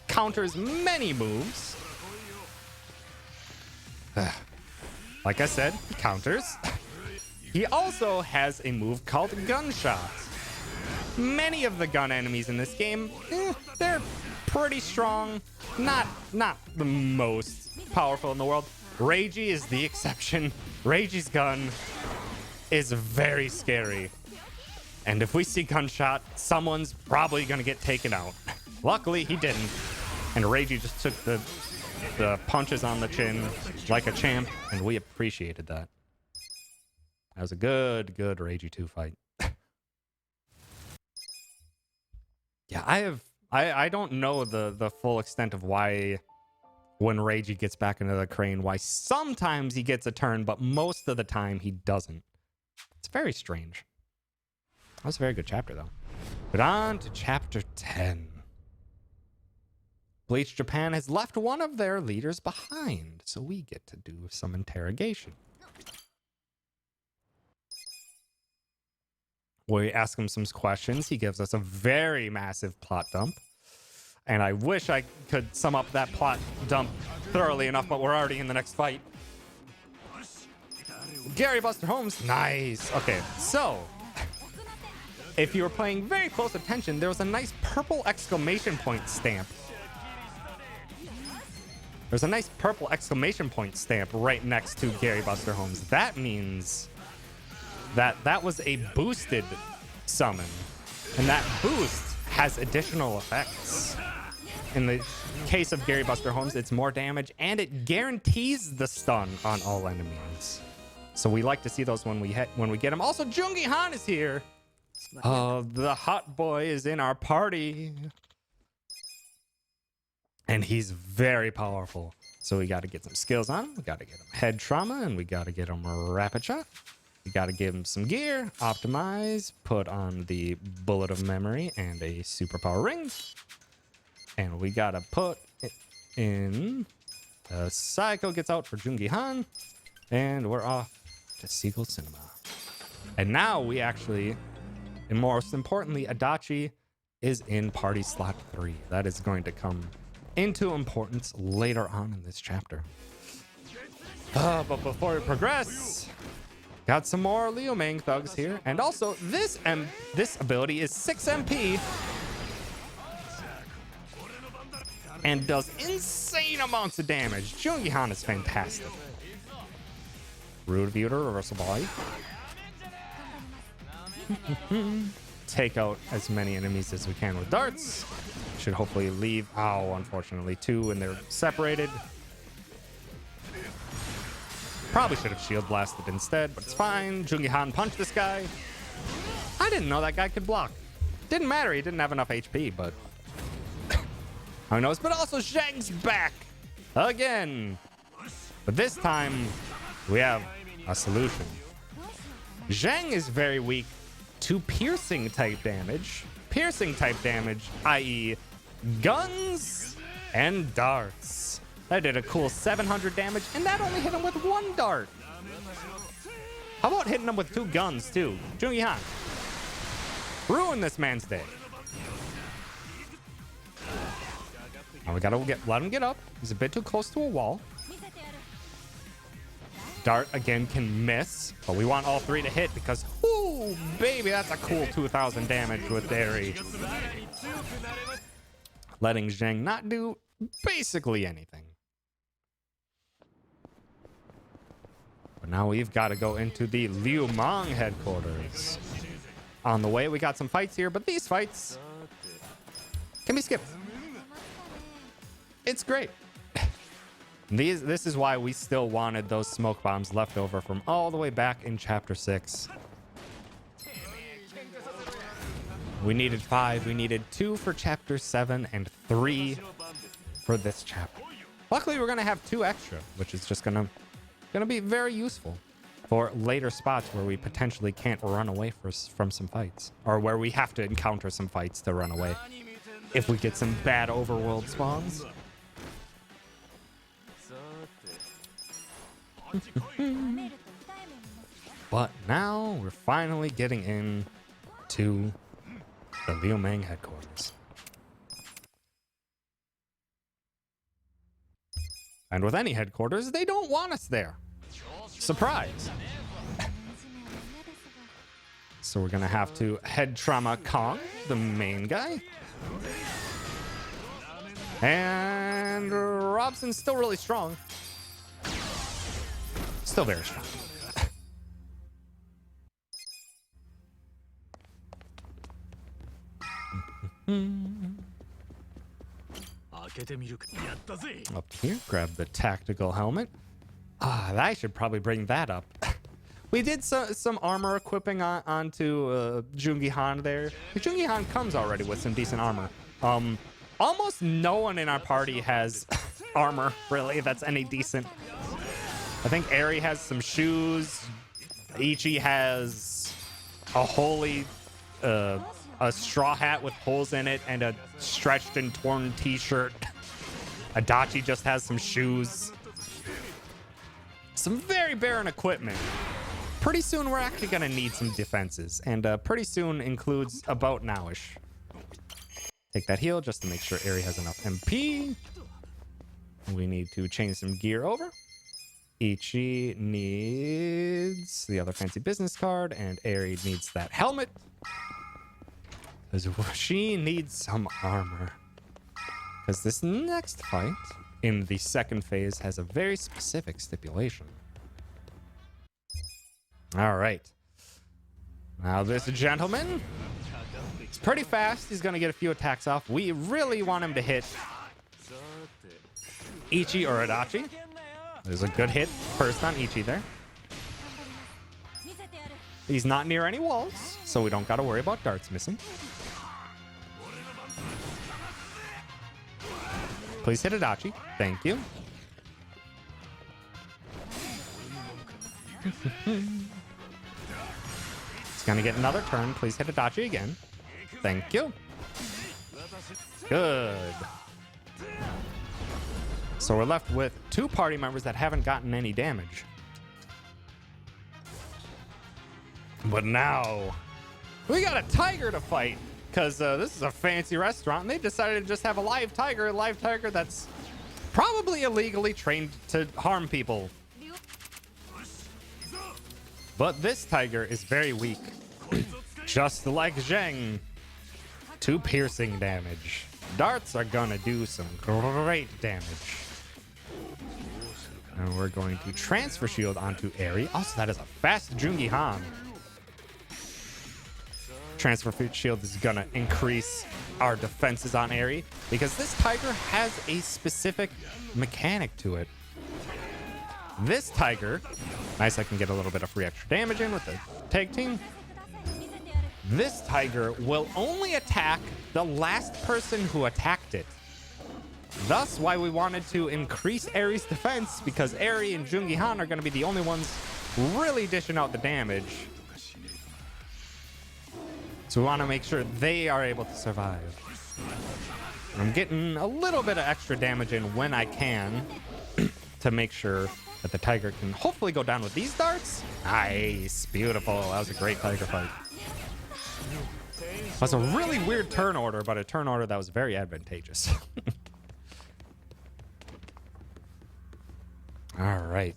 counters many moves. Like I said, he counters. He also has a move called Gunshot. Many of the gun enemies in this game, they're pretty strong. Not the most powerful in the world. Reiji is the exception. Reiji's gun is very scary. And if we see Gunshot, someone's probably gonna get taken out. Luckily, he didn't. And Reiji just took the punches on the chin like a champ, and we appreciated that. That was a good Reiji 2 fight. Yeah, I don't know the full extent of why when Reiji gets back into the crane, why sometimes he gets a turn, but most of the time he doesn't. It's very strange. That was a very good chapter, though. But on to chapter 10. Bleach Japan has left one of their leaders behind, so we get to do some interrogation. We ask him some questions. He gives us a very massive plot dump. And I wish I could sum up that plot dump thoroughly enough, but we're already in the next fight. Gary Buster Holmes. Nice. Okay, so if you were paying very close attention, there was a nice purple exclamation point stamp. There's a nice purple exclamation point stamp right next to Gary Buster Holmes. That means that was a boosted summon. And that boost has additional effects. in the case of Gary Buster Holmes, it's more damage, and it guarantees the stun on all enemies. So we like to see those when we get them. Also, Jungi Han is here. Oh, the hot boy is in our party. And he's very powerful. So we got to get some skills on him. We got to get him head trauma, and we got to get him rapid shot. We got to give him some gear, optimize, put on the bullet of memory and a superpower ring. And we got to put it in. Psycho gets out for Jungi Han. And we're off to Seagull Cinema. And now we actually, and most importantly, Adachi is in party slot 3. That is going to come into importance later on in this chapter. But before we progress, got some more Liu Meng thugs here. And also, this ability is 6 MP and does insane amounts of damage. Jungi Han is fantastic. Root of Uter, reversal body. Take out as many enemies as we can with darts. Should hopefully leave. Oh, unfortunately, 2 and they're separated. Probably should have shield blasted instead, but it's fine. Jungi Han punched this guy. I didn't know that guy could block. Didn't matter, he didn't have enough HP, but who knows? But also Zhang's back again. But this time we have a solution. Zhang is very weak to piercing type damage. Piercing type damage, i.e. guns and darts. That did a cool 700 damage, and that only hit him with 1 dart. How about hitting him with 2 guns, too? Jungi Han, ruin this man's day. Now we gotta let him get up. He's a bit too close to a wall. Dart, again, can miss, but we want all 3 to hit because, ooh, baby, that's a cool 2,000 damage with Derry. Letting Zhang not do basically anything. But now we've got to go into the Liu Mang headquarters. On the way, we got some fights here, but these fights can be skipped. It's great. This is why we still wanted those smoke bombs left over from all the way back in chapter 6. We needed 5. We needed 2 for chapter 7 and 3 for this chapter. Luckily, we're gonna have 2 extra, which is just gonna be very useful for later spots where we potentially can't run away from some fights, or where we have to encounter some fights to run away if we get some bad overworld spawns. But now we're finally getting in to the Liu Mang headquarters. And with any headquarters, they don't want us there. Surprise. So we're gonna have to head trauma Kong, the main guy. And Robson's still really strong. Still very strong. Up here, grab the tactical helmet. I should probably bring that up. We did some armor equipping onto Jungi Han there. Jungi Han comes already with some decent armor. Almost no one in our party has armor, really, that's any decent. I think Eri has some shoes. Ichi has a a straw hat with holes in it and a stretched and torn t-shirt. Adachi just has some shoes. Some very barren equipment. Pretty soon we're actually gonna need some defenses, and pretty soon includes about nowish. Take that heal just to make sure Eri has enough MP. We need to change some gear over. Ichi needs the other fancy business card, and Eri needs that helmet. Because she needs some armor. Because this next fight in the second phase has a very specific stipulation. All right. Now this gentleman, he's pretty fast. He's going to get a few attacks off. We really want him to hit Ichi or Adachi. There's a good hit first on Ichi there. He's not near any walls, so we don't got to worry about darts missing. Please hit Adachi. Thank you. He's going to get another turn. Please hit Adachi again. Thank you. Good. So we're left with 2 party members that haven't gotten any damage. But now we got a tiger to fight because this is a fancy restaurant and they decided to just have a live tiger that's probably illegally trained to harm people. But this tiger is very weak, just like Zheng. 2 piercing damage. Darts are gonna do some great damage. And we're going to transfer shield onto Eri. Also, that is a fast Jungi Han. Transfer shield is gonna increase our defenses on Eri because this tiger has a specific mechanic to it. This tiger, nice, I can get a little bit of free extra damage in with the tag team. This tiger will only attack the last person who attacked it. Thus why we wanted to increase Eri's defense, because Eri and Jungi Han are going to be the only ones really dishing out the damage. So we want to make sure they are able to survive. I'm getting a little bit of extra damage in when I can to make sure that the tiger can hopefully go down with these darts. Nice. Beautiful. That was a great tiger fight. It was a really weird turn order, but a turn order that was very advantageous. All right.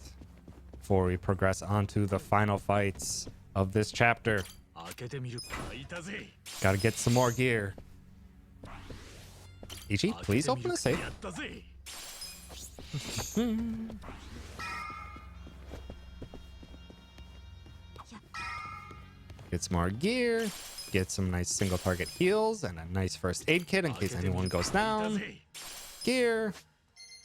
Before we progress on to the final fights of this chapter, gotta get some more gear. Ichi, please open the safe. Get some more gear. Get some nice single target heals and a nice first aid kit in case anyone goes down. Gear.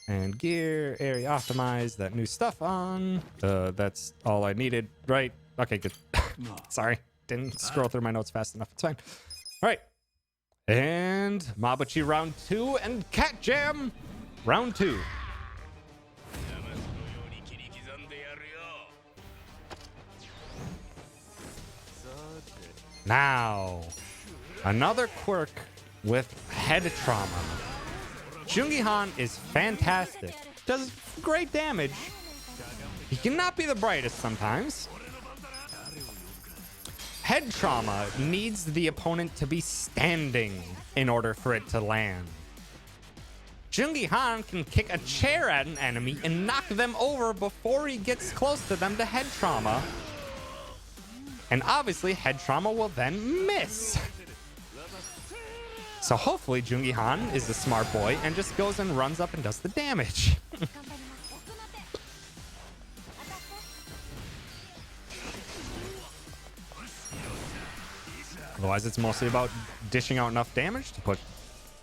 And gear. Area optimized. That new stuff on. That's all I needed. Right. Okay, good. Sorry. Didn't scroll through my notes fast enough. It's fine. All right. And Mabuchi round 2 and Cat Jam round 2. Now, another quirk with head trauma. Jungi Han is fantastic. Does great damage. He cannot be the brightest sometimes. Head trauma needs the opponent to be standing in order for it to land. Jungi Han can kick a chair at an enemy and knock them over before he gets close to them to head trauma. And obviously, head trauma will then miss. So hopefully, Jungi Han is the smart boy and just goes and runs up and does the damage. Otherwise, it's mostly about dishing out enough damage to put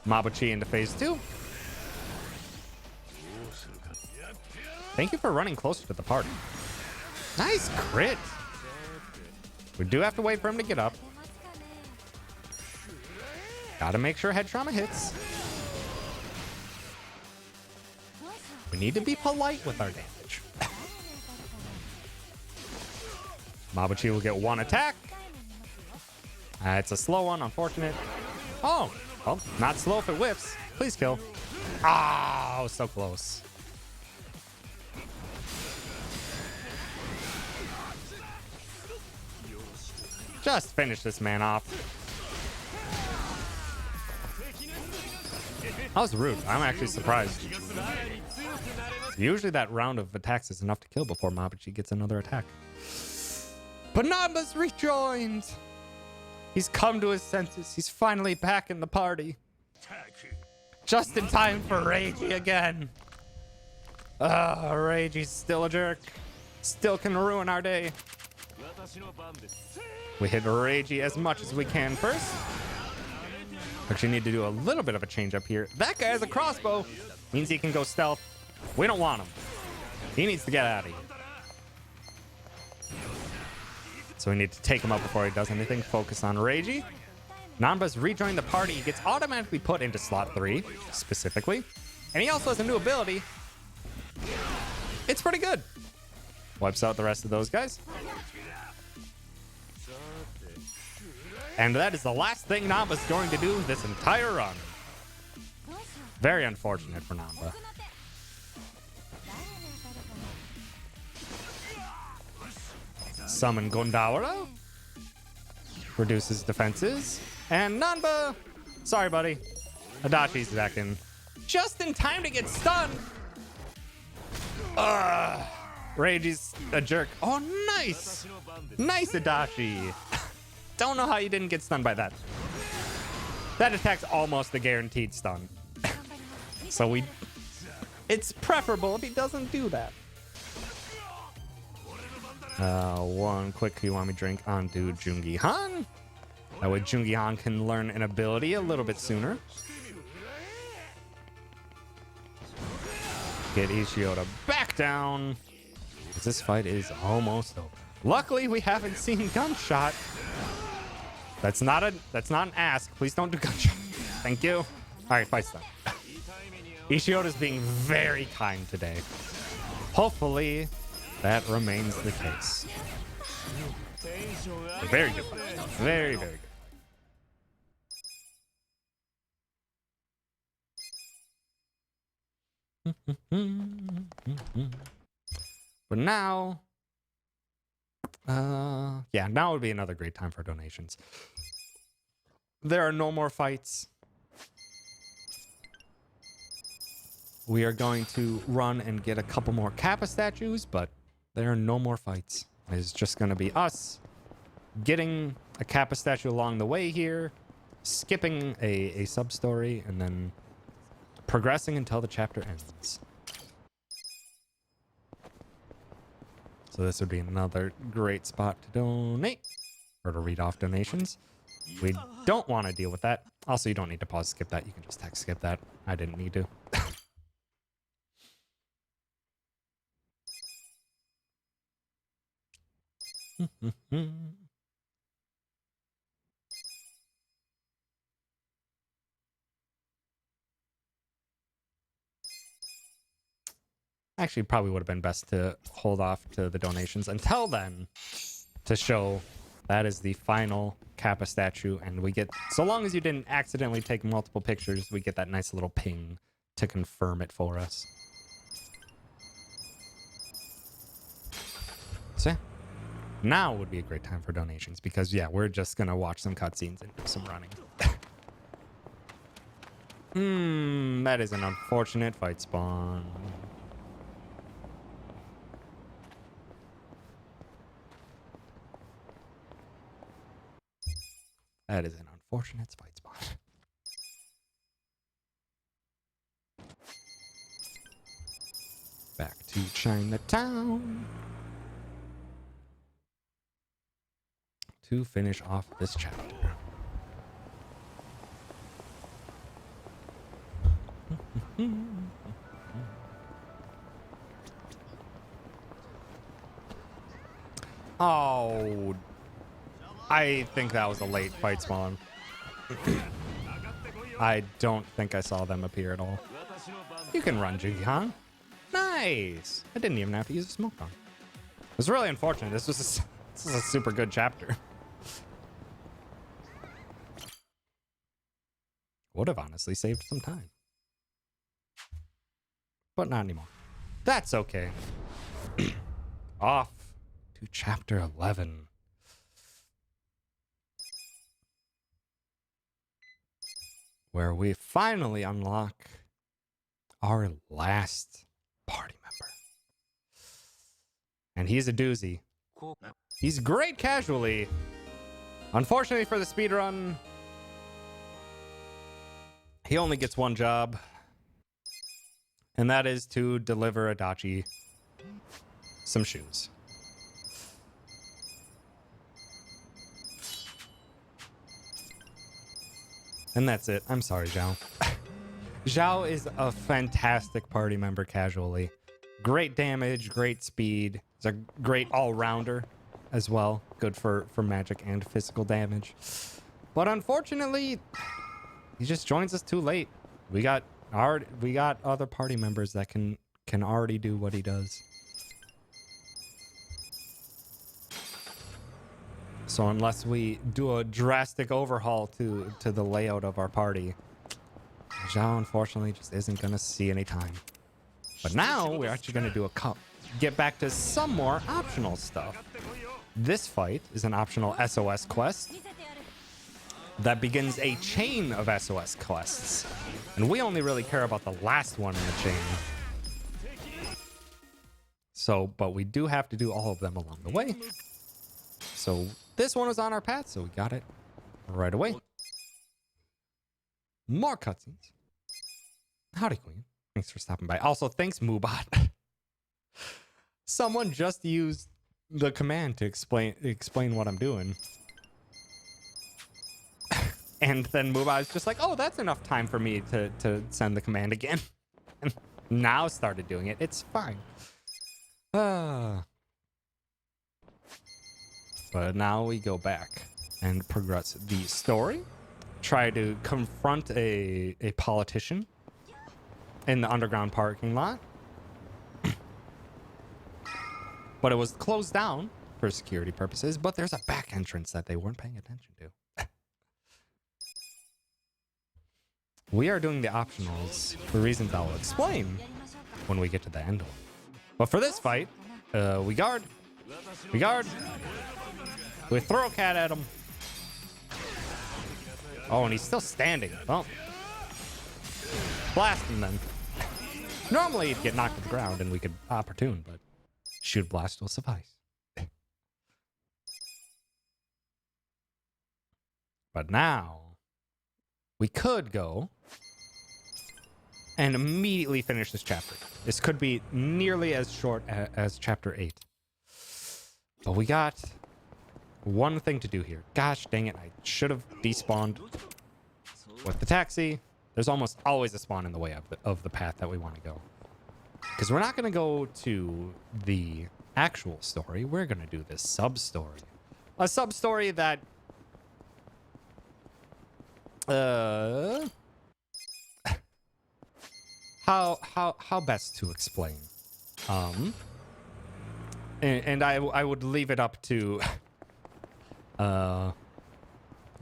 Mabuchi into phase 2. Thank you for running closer to the party. Nice crit. We do have to wait for him to get up. Gotta make sure head trauma hits. We need to be polite with our damage. Mabuchi will get 1 attack. It's a slow one, unfortunate. Oh, well, not slow if it whips. Please kill. Oh, so close. Just finish this man off. That was rude. I'm actually surprised. Usually that round of attacks is enough to kill before Mabuchi gets another attack. But Namba's rejoined. He's come to his senses. He's finally back in the party. Just in time for Reiji again. Reiji's still a jerk. Still can ruin our day. We hit Reiji as much as we can first. Actually need to do a little bit of a change up here. That guy has a crossbow. Means he can go stealth. We don't want him. He needs to get out of here. So we need to take him out before he does anything. Focus on Reiji. Nanba's rejoined the party. He gets automatically put into slot 3, specifically. And he also has a new ability. It's pretty good. Wipes out the rest of those guys. And that is the last thing Nanba's going to do this entire run. Very unfortunate for Nanba. Summon Gondawara. Reduces defenses. And Nanba, sorry buddy. Adachi's back in. Just in time to get stunned. Reiji's a jerk. Oh, nice. Nice, Adachi. Don't know how you didn't get stunned by that. That attack's almost a guaranteed stun. So it's preferable if he doesn't do that. One quick Kiwami drink onto Jungi Han. That way Jungi Han can learn an ability a little bit sooner. Get Ishioda back down. This fight is almost over. Luckily, we haven't seen Gunshot. That's not an ask. Please don't do Gunshot. Thank you. All right, fight's done. Ishioda's being very kind today. Hopefully, that remains the case. Very good fight. Very, very good. But now, yeah, now would be another great time for donations. There are no more fights. We are going to run and get a couple more Kappa statues, but there are no more fights. It's just going to be us getting a Kappa statue along the way here, skipping a sub-story, and then progressing until the chapter ends. So this would be another great spot to donate, or to read off donations. We don't want to deal with that. Also, you don't need to pause skip that. You can just text skip that. I didn't need to. Actually, probably would have been best to hold off to the donations until then to show that is the final Kappa statue. And we get, so long as you didn't accidentally take multiple pictures, we get that nice little ping to confirm it for us. So now would be a great time for donations because, yeah, we're just going to watch some cutscenes and do some running. That is an unfortunate fight spawn. That is an unfortunate fight spawn. Back to Chinatown to finish off this chapter. Oh, I think that was a late fight spawn. I don't think I saw them appear at all. You can run, Jungi-han. Nice. I didn't even have to use a smoke bomb. It was really unfortunate. This is a super good chapter. Would have honestly saved some time. But not anymore. That's okay. Off to chapter 11. Where we finally unlock our last party member. And he's a doozy. He's great casually. Unfortunately for the speedrun, he only gets one job. And that is to deliver Adachi some shoes. And that's it. I'm sorry, Zhao. Zhao is a fantastic party member casually. Great damage, great speed. He's a great all-rounder as well. Good for magic and physical damage. But unfortunately, he just joins us too late. We got other party members that can already do what he does. So unless we do a drastic overhaul to the layout of our party, Zhao unfortunately just isn't gonna see any time. But now we're actually gonna do get back to some more optional stuff. This fight is an optional SOS quest that begins a chain of SOS quests. And we only really care about the last one in the chain. So, but we do have to do all of them along the way. So this one was on our path, so we got it right away. More cutscenes. Howdy, Queen. Thanks for stopping by. Also, thanks, Moobot. Someone just used the command to explain what I'm doing. And then Moobot is just like, oh, that's enough time for me to send the command again. And now started doing it. It's fine. But now we go back and progress the story. Try to confront a politician in the underground parking lot. But it was closed down for security purposes, but there's a back entrance that they weren't paying attention to. We are doing the optionals for reasons I'll explain when we get to the end one. But for this fight, we guard. We guard. We throw a cat at him. Oh, and he's still standing. Well, blast him then. Normally he'd get knocked to the ground and we could opportune, but shoot blast will suffice. But now we could go and immediately finish this chapter. This could be nearly as short as chapter 8. But we got one thing to do here. Gosh dang it, I should have despawned with the taxi. There's almost always a spawn in the way of the path that we want to go. Because we're not going to go to the actual story. We're going to do this sub-story. A sub-story that... How best to explain? And I would leave it up to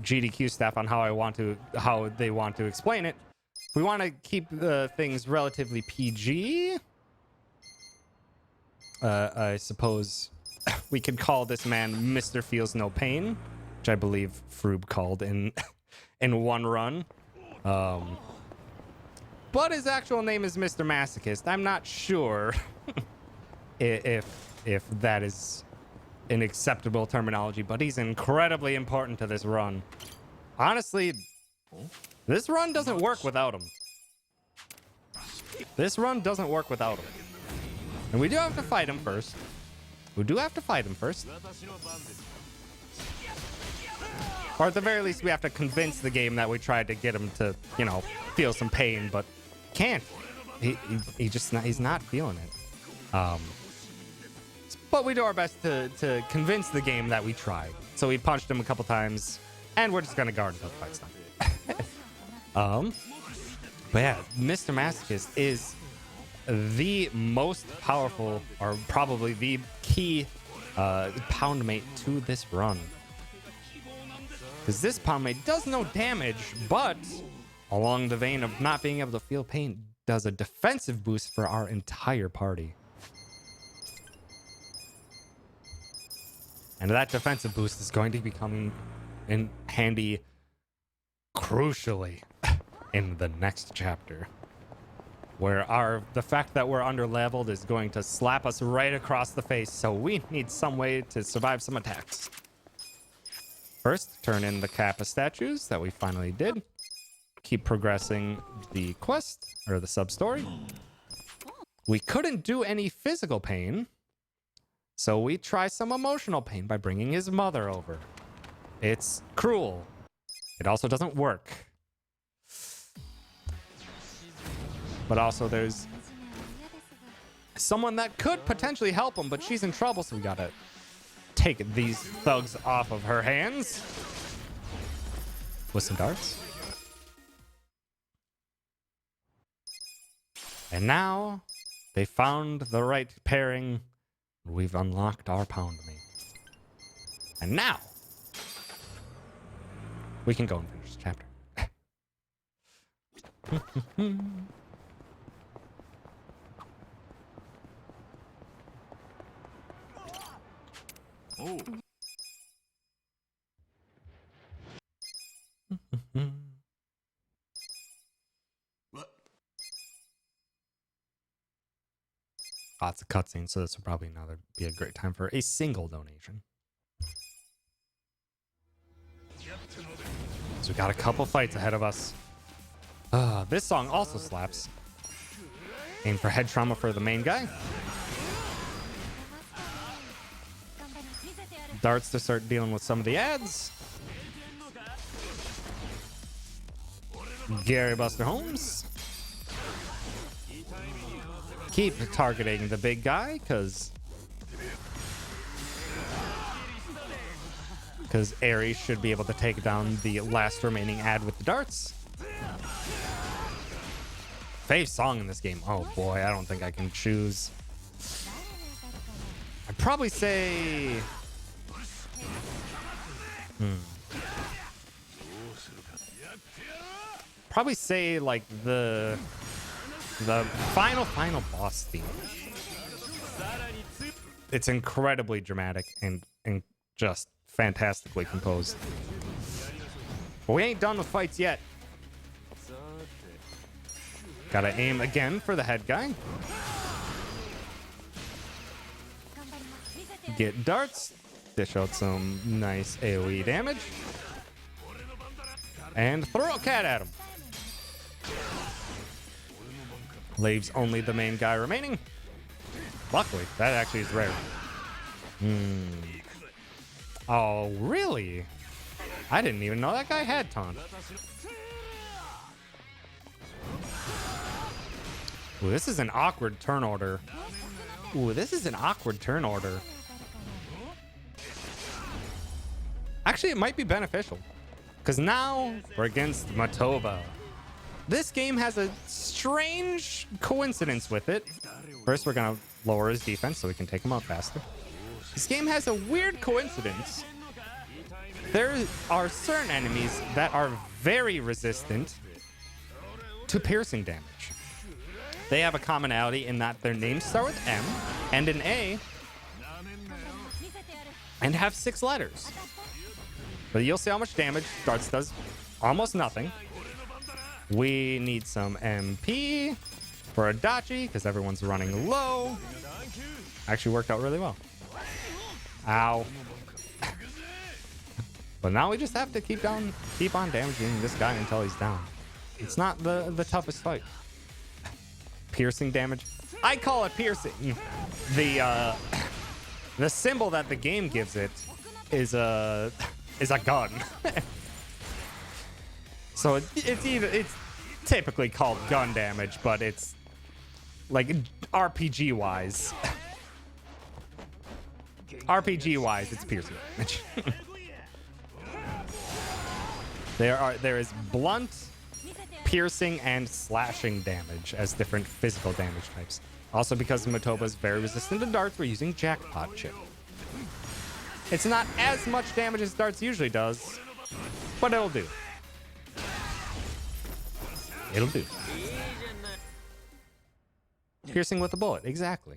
GDQ staff on how they want to explain it. We want to keep things relatively PG. I suppose we could call this man Mr. Feels No Pain, which I believe Froob called in one run. But his actual name is Mr. Masochist. I'm not sure if that is an acceptable terminology, but he's incredibly important to this run. Honestly, this run doesn't work without him. This run doesn't work without him. And we do have to fight him first. We do have to fight him first. Or at the very least, we have to convince the game that we tried to get him to, you know, feel some pain, but can't. He's not feeling it. But we do our best to convince the game that we tried. So we punched him a couple times, and we're just gonna guard until the fight's done. But yeah, Mr. Masochist is the most powerful, or probably the key pound mate to this run. Because this pound mate does no damage, but along the vein of not being able to feel pain, does a defensive boost for our entire party. And that defensive boost is going to be coming in handy, crucially, in the next chapter. Where the fact that we're under-leveled is going to slap us right across the face, so we need some way to survive some attacks. First, turn in the Kappa statues that we finally did. Keep progressing the quest, or the sub-story. We couldn't do any physical pain, so we try some emotional pain by bringing his mother over. It's cruel. It also doesn't work. But also there's someone that could potentially help him, but she's in trouble, so we gotta take these thugs off of her hands with some darts. And now they found the right pairing. We've unlocked our pound mate. And now we can go and finish the chapter. Oh. What? Lots of cutscenes, so this will probably be a great time for a single donation. So we got a couple fights ahead of us. This song also slaps. Aim for head trauma for the main guy. Darts to start dealing with some of the ads. Gary Buster Holmes. Keep targeting the big guy, because Ares should be able to take down the last remaining ad with the darts. Fave song in this game. Oh boy, I don't think I can choose. I'd probably say... Probably say like the final boss theme. It's incredibly dramatic and just fantastically composed. But we ain't done with fights yet. Gotta aim again for the head guy. Get darts. Dish out some nice AoE damage. And throw a cat at him. Leaves only the main guy remaining. Luckily, that actually is rare. Oh, really? I didn't even know that guy had taunt. Ooh, this is an awkward turn order. Actually, it might be beneficial, because now we're against Matoba. This game has a strange coincidence with it. First, we're going to lower his defense so we can take him out faster. This game has a weird coincidence. There are certain enemies that are very resistant to piercing damage. They have a commonality in that their names start with M, end in A, and have 6 letters. But you'll see how much damage darts does. Almost nothing. We need some MP for Adachi, because everyone's running low. Actually worked out really well. Ow. But now we just have to keep on damaging this guy until he's down. It's not the toughest fight. Piercing damage. I call it piercing. The symbol that the game gives it is a gun. So it's typically called gun damage, but it's like RPG wise. RPG wise, it's piercing damage. There is blunt, piercing, and slashing damage as different physical damage types. Also, because Matoba is very resistant to darts, we're using Jackpot Chip. It's not as much damage as darts usually does, but it'll do. It'll do. Piercing with a bullet, exactly.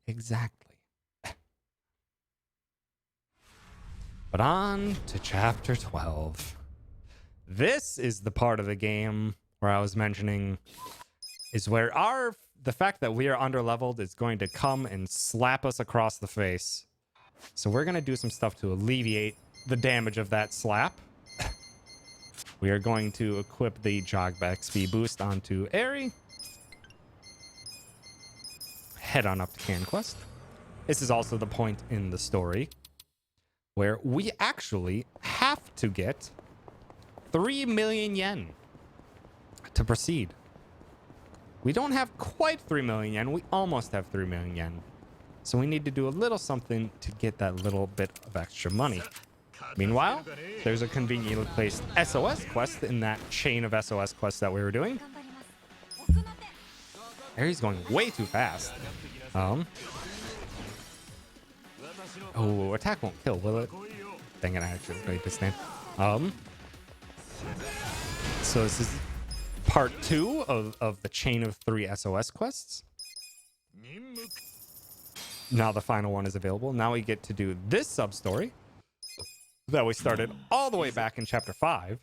Exactly. But on to chapter 12. This is the part of the game where I was mentioning is where the fact that we are underleveled is going to come and slap us across the face. So we're going to do some stuff to alleviate the damage of that slap. We are going to equip the Jog Back Speed Boost onto Aerie. Head on up to Canquest. This is also the point in the story where we actually have to get 3 million yen to proceed. We don't have quite 3 million yen. We almost have 3 million yen. So we need to do a little something to get that little bit of extra money. Meanwhile, there's a conveniently placed SOS quest in that chain of SOS quests that we were doing. There, he's going way too fast. Oh, attack won't kill, will it? Dang it, I actually played this name. So this is part 2 of the chain of 3 SOS quests. Now the final one is available. Now we get to do this sub-story that we started all the way back in chapter 5.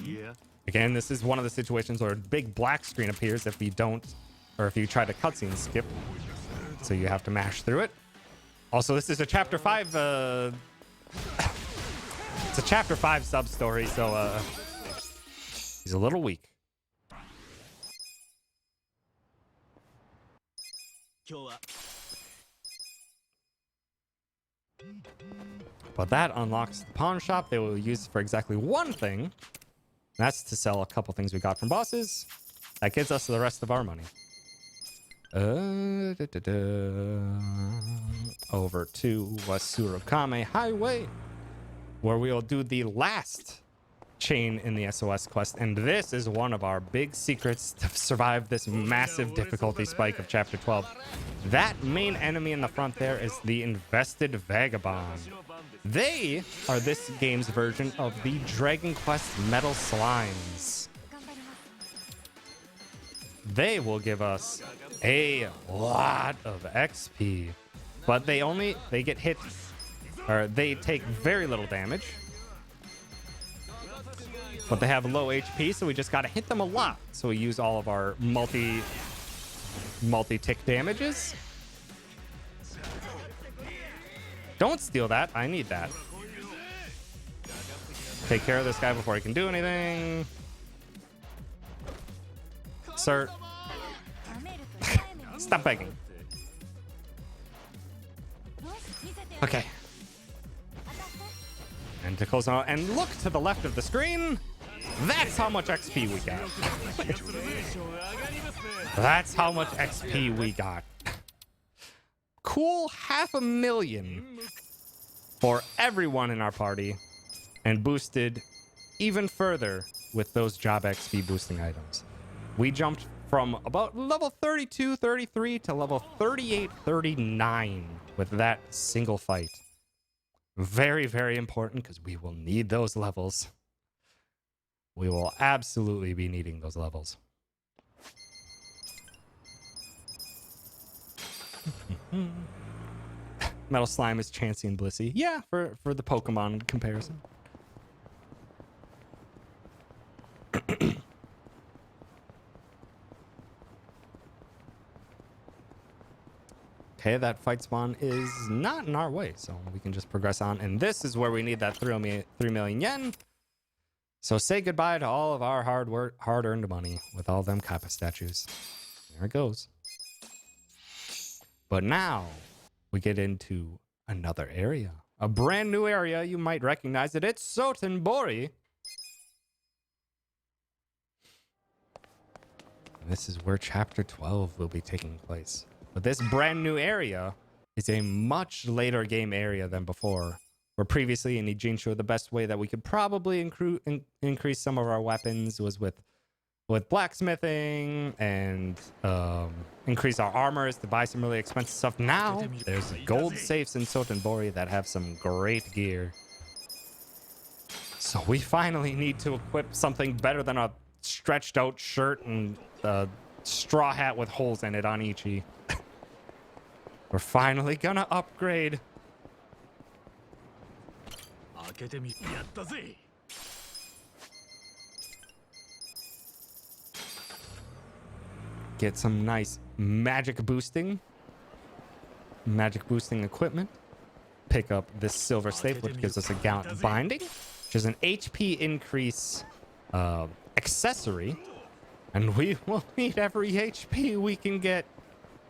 Yeah. Again, this is one of the situations where a big black screen appears if you don't, or if you try to cutscene skip. So you have to mash through it. Also, this is a chapter 5, it's a chapter 5 sub-story, so, he's a little weak. But that unlocks the pawn shop. They will use for exactly one thing. That's to sell a couple things we got from bosses. That gives us the rest of our money. Over to Wasurukame Highway, where we'll do the last chain in the SOS quest. And this is one of our big secrets to survive this massive difficulty spike of chapter 12. That main enemy in the front there is the Invested Vagabond. They are this game's version of the Dragon Quest Metal Slimes. They will give us a lot of XP, but they get hit, or they take very little damage. But they have low HP, so we just gotta hit them a lot. So we use all of our multi-tick damages. Don't steal that. I need that. Take care of this guy before he can do anything. Sir. Stop begging. Okay. And to close out and look to the left of the screen. That's how much XP we got. That's how much XP we got. Cool 500,000 for everyone in our party, and boosted even further with those job XP boosting items. We jumped from about level 32, 33 to level 38, 39 with that single fight. Very, very important because we will need those levels. We will absolutely be needing those levels. Metal Slime is Chansey and Blissey. Yeah, for the Pokemon comparison. Okay, that fight spawn is not in our way, so we can just progress on. And this is where we need that 3 million yen. So say goodbye to all of our hard-earned money with all them Kappa statues. There it goes. But now we get into another area. A brand new area. You might recognize it. It's Sotenbori. And this is where chapter 12 will be taking place. But this brand new area is a much later game area than before. Where previously in Ijinsho, the best way that we could probably increase some of our weapons was with blacksmithing and increase our armors to buy some really expensive stuff. Now there's gold safes in Sotenbori that have some great gear. So we finally need to equip something better than a stretched out shirt and a straw hat with holes in it on Ichi. We're finally gonna upgrade. Get some nice magic boosting equipment. Pick up this silver safe, which gives us a gallant binding, which is an HP increase accessory. And we will need every HP we can get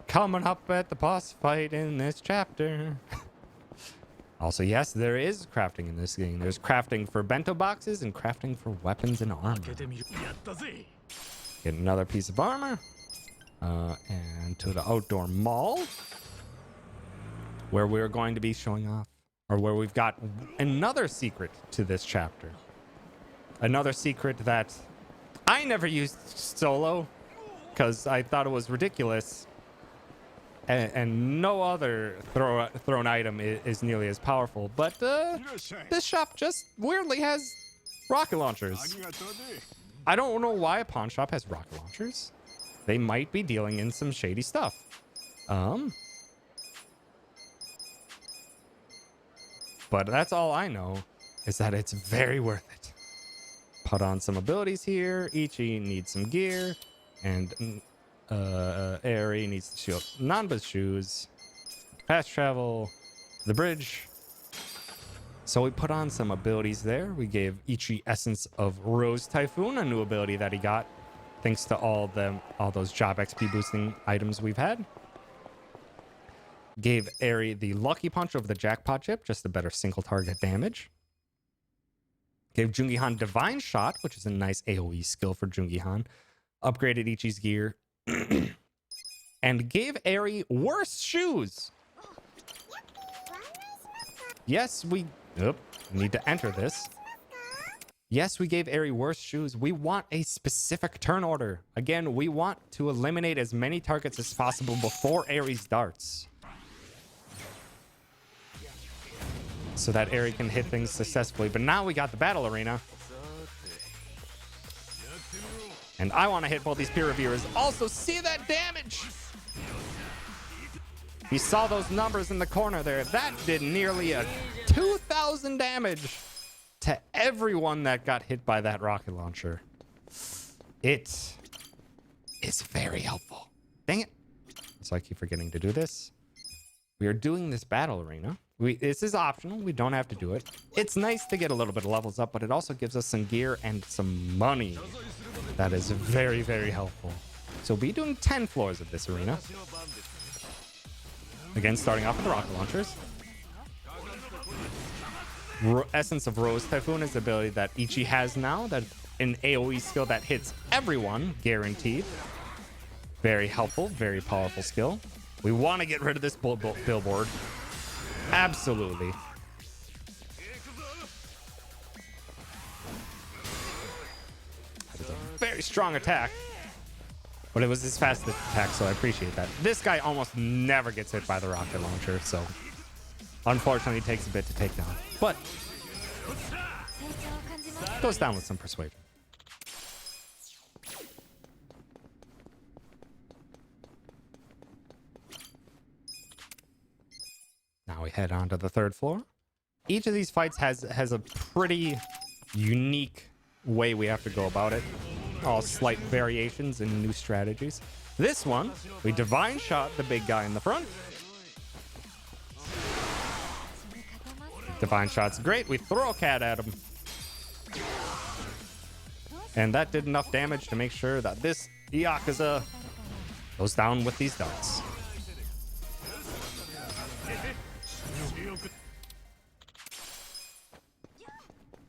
coming up at the boss fight in this chapter. Also, yes, there is crafting in this game. There's crafting for bento boxes and crafting for weapons and armor. Get another piece of armor. And to the outdoor mall, where we're going to be showing off, or where we've got another secret to this chapter. Another secret that I never used solo because I thought it was ridiculous. And no other thrown item is nearly as powerful. But this shop just weirdly has rocket launchers. I don't know why a pawn shop has rocket launchers. They might be dealing in some shady stuff. But that's all I know, is that it's very worth it. Put on some abilities here. Ichi needs some gear. And Eri needs the shield. Nanba's shoes. Fast travel. The bridge. So we put on some abilities there. We gave Ichi Essence of Rose Typhoon, a new ability that he got thanks to all those job XP boosting items we've had. Gave Eri the Lucky Punch of the Jackpot chip, just a better single target damage. Gave Jungihan Divine Shot, which is a nice AoE skill for Jungihan. Upgraded Ichi's gear. And gave Eri worse shoes. Yes, we need to enter this. Yes, we gave Eri worse shoes. We want a specific turn order. Again, we want to eliminate as many targets as possible before Eri's darts, so that Eri can hit things successfully. But now we got the battle arena. And I want to hit both these peer reviewers. Also, see that damage? You saw those numbers in the corner there. That did nearly a 2,000 damage to everyone that got hit by that rocket launcher. It is very helpful. Dang it. So I keep forgetting to do this. We are doing this battle arena. This is optional. We don't have to do it. It's nice to get a little bit of levels up, but it also gives us some gear and some money. That is very, very helpful. So we'll be doing 10 floors of this arena. Again, starting off with the rocket launchers. Essence of Rose Typhoon is the ability that Ichi has now. That's an AoE skill that hits everyone, guaranteed. Very helpful, very powerful skill. We want to get rid of this billboard. Absolutely. That is a very strong attack. But it was his fastest attack, so I appreciate that. This guy almost never gets hit by the rocket launcher, so unfortunately it takes a bit to take down. But goes down with some persuasion. Now we head on to the third floor. Each of these fights has a pretty unique way we have to go about it. All slight variations and new strategies. This one, we divine shot the big guy in the front. Divine shot's great. We throw a cat at him. And that did enough damage to make sure that this Yakuza goes down with these darts.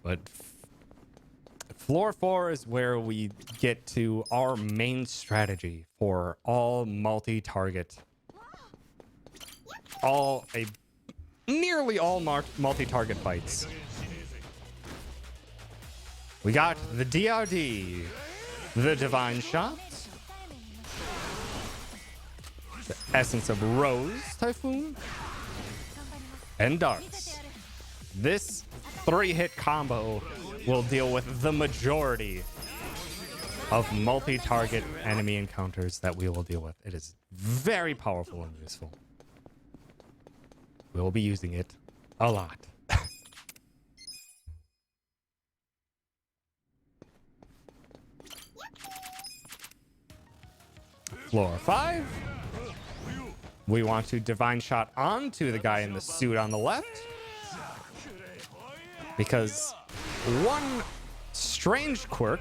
But floor 4 is where we get to our main strategy for all multi-target. Nearly all multi-target fights. We got the DRD, the Divine Shot, the Essence of Rose Typhoon, and darts. This 3-hit combo will deal with the majority of multi-target enemy encounters that we will deal with. It is very powerful and useful. We will be using it a lot. Floor 5. We want to divine shot onto the guy in the suit on the left. Because one strange quirk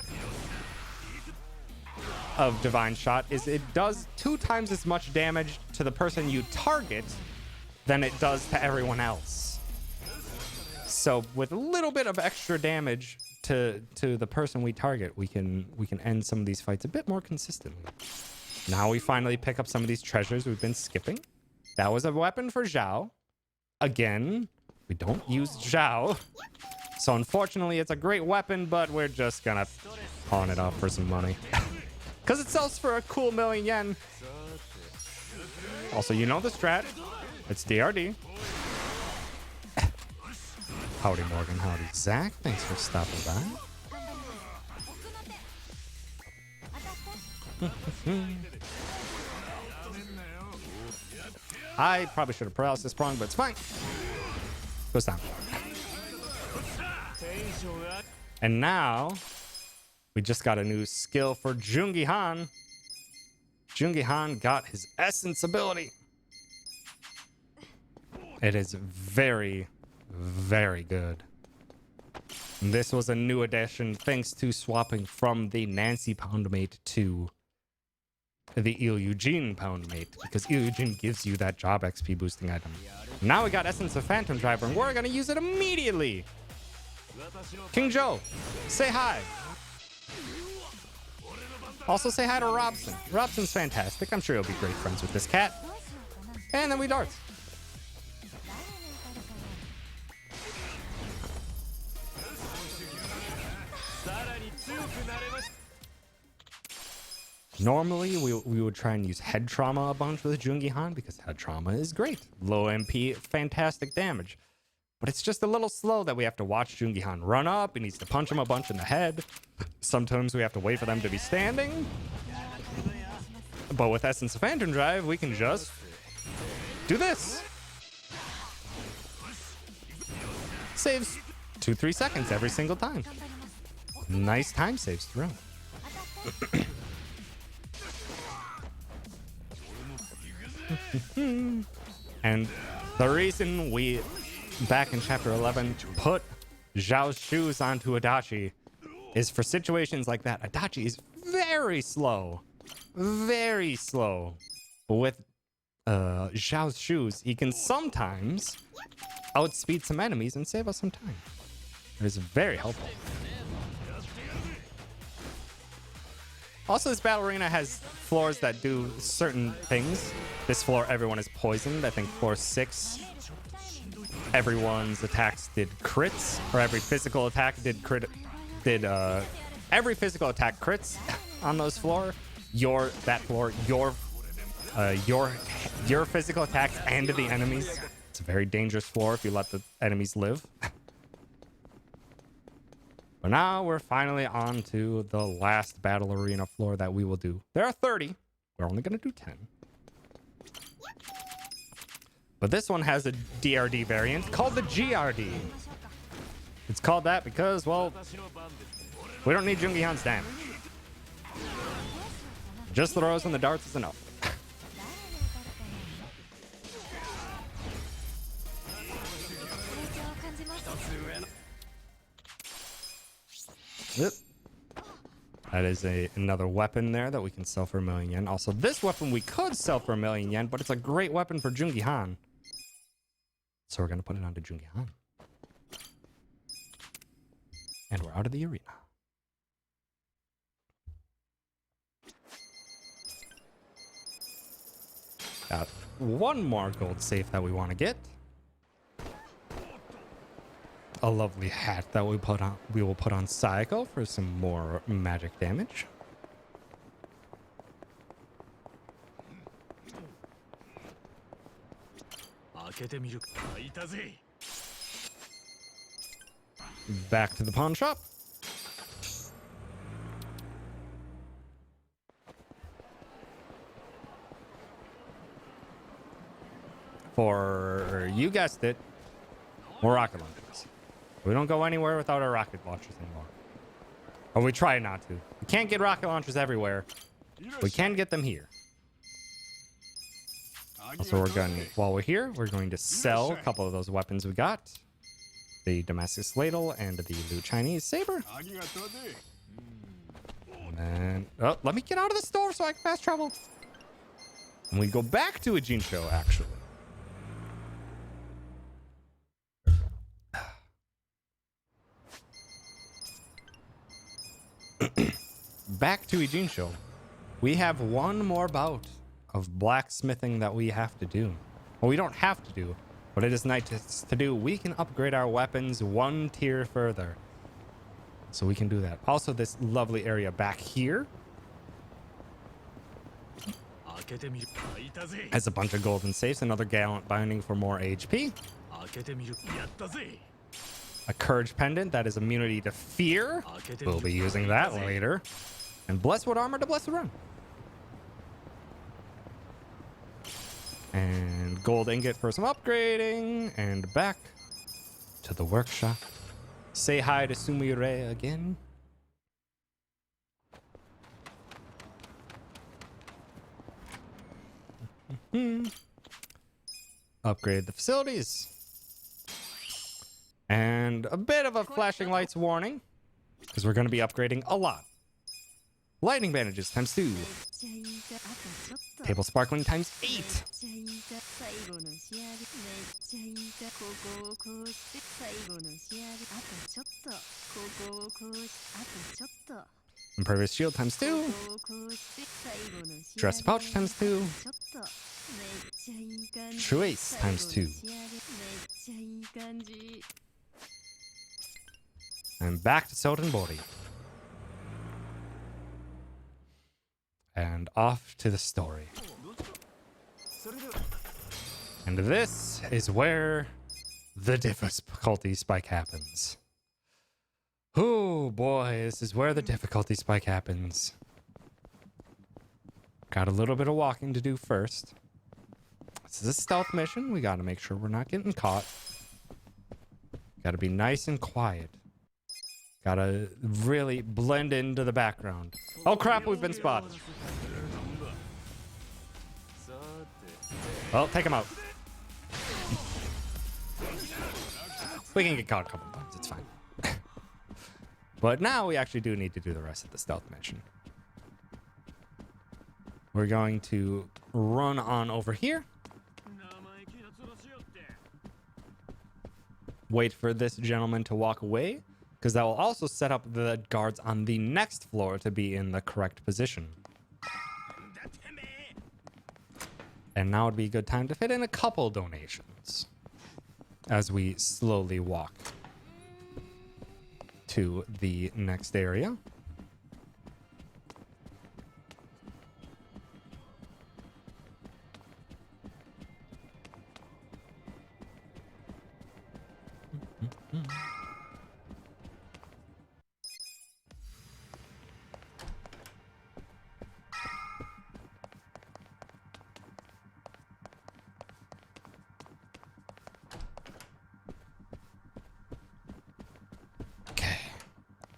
of divine shot is it does 2 times as much damage to the person you target than it does to everyone else. So with a little bit of extra damage to the person we target, we can end some of these fights a bit more consistently. Now we finally pick up some of these treasures we've been skipping. That was a weapon for Zhao. Again, we don't use Zhao. So unfortunately, it's a great weapon, but we're just gonna pawn it off for some money. Because it sells for a cool 1,000,000 yen. Also, you know the strat. It's DRD. Howdy, Morgan. Howdy, Zach. Thanks for stopping by. I probably should have paralysis sprung, but it's fine. Goes down. And now, we just got a new skill for Jungi Han. Jungi Han got his essence ability. It is very, very good. This was a new addition thanks to swapping from the Nancy Poundmate to the Il Eugene Poundmate, because Il Eugene gives you that job XP boosting item. Now we got Essence of Phantom Driver, and we're gonna use it immediately. King Joe, say hi. Also say hi to Robson. Robson's fantastic. I'm sure he'll be great friends with this cat. And then we dart. Normally, we would try and use head trauma a bunch with Jungi Han because head trauma is great. Low MP, fantastic damage. But it's just a little slow that we have to watch Jungi Han run up. He needs to punch him a bunch in the head. Sometimes we have to wait for them to be standing. But with Essence of Phantom Drive, we can just do this. Saves 2-3 seconds every single time. Nice time saves through. And the reason we, back in chapter 11, put Zhao's shoes onto Adachi is for situations like that. Adachi is very slow. Very slow. With Zhao's shoes, he can sometimes outspeed some enemies and save us some time. It is very helpful. Also, this battle arena has floors that do certain things. This floor, everyone is poisoned. I think floor 6, everyone's attacks did crits, or every physical attack did crit. Every physical attack crits on those floor. Your physical attacks and the enemies. It's a very dangerous floor if you let the enemies live. But now we're finally on to the last battle arena floor that we will do. There are 30. We're only going to do 10. But this one has a DRD variant called the GRD. It's called that because, well, we don't need Jungi Han's damage. Just the throws and the darts is enough. Yep. That is another weapon there that we can sell for 1,000,000 yen. Also, this weapon we could sell for 1,000,000 yen, but it's a great weapon for Jungi Han. So we're going to put it onto Jungi Han. And we're out of the arena. Got one more gold safe that we want to get. A lovely hat that we will put on Saiko for some more magic damage. Back to the pawn shop. For, you guessed it, more rocket launchers. We don't go anywhere without our rocket launchers anymore. Or we try not to. We can't get rocket launchers everywhere. We can get them here. So we're going to, while we're here, we're going to sell a couple of those weapons we got. The Damascus Ladle and the Lu Chinese Saber. And then, oh, let me get out of the store so I can fast travel. And we go back to a Jinsho, actually. Back to Ijinsho. We have one more bout of blacksmithing that we have to do. Well, we don't have to do, but it is nice to do. We can upgrade our weapons one tier further. So we can do that. Also, this lovely area back here has a bunch of golden safes, another gallant binding for more HP. A courage pendant that is immunity to fear. We'll be using that later. And blesswood armor to bless the run. And gold ingot for some upgrading. And back to the workshop. Say hi to Sumire again. Upgrade the facilities. And a bit of a flashing lights warning, because we're going to be upgrading a lot. Lightning bandages times 2. Table sparkling times 8. Impervious shield times 2. Dress pouch times 2. True ace times 2. And back to Sotenbori. And off to the story. And this is where the difficulty spike happens. Oh boy, this is where the difficulty spike happens. Got a little bit of walking to do first. This is a stealth mission. We gotta make sure we're not getting caught. Gotta be nice and quiet. Gotta really blend into the background. Oh crap, we've been spotted. Well, take him out. We can get caught a couple times, it's fine. But now we actually do need to do the rest of the stealth mission. We're going to run on over here. Wait for this gentleman to walk away, because that will also set up the guards on the next floor to be in the correct position. And now would be a good time to fit in a couple donations as we slowly walk to the next area.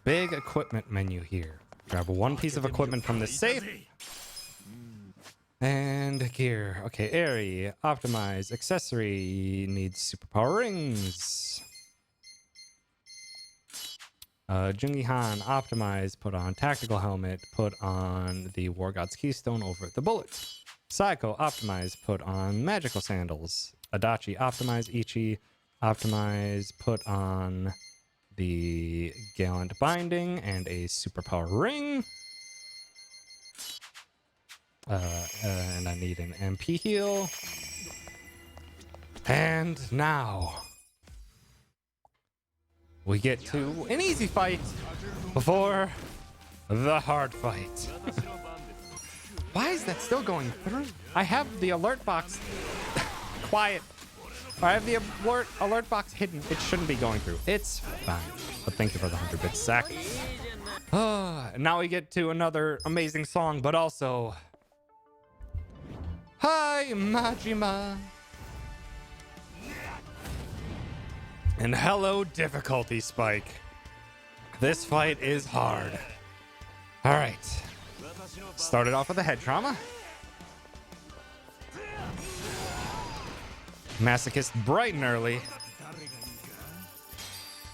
Big equipment menu here. Grab one piece of equipment from the safe. And gear. Okay, Airy. Optimize. Accessory. Needs superpower rings. Jungi Han. Optimize. Put on tactical helmet. Put on the War God's Keystone over the bullet. Psycho. Optimize. Put on magical sandals. Adachi. Optimize. Ichi. Optimize. Put on the gallant binding and a superpower ring. And I need an MP heal. And now we get to an easy fight before the hard fight. Why is that still going through? I have the alert box quiet. I have the alert box hidden. It shouldn't be going through. It's fine. But thank you for the 100 bits sack. Now we get to another amazing song, but also... Hi, Majima. And hello, difficulty spike. This fight is hard. All right. Started off with a head trauma. Masochist bright and early.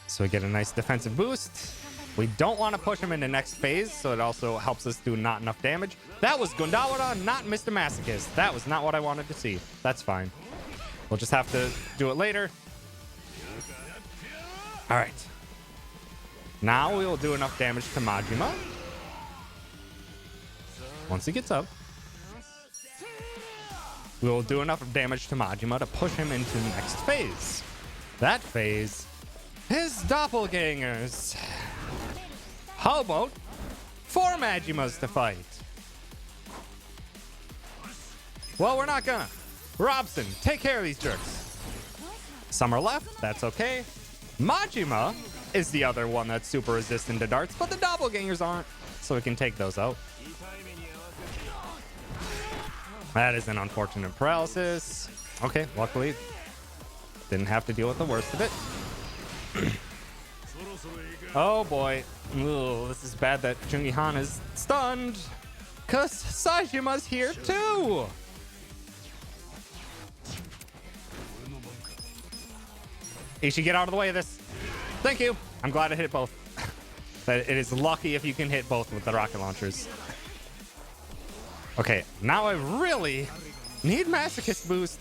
So we get a nice defensive boost. We don't want to push him into next phase, so it also helps us do not enough damage. That was Gundawara, not Mr. Masochist. That was not what I wanted to see. That's fine. We'll just have to do it later. All right. Now we will do enough damage to Majima Once he gets up, we will do enough damage to Majima to push him into the next phase. That phase is doppelgangers. How about 4 Majimas to fight? Well, we're not gonna. Robson, take care of these jerks. Some are left, that's okay. Majima is the other one that's super resistant to darts, but the doppelgangers aren't, so we can take those out. That is an unfortunate paralysis. Okay, luckily, didn't have to deal with the worst of it. Oh boy. Ugh, this is bad that Jungi-han is stunned, because Saijima's here too. Ishi, get out of the way of this. Thank you. I'm glad I hit both. But it is lucky if you can hit both with the rocket launchers. Okay, now I really need Masochist boost.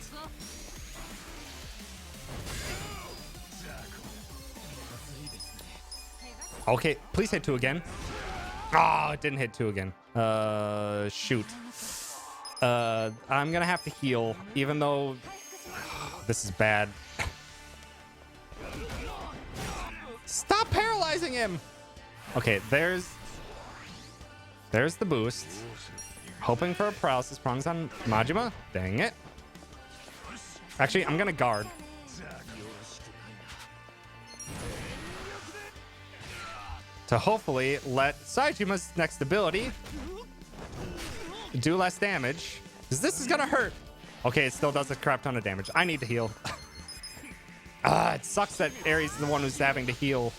Okay, please hit 2 again. Oh, it didn't hit 2 again. Shoot. I'm gonna have to heal, even though this is bad. Stop paralyzing him. Okay, there's the boost. Hoping for a paralysis prongs on Majima. Dang it. Actually, I'm gonna guard. To hopefully let Saijima's next ability do less damage. Because this is gonna hurt. Okay, it still does a crap ton of damage. I need to heal. It sucks that Ares is the one who's having to heal.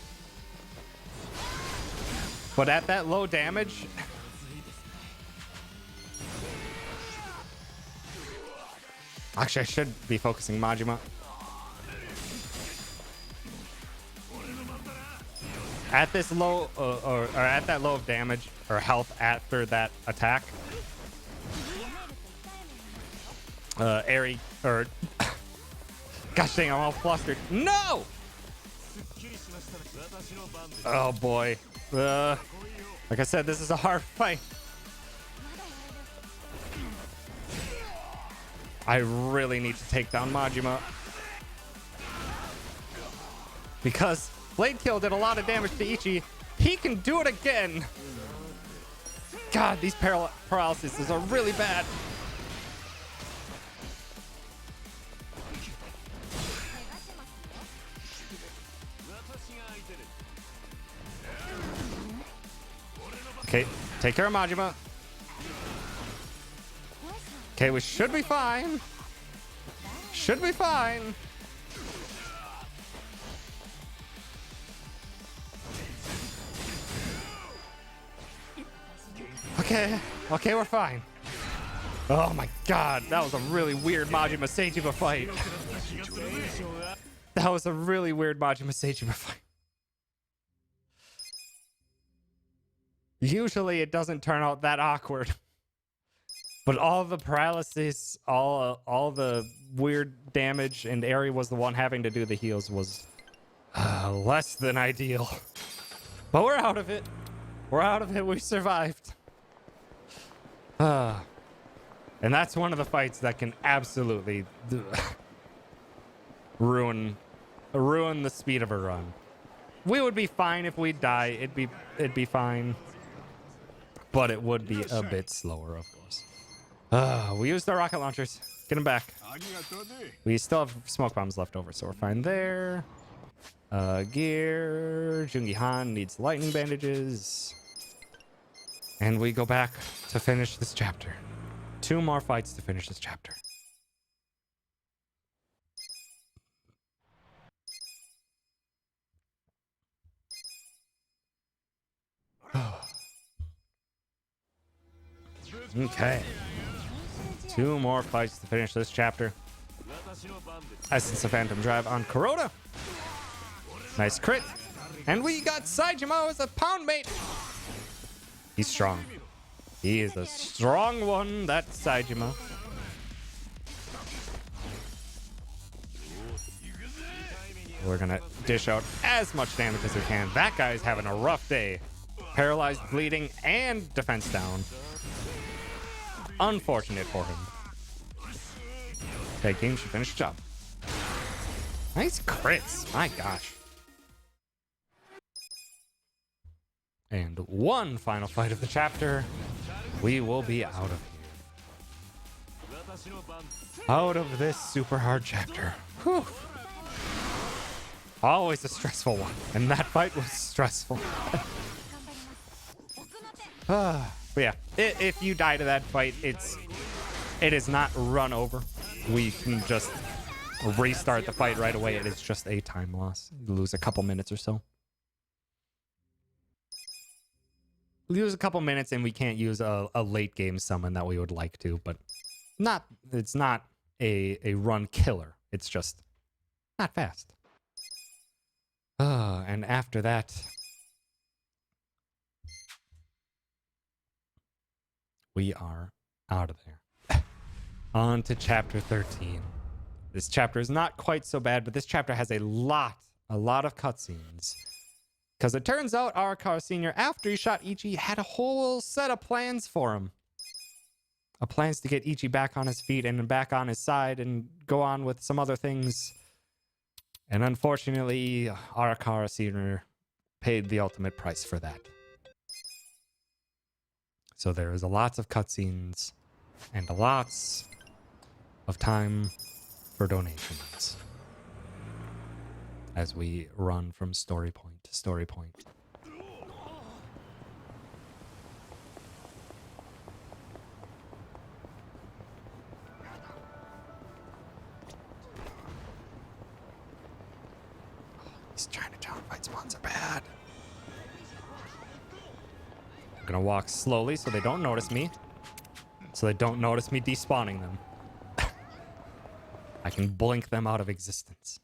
But at that low damage... Actually, I should be focusing Majima. At this low, or at that low of damage or health after that attack, Aerie, or gosh dang, I'm all flustered. No! Oh boy. Like I said, this is a hard fight. I really need to take down Majima. Because Blade Kill did a lot of damage to Ichi. He can do it again. God, these paralyses are really bad. Okay, take care of Majima. Okay, we should be fine. Should be fine. Okay, we're fine. Oh my god, that was a really weird Majima Seijiba fight. That was a really weird Majima Seijiba fight. Usually it doesn't turn out that awkward. But all the paralysis, all the weird damage, and Aerie was the one having to do the heals was less than ideal. But we're out of it. We're out of it. We survived. And that's one of the fights that can absolutely ruin the speed of a run. We would be fine if we die. It'd be fine. But it would be a bit slower, of course. We used our rocket launchers. Get them back. We still have smoke bombs left over, so we're fine there. Gear. Jungi-han needs lightning bandages. And we go back to finish this chapter. 2 more fights to finish this chapter. Okay. 2 more fights to finish this chapter. Essence of Phantom Drive on Kuroda. Nice crit. And we got Saijima as a pound mate. He's strong. He is a strong one, that Saijima. We're gonna dish out as much damage as we can. That guy's having a rough day. Paralyzed, bleeding, and defense down. unfortunate for him. Okay, game should finish the job. Nice crits. My gosh. And one final fight of the chapter. We will be out of here. Out of this super hard chapter. Whew. Always a stressful one. And that fight was stressful. But yeah, if you die to that fight, it is not run over. We can just restart the fight right away. It is just a time loss. You lose a couple minutes or so. Lose a couple minutes and we can't use a late game summon that we would like to, but it's not a run killer. It's just not fast. And after that, we are out of there. On to chapter 13. This chapter is not quite so bad, but this chapter has a lot of cutscenes. Because it turns out Arakawa Sr., after he shot Ichi, had a whole set of plans for him. Plans to get Ichi back on his feet and back on his side and go on with some other things. And unfortunately, Arakawa Sr. paid the ultimate price for that. So there is lots of cutscenes and lots of time for donations as we run from story point to story point. These Chinatown fight spawns are bad. I'm gonna walk slowly so they don't notice me. So they don't notice me despawning them. I can blink them out of existence.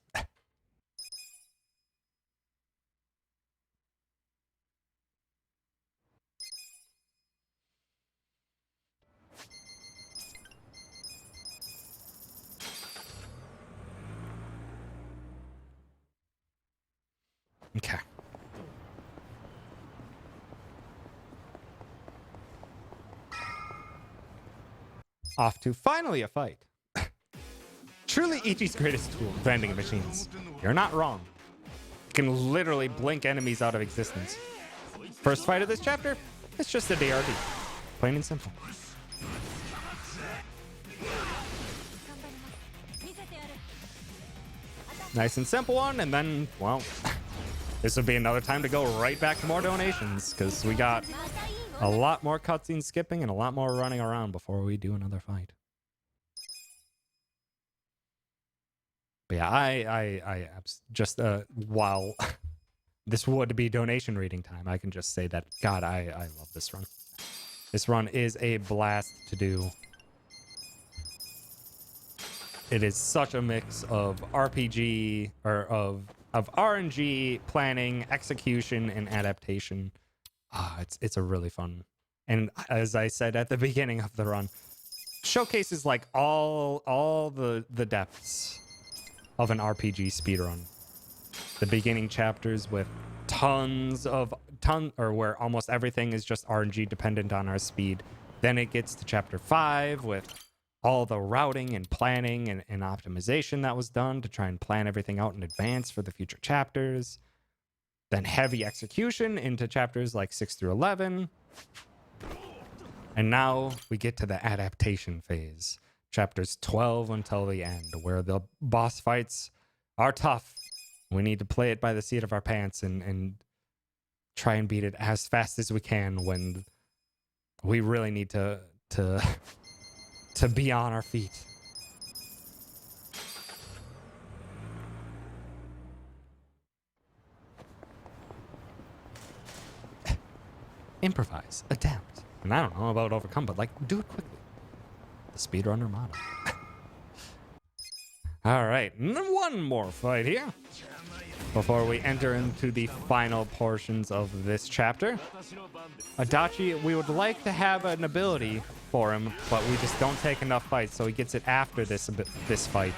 Okay. Off to finally a fight. Truly Ichi's greatest tool, vending machines. You're not wrong. You can literally blink enemies out of existence. First fight of this chapter, it's just a DRD. Plain and simple. Nice and simple one, and then, well, this would be another time to go right back to more donations, because we got a lot more cutscene skipping and a lot more running around before we do another fight. But yeah, I just, while this would be donation reading time, I can just say that, God, I love this run. This run is a blast to do. It is such a mix of RPG, or of RNG, planning, execution, and adaptation. It's a really fun. And as I said at the beginning of the run, showcases like all the depths of an RPG speedrun. The beginning chapters with where almost everything is just RNG dependent on our speed. Then it gets to chapter 5 with all the routing and planning and optimization that was done to try and plan everything out in advance for the future chapters. Then heavy execution into chapters like 6 through 11. And now we get to the adaptation phase. Chapters 12 until the end, where the boss fights are tough. We need to play it by the seat of our pants and try and beat it as fast as we can when we really need to be on our feet. Improvise, adapt. And I don't know about overcome, but like, do it quickly. The speedrunner motto. All right, one more fight here before we enter into the final portions of this chapter. Adachi, we would like to have an ability for him, but we just don't take enough fights, so he gets it after this fight.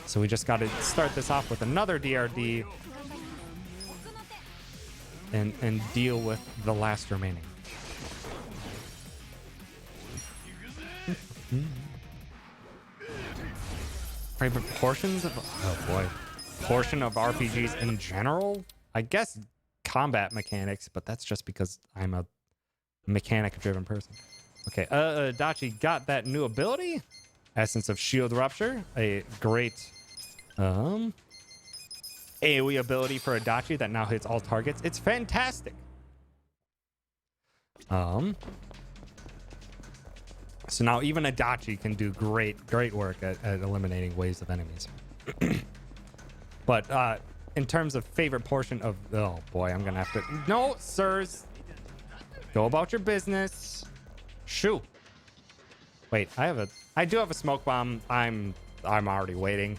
So we just got to start this off with another DRD and deal with the last remaining. Favorite portions of... Oh, boy. Portion of RPGs in general? I guess combat mechanics, but that's just because I'm a mechanic-driven person. Okay, Adachi got that new ability. Essence of Shield Rupture. A great AoE ability for Adachi that now hits all targets. It's fantastic. So now even Adachi can do great work at eliminating waves of enemies. But in terms of favorite portion of... Oh, boy, I'm going to have to... No, sirs. Go about your business. Shoo. Wait, I do have a smoke bomb. I'm already waiting.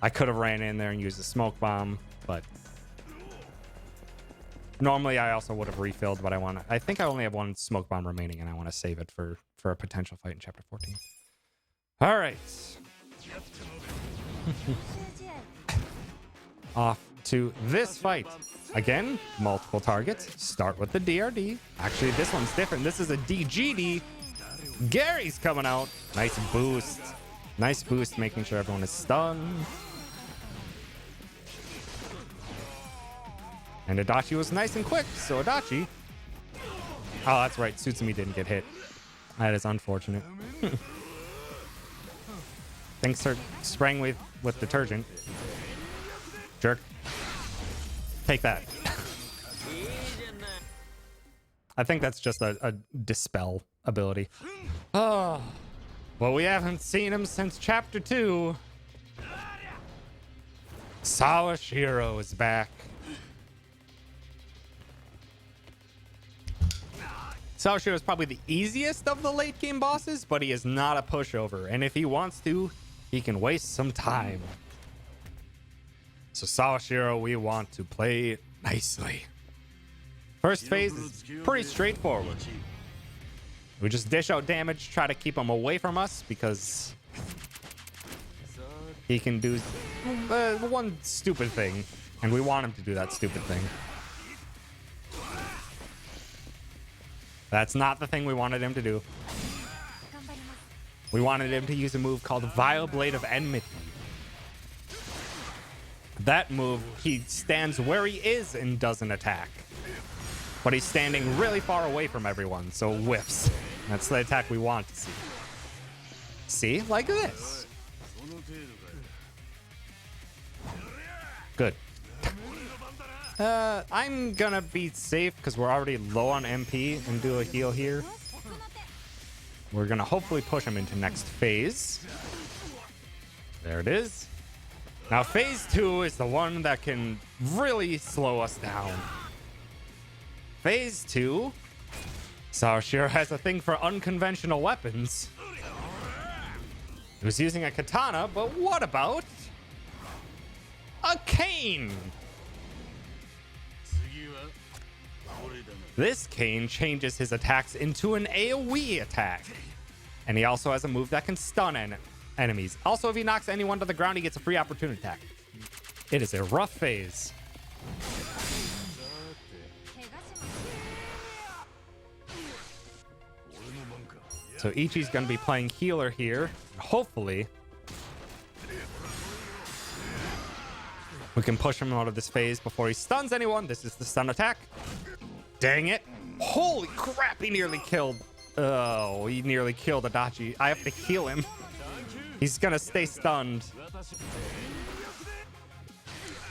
I could have ran in there and used a smoke bomb, but... Normally, I also would have refilled, but I think I only have one smoke bomb remaining, and I want to save it for a potential fight in Chapter 14. All right. Off to this fight. Again, multiple targets. Start with the DRD. Actually, this one's different. This is a DGD. Gary's coming out. Nice boost. Nice boost, making sure everyone is stunned. And Adachi was nice and quick, so Adachi... Oh, that's right. Tsutsumi didn't get hit. That is unfortunate. Thanks for spraying with detergent. Jerk. Take that. I think that's just a dispel ability. Oh, well, we haven't seen him since Chapter 2. Sawashiro is back. Sawashiro is probably the easiest of the late game bosses, but he is not a pushover. And if he wants to, he can waste some time. So Sawashiro, we want to play nicely. First phase is pretty straightforward. We just dish out damage, try to keep him away from us because he can do one stupid thing, and we want him to do that stupid thing. That's not the thing we wanted him to do. We wanted him to use a move called Vile Blade of Enmity. That move, he stands where he is and doesn't attack. But he's standing really far away from everyone, so whiffs. That's the attack we want to see. See? Like this. Good. I'm gonna be safe because we're already low on MP and do a heal here. We're gonna hopefully push him into next phase. There it is. Now phase 2 is the one that can really slow us down. Phase 2. Sawashiro has a thing for unconventional weapons. He was using a katana, but what about a cane? This cane changes his attacks into an AoE attack. And he also has a move that can stun enemies. Also, if he knocks anyone to the ground, he gets a free opportunity attack. It is a rough phase. So Ichi's going to be playing healer here. Hopefully, we can push him out of this phase before he stuns anyone. This is the stun attack. Dang it. Holy crap, he nearly killed... Oh, he nearly killed Adachi. I have to heal him. He's gonna stay stunned.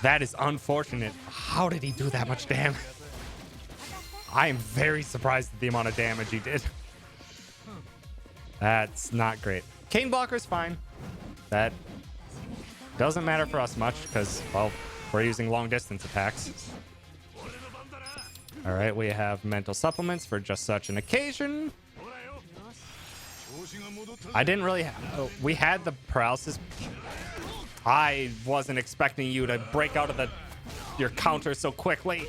That is unfortunate. How did he do that much damage? I am very surprised at the amount of damage he did. That's not great. Cane blocker's fine. That doesn't matter for us much because, well, we're using long distance attacks. All right, we have mental supplements for just such an occasion. I didn't really have... we had the paralysis. I wasn't expecting you to break out of your counter so quickly.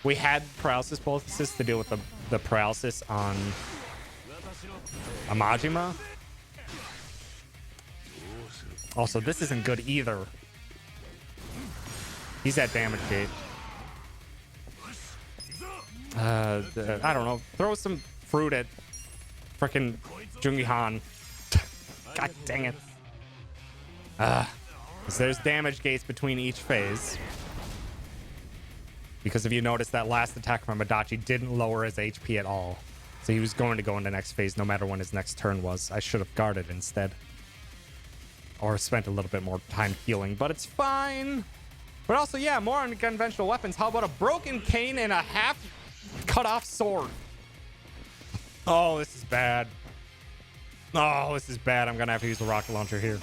We had paralysis poultices to deal with the paralysis on Amajima. Also, this isn't good either. He's at damage gate. I don't know. Throw some fruit at frickin' Jungi Han. God dang it. 'Cause there's damage gates between each phase. Because if you notice, that last attack from Adachi didn't lower his HP at all. So he was going to go into next phase no matter when his next turn was. I should have guarded instead. Or spent a little bit more time healing, but it's fine. But also, yeah, more unconventional weapons. How about a broken cane and a half cut off sword? Oh, this is bad. Oh, this is bad. I'm going to have to use the rocket launcher here.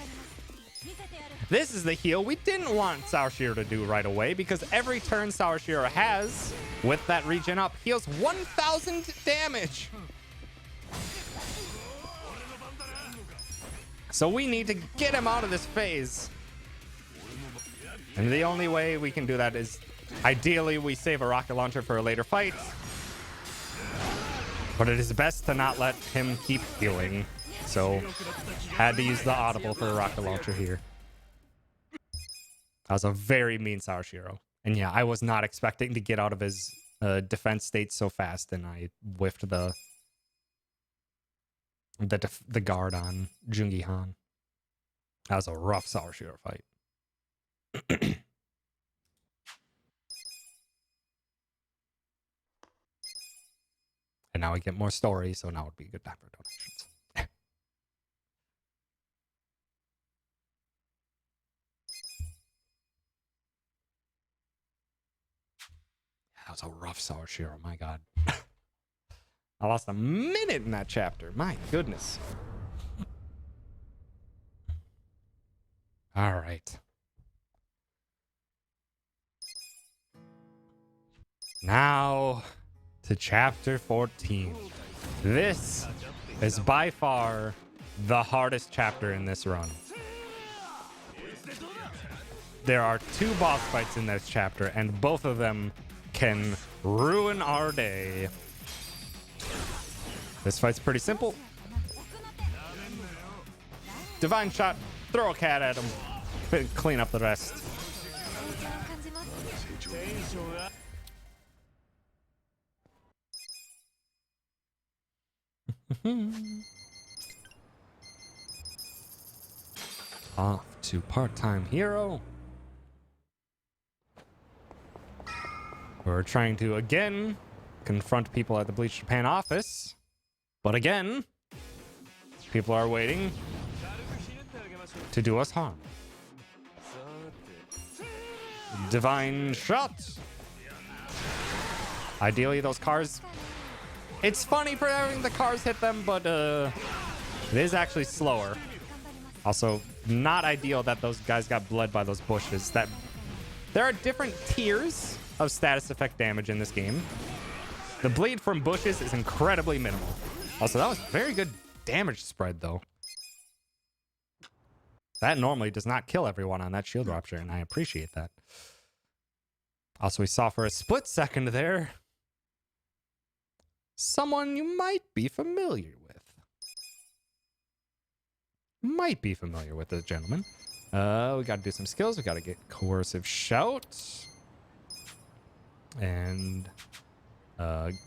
This is the heal we didn't want Sawashiro to do right away, because every turn Sawashiro has with that regen up heals 1,000 damage. So we need to get him out of this phase. And the only way we can do that is ideally we save a rocket launcher for a later fight. But it is best to not let him keep healing. So had to use the audible for a rocket launcher here. That was a very mean Sawashiro. And yeah, I was not expecting to get out of his defense state so fast, and I whiffed the guard on Jungi Han. That was a rough Sawashiro fight. And now we get more story, so now would be a good time for donations. That was a rough Sawashiro, my god. I lost a minute in that chapter. My goodness. All right. Now to chapter 14. This is by far the hardest chapter in this run. There are 2 boss fights in this chapter, and both of them can ruin our day. This fight's pretty simple. Divine shot, throw a cat at him, clean up the rest. Off to part-time hero. We're trying to again confront people at the Bleach Japan office, but again, people are waiting to do us harm. Divine shot. Ideally, those cars. It's funny for having the cars hit them, but it is actually slower. Also, not ideal that those guys got bled by those bushes. That there are different tiers of status effect damage in this game. The bleed from bushes is incredibly minimal. Also, that was very good damage spread, though. That normally does not kill everyone on that shield rupture, and I appreciate that. Also, we saw for a split second there someone you might be familiar with. Might be familiar with this gentleman. We gotta do some skills. We gotta get coercive shout. And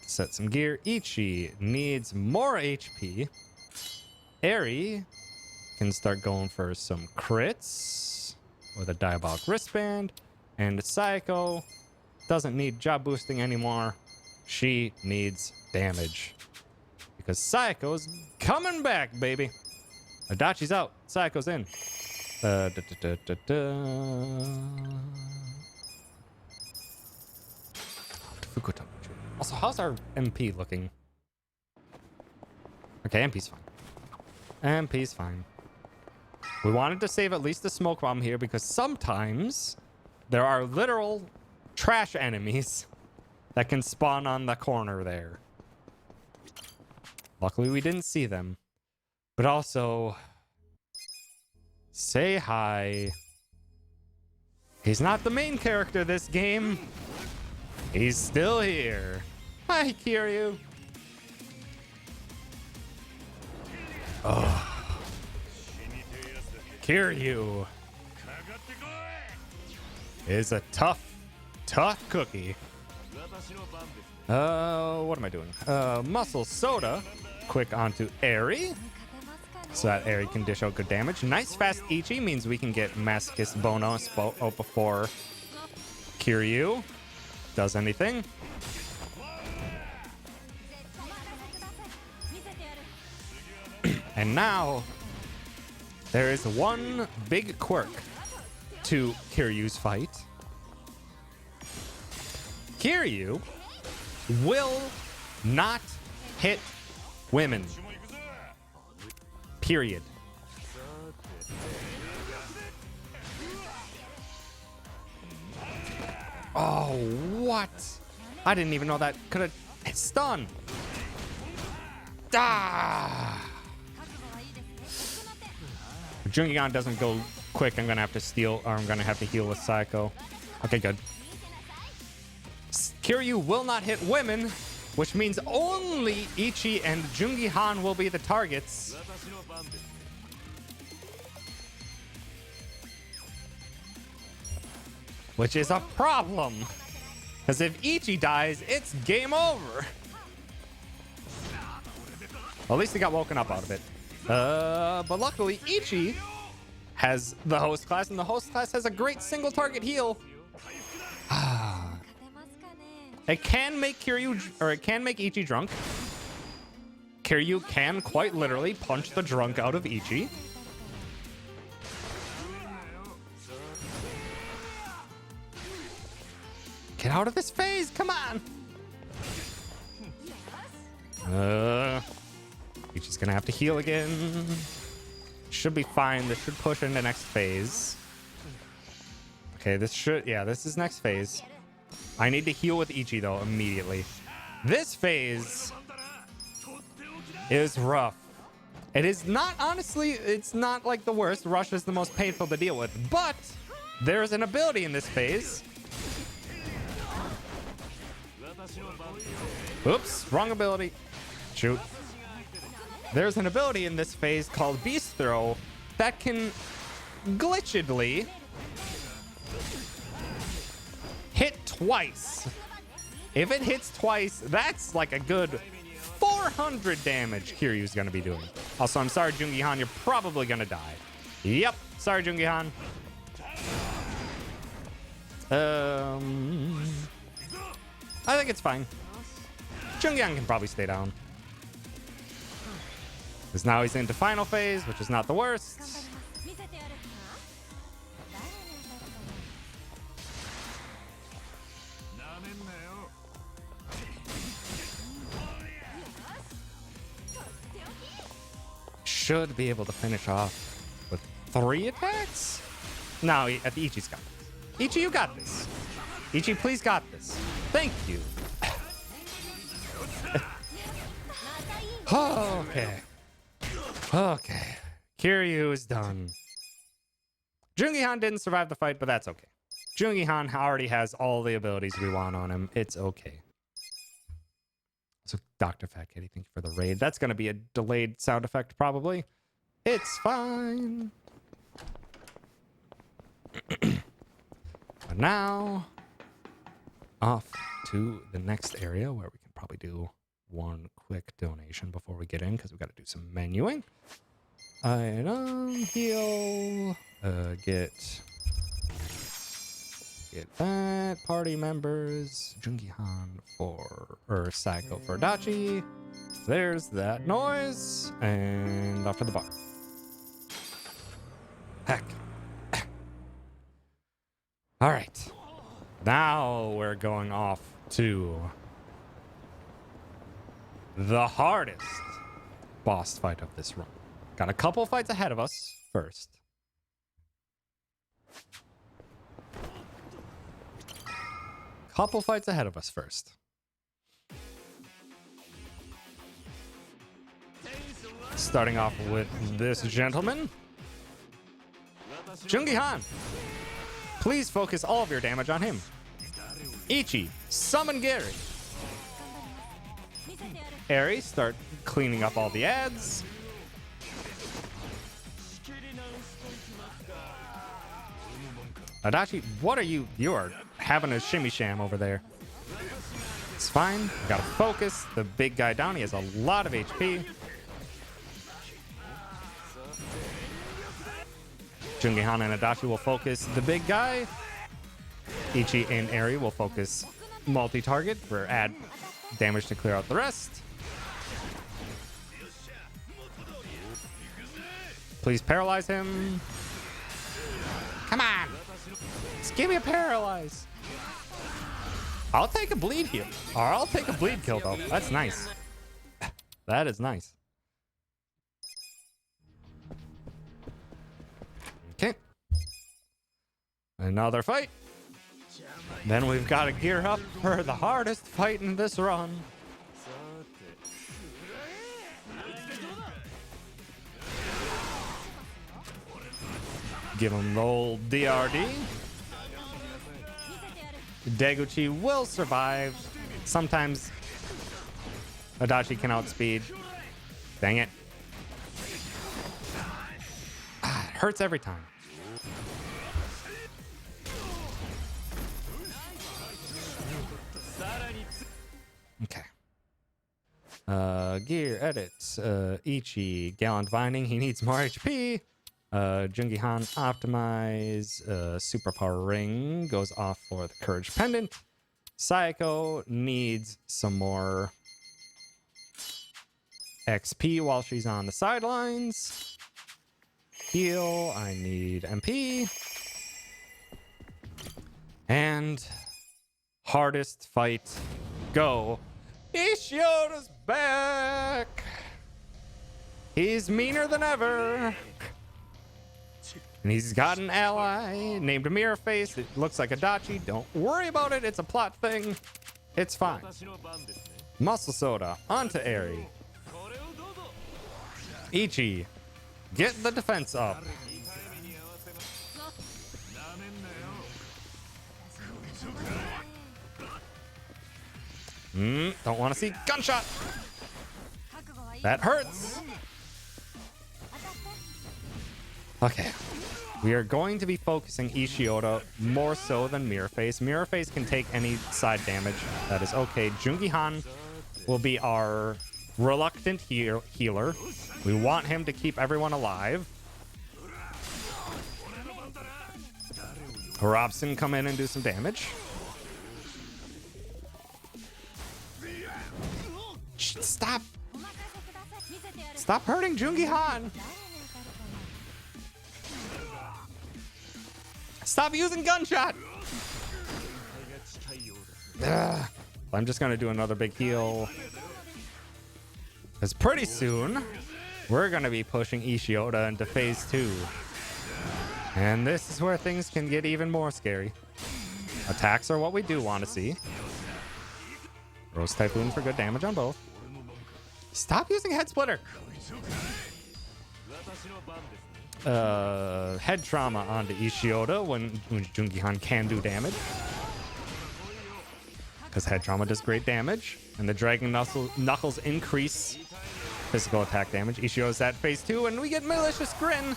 set some gear. Ichi needs more HP. Eri can start going for some crits with a diabolic wristband. And Psycho doesn't need job boosting anymore. She needs damage. Because Psycho's coming back, baby. Adachi's out. Psycho's in. Also, how's our MP looking? Okay, MP's fine. MP's fine. We wanted to save at least the smoke bomb here because sometimes there are literal trash enemies that can spawn on the corner there. Luckily, we didn't see them. But also, say hi. He's not the main character this game. He's still here. Hi, Kiryu. Oh. Kiryu is a tough cookie. What am I doing? Muscle Soda. Quick onto Airy. So that Airy can dish out good damage. Nice fast Ichi means we can get Masochist bonus before Kiryu does anything. And now there is one big quirk to Kiryu's fight. Kiryu will not hit women. Period. Oh, what? I didn't even know that could have stun. Ah! If Jungian doesn't go quick, I'm gonna have to steal, or I'm gonna have to heal with Psycho. Okay, good. Kiryu will not hit women, which means only Ichi and Jungihan will be the targets. Which is a problem. Because if Ichi dies, it's game over. Well, at least he got woken up out of it. But luckily, Ichi has the host class, and the host class has a great single target heal. It can make Kiryu, or it can make Ichi drunk. Kiryu can quite literally punch the drunk out of Ichi. Get out of this phase, come on! Ichi's gonna have to heal again. Should be fine. This should push into next phase. Okay, this should, yeah, this is next phase. I need to heal with Ichi though immediately. This phase is rough. It is not, honestly, it's not like the worst. Rush is the most painful to deal with, but there's an ability in this phase. Oops, wrong ability. Shoot. There's an ability in this phase called Beast Throw that can glitchedly hit twice. If it hits twice, that's like a good 400 damage Kiryu's gonna be doing. Also, I'm sorry, Jungihan, you're probably gonna die. Yep, sorry, Jungihan. I think it's fine. Jungihan can probably stay down. Because now he's into final phase, which is not the worst. Should be able to finish off with 3 attacks? No, Ichi's got this. Ichi, you got this. Ichi, please got this. Thank you. Okay. Okay. Kiryu is done. Jungihan didn't survive the fight, but that's okay. Jungihan already has all the abilities we want on him. It's okay. So, Dr. Fat Kitty, thank you for the raid. That's going to be a delayed sound effect, probably. It's fine. But now, off to the next area where we can probably do one quick donation before we get in, because we've got to do some menuing. Item, heal, get that, party members, Jungihan or Psycho for Dachi. There's that noise, and off to the bar. Heck. All right. Now we're going off to the hardest boss fight of this run. Got a couple fights ahead of us first. Couple fights ahead of us first. Starting off with this gentleman. Jungihan. Please focus all of your damage on him. Ichi, summon Gary. Eri, start cleaning up all the ads. Adachi, what are you? You are having a shimmy sham over there. It's fine. We gotta focus. The big guy down, he has a lot of HP. Jungihan and Adachi will focus the big guy. Ichi and Eri will focus multi-target for add damage to clear out the rest. Please paralyze him. Come on. Just give me a paralyze. I'll take a bleed heal. Or I'll take a bleed kill, though. That's nice. That is nice. Okay. Another fight. Then we've got to gear up for the hardest fight in this run. Give him the old DRD. Deguchi will survive. Sometimes Adachi can outspeed. Dang it. It hurts every time. Okay. Gear edits. Ichi, Gallant Binding. He needs more HP. Jungihan optimize. Superpower Ring goes off for the Courage Pendant. Sayako needs some more XP while she's on the sidelines. Heal. I need MP. And hardest fight. Go. Ishioda's back. He's meaner than ever. And he's got an ally named Mirror Face. It looks like Adachi. Don't worry about it. It's a plot thing. It's fine. Muscle Soda. Onto Eri. Ichi. Get the defense up. Don't want to see gunshot. That hurts. Okay. We are going to be focusing Ishioda more so than Mirror Face. Mirror Face can take any side damage. That is okay. Jungihan will be our reluctant healer. We want him to keep everyone alive. Robson come in and do some damage. Stop! Stop hurting Jungihan! Stop using gunshot! Ugh. I'm just gonna do another big heal. Because pretty soon, we're gonna be pushing Ishioda into phase 2. And this is where things can get even more scary. Attacks are what we do want to see. Rose Typhoon for good damage on both. Stop using Head Splitter! Head Trauma onto Ishioda when Jungihan can do damage. Because Head Trauma does great damage. And the Dragon Knuckles increase physical attack damage. Ishioda's at phase 2 and we get Malicious Grin.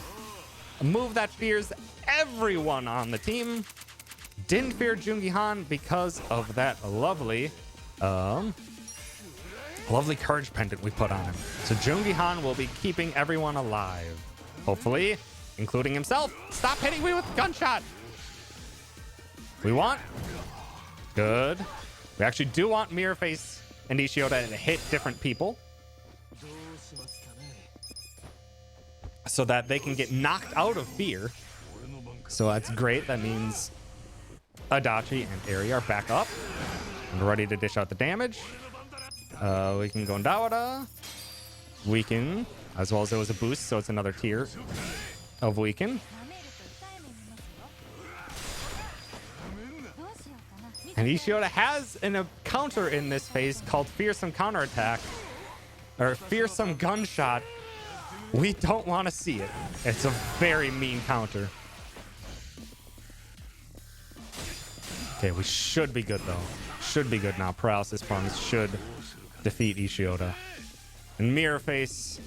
A move that fears everyone on the team. Didn't fear Jungihan because of that lovely Courage Pendant we put on him. So Jungihan will be keeping everyone alive. Hopefully, including himself. Stop hitting me with gunshot. We want. Good. We actually do want Mirror Face and Ishioda to hit different people. So that they can get knocked out of fear. So that's great. That means Adachi and Eri are back up and ready to dish out the damage. We can go Ndawada. Weaken, as well as it was a boost, so it's another tier of Weaken. And Ishioda has a counter in this phase called Fearsome Counterattack. Or Fearsome Gunshot. We don't want to see it. It's a very mean counter. Okay, we should be good though. Should be good now. Paralysis Punch should defeat Ishioda. And Mirror Face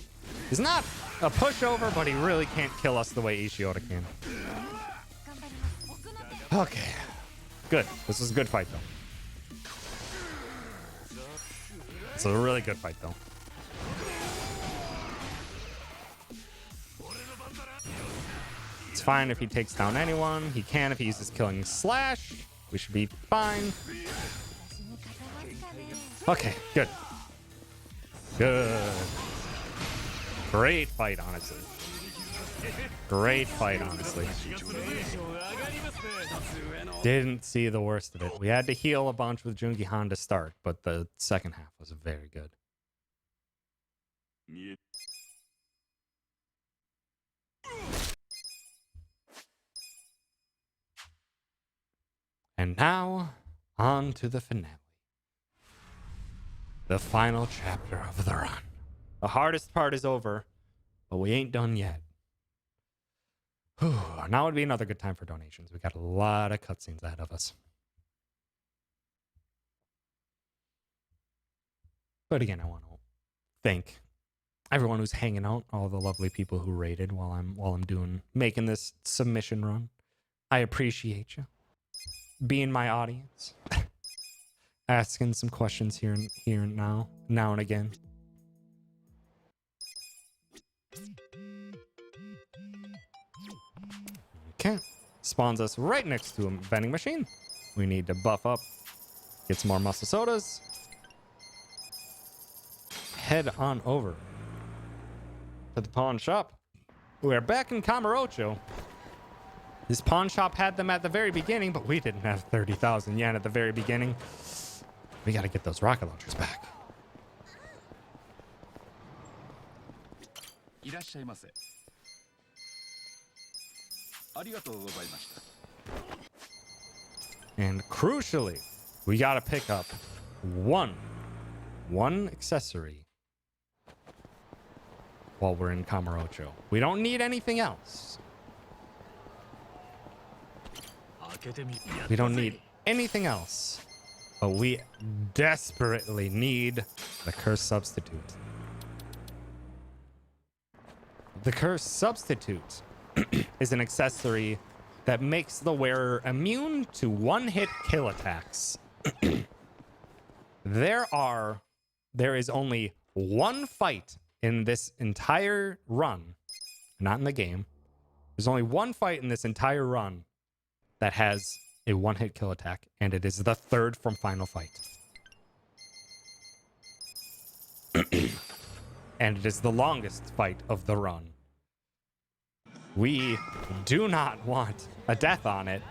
is not a pushover, but he really can't kill us the way Ishioda can. Okay. Good. This was a good fight though. It's a really good fight, though. It's fine if he takes down anyone. He can if he uses Killing Slash. We should be fine. Okay, good. Good. Great fight, honestly. Great fight, honestly. Didn't see the worst of it. We had to heal a bunch with Jungi Han to start, but the second half was very good. And now, on to the finale. The final chapter of the run. The hardest part is over, but we ain't done yet. Whew, now would be another good time for donations. We got a lot of cutscenes ahead of us. But again, I want to thank everyone who's hanging out, all the lovely people who rated while I'm making this submission run. I appreciate you being my audience, asking some questions here and now and again. Okay, spawns us right next to a vending machine. We need to buff up, get some more muscle sodas. Head on over to the pawn shop. We're back in Kamurocho. This pawn shop had them at the very beginning, but we didn't have 30,000 yen at the very beginning. We gotta get those rocket launchers back. And crucially, we gotta pick up one accessory while we're in Kamurocho. We don't need anything else. We don't need anything else, but we desperately need the Curse Substitute. The Curse Substitute is an accessory that makes the wearer immune to one-hit kill attacks. There is only one fight in this entire run, not in the game. There's only one fight in this entire run that has a one-hit kill attack, and it is the third from Final Fight. And it is the longest fight of the run. We do not want a death on it.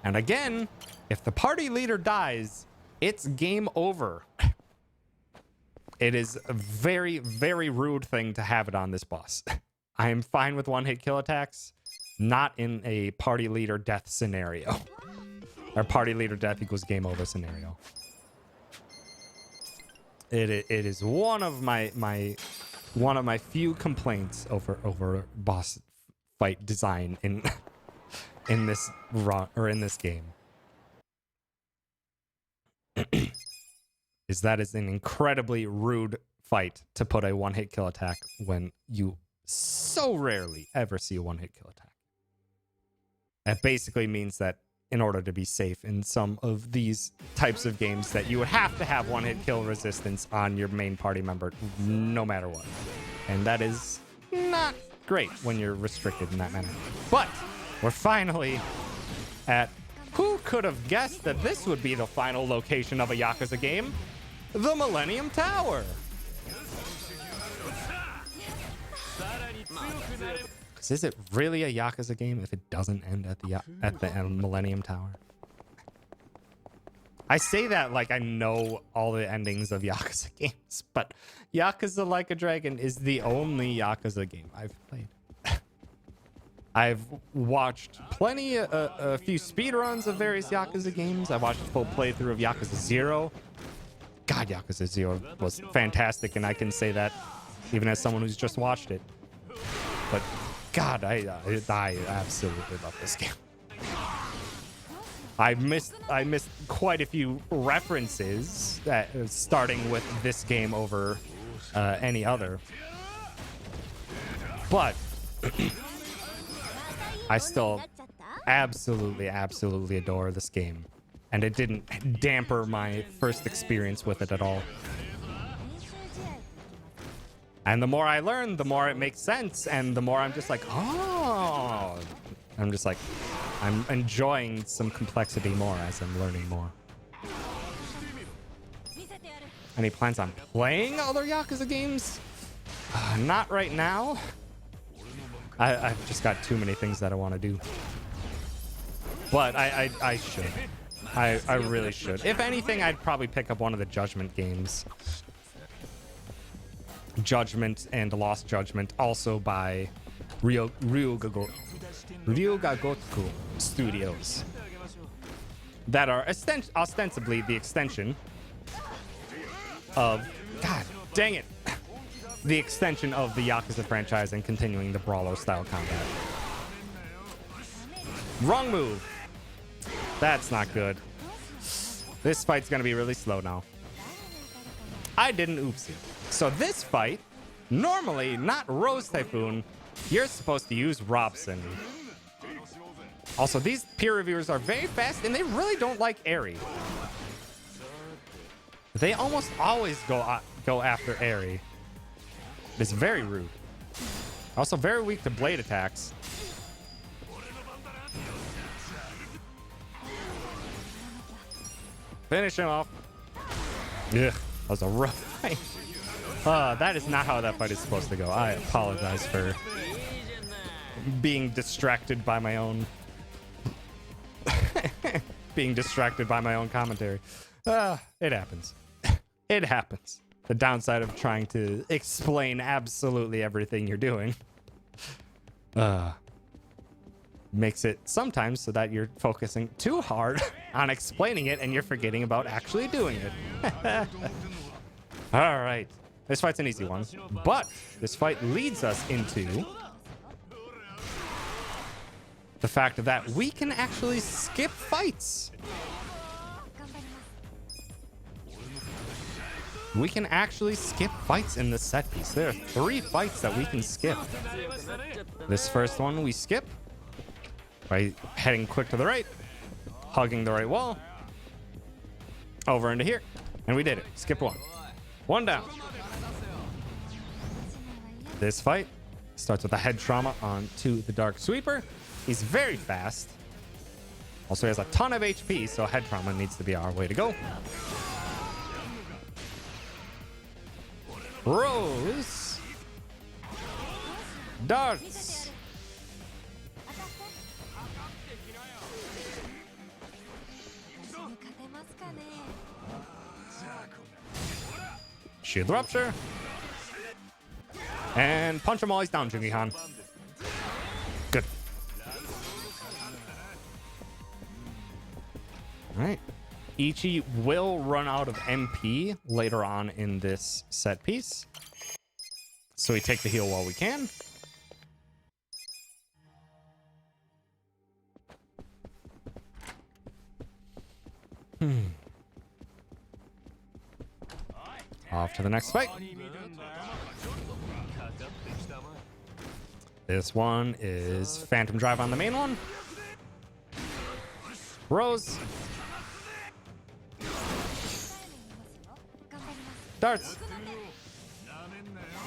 And again, if the party leader dies, it's game over. It is a very, very rude thing to have it on this boss. I am fine with one-hit kill attacks, not in a party leader death scenario. Or party leader death equals game over scenario. It is one of my few complaints over boss fight design in this run or in this game. Is that is an incredibly rude fight to put a one-hit kill attack when you so rarely ever see a one-hit kill attack. That basically means that in order to be safe in some of these types of games, that you would have to have one-hit kill resistance on your main party member no matter what. And that is not great when you're restricted in that manner. But we're finally at... Who could have guessed that this would be the final location of a Yakuza game? The Millennium Tower! Because is it really a Yakuza game if it doesn't end at the Millennium Tower? I say that like I know all the endings of Yakuza games, but Yakuza Like a Dragon is the only Yakuza game I've played. I've watched plenty, a few speedruns of various Yakuza games. I watched a full playthrough of Yakuza 0. God, Yakuza 0 was fantastic, and I can say that even as someone who's just watched it. But God, I absolutely love this game. I missed quite a few references, starting with this game over any other. But I still absolutely adore this game. And it didn't damper my first experience with it at all. And the more I learn, the more it makes sense. And the more I'm just like, oh. I'm just like, I'm enjoying some complexity more as I'm learning more. Any plans on playing other Yakuza games? Not right now. I've just got too many things that I want to do. But I should. I really should. If anything, I'd probably pick up one of the Judgment games. Judgment and Lost Judgment, also by Ryuga Gotoku Studios. That are ostensibly the extension of... God dang it! The extension of the Yakuza franchise and continuing the brawler-style combat. Wrong move! That's not good. This fight's gonna be really slow now. I did an oopsie. So this fight, normally not Rose Typhoon, you're supposed to use Robson. Also, these peer reviewers are very fast and they really don't like Eri. They almost always go after Eri. It's very rude. Also very weak to blade attacks. Finish him off. Ugh, that was a rough fight. That is not how that fight is supposed to go. I apologize for being distracted by my own commentary. It happens. It happens. The downside of trying to explain absolutely everything you're doing makes it sometimes so that you're focusing too hard on explaining it and you're forgetting about actually doing it. All right. This fight's an easy one, but this fight leads us into the fact that we can actually skip fights. We can actually skip fights in this set piece. There are 3 fights that we can skip. This first one we skip by heading quick to the right, hugging the right wall, over into here, and we did it. Skip 1. 1 down. This fight starts with a head trauma onto the Dark Sweeper. He's very fast. Also, he has a ton of HP, so head trauma needs to be our way to go. Rose. Darts. Shield Rupture. And punch him while he's down, Jungi-Han. Good. All right. Ichi will run out of MP later on in this set piece. So we take the heal while we can. Off to the next fight. This one is Phantom Drive on the main one. Rose. Darts.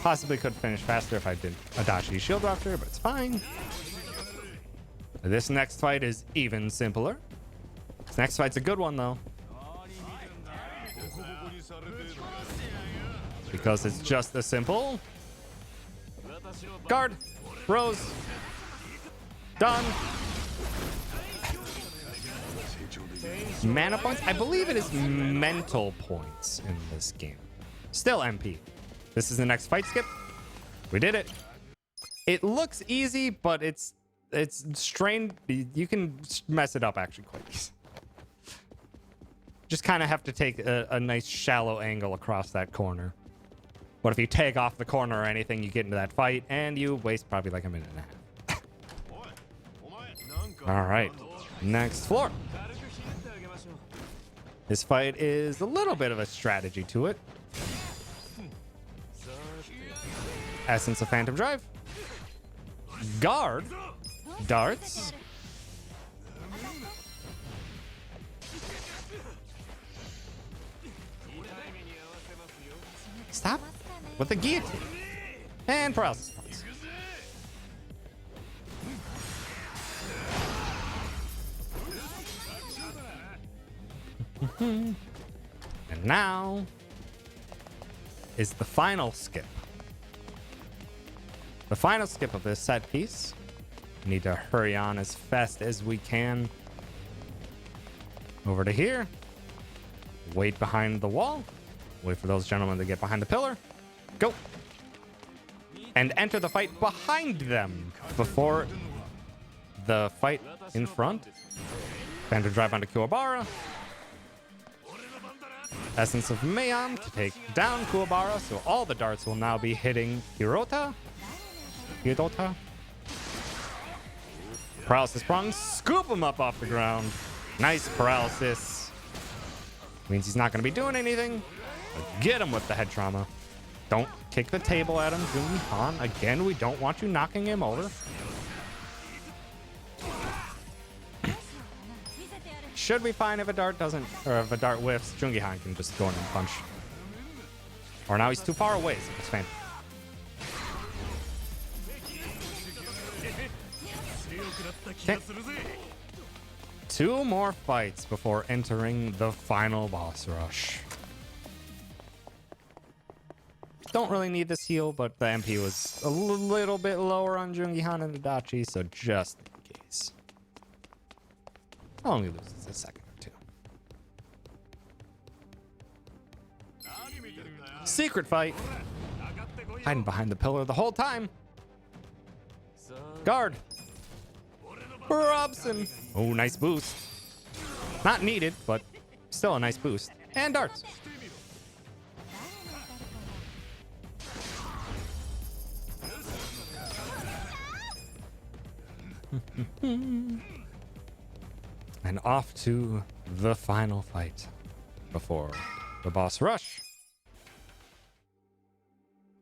Possibly could finish faster if I did Adachi Shield Rupture, but it's fine. This next fight is even simpler. This next fight's a good one, though. Because it's just as simple. Guard. Rose. Done. Mana points? I believe it is mental points in this game. Still MP. This is the next fight skip. We did it. It looks easy, but it's strained. You can mess it up actually quick. Just kind of have to take a nice shallow angle across that corner. But if you take off the corner or anything, you get into that fight and you waste probably like a minute and a half. All right, next floor. This fight is a little bit of a strategy to it. Essence of Phantom Drive. Guard. Darts. Stop with the guillotine. And paralysis points. And now is the final skip. The final skip of this set piece. We need to hurry on as fast as we can. Over to here. Wait behind the wall. Wait for those gentlemen to get behind the pillar. Go. And enter the fight behind them before the fight in front. Time to drive onto Kuwabara. Essence of Mayon to take down Kuwabara, so all the darts will now be hitting Hirota. Paralysis prong, scoop him up off the ground. Nice paralysis. Means he's not going to be doing anything. But get him with the head trauma. Don't kick the table at him, Jungi Han. Again, we don't want you knocking him over. Should be fine if a dart doesn't, or if a dart whiffs. Jungi Han can just go in and punch. Or now he's too far away, so it's fine. Okay. 2 more fights before entering the final boss rush. Don't really need this heal, but the MP was a little bit lower on Jungi Han and Adachi, so just in case. Only loses a second or 2. Secret fight. Hiding behind the pillar the whole time. Guard. Robson. Oh, nice boost. Not needed, but still a nice boost. And darts. And off to the final fight before the boss rush.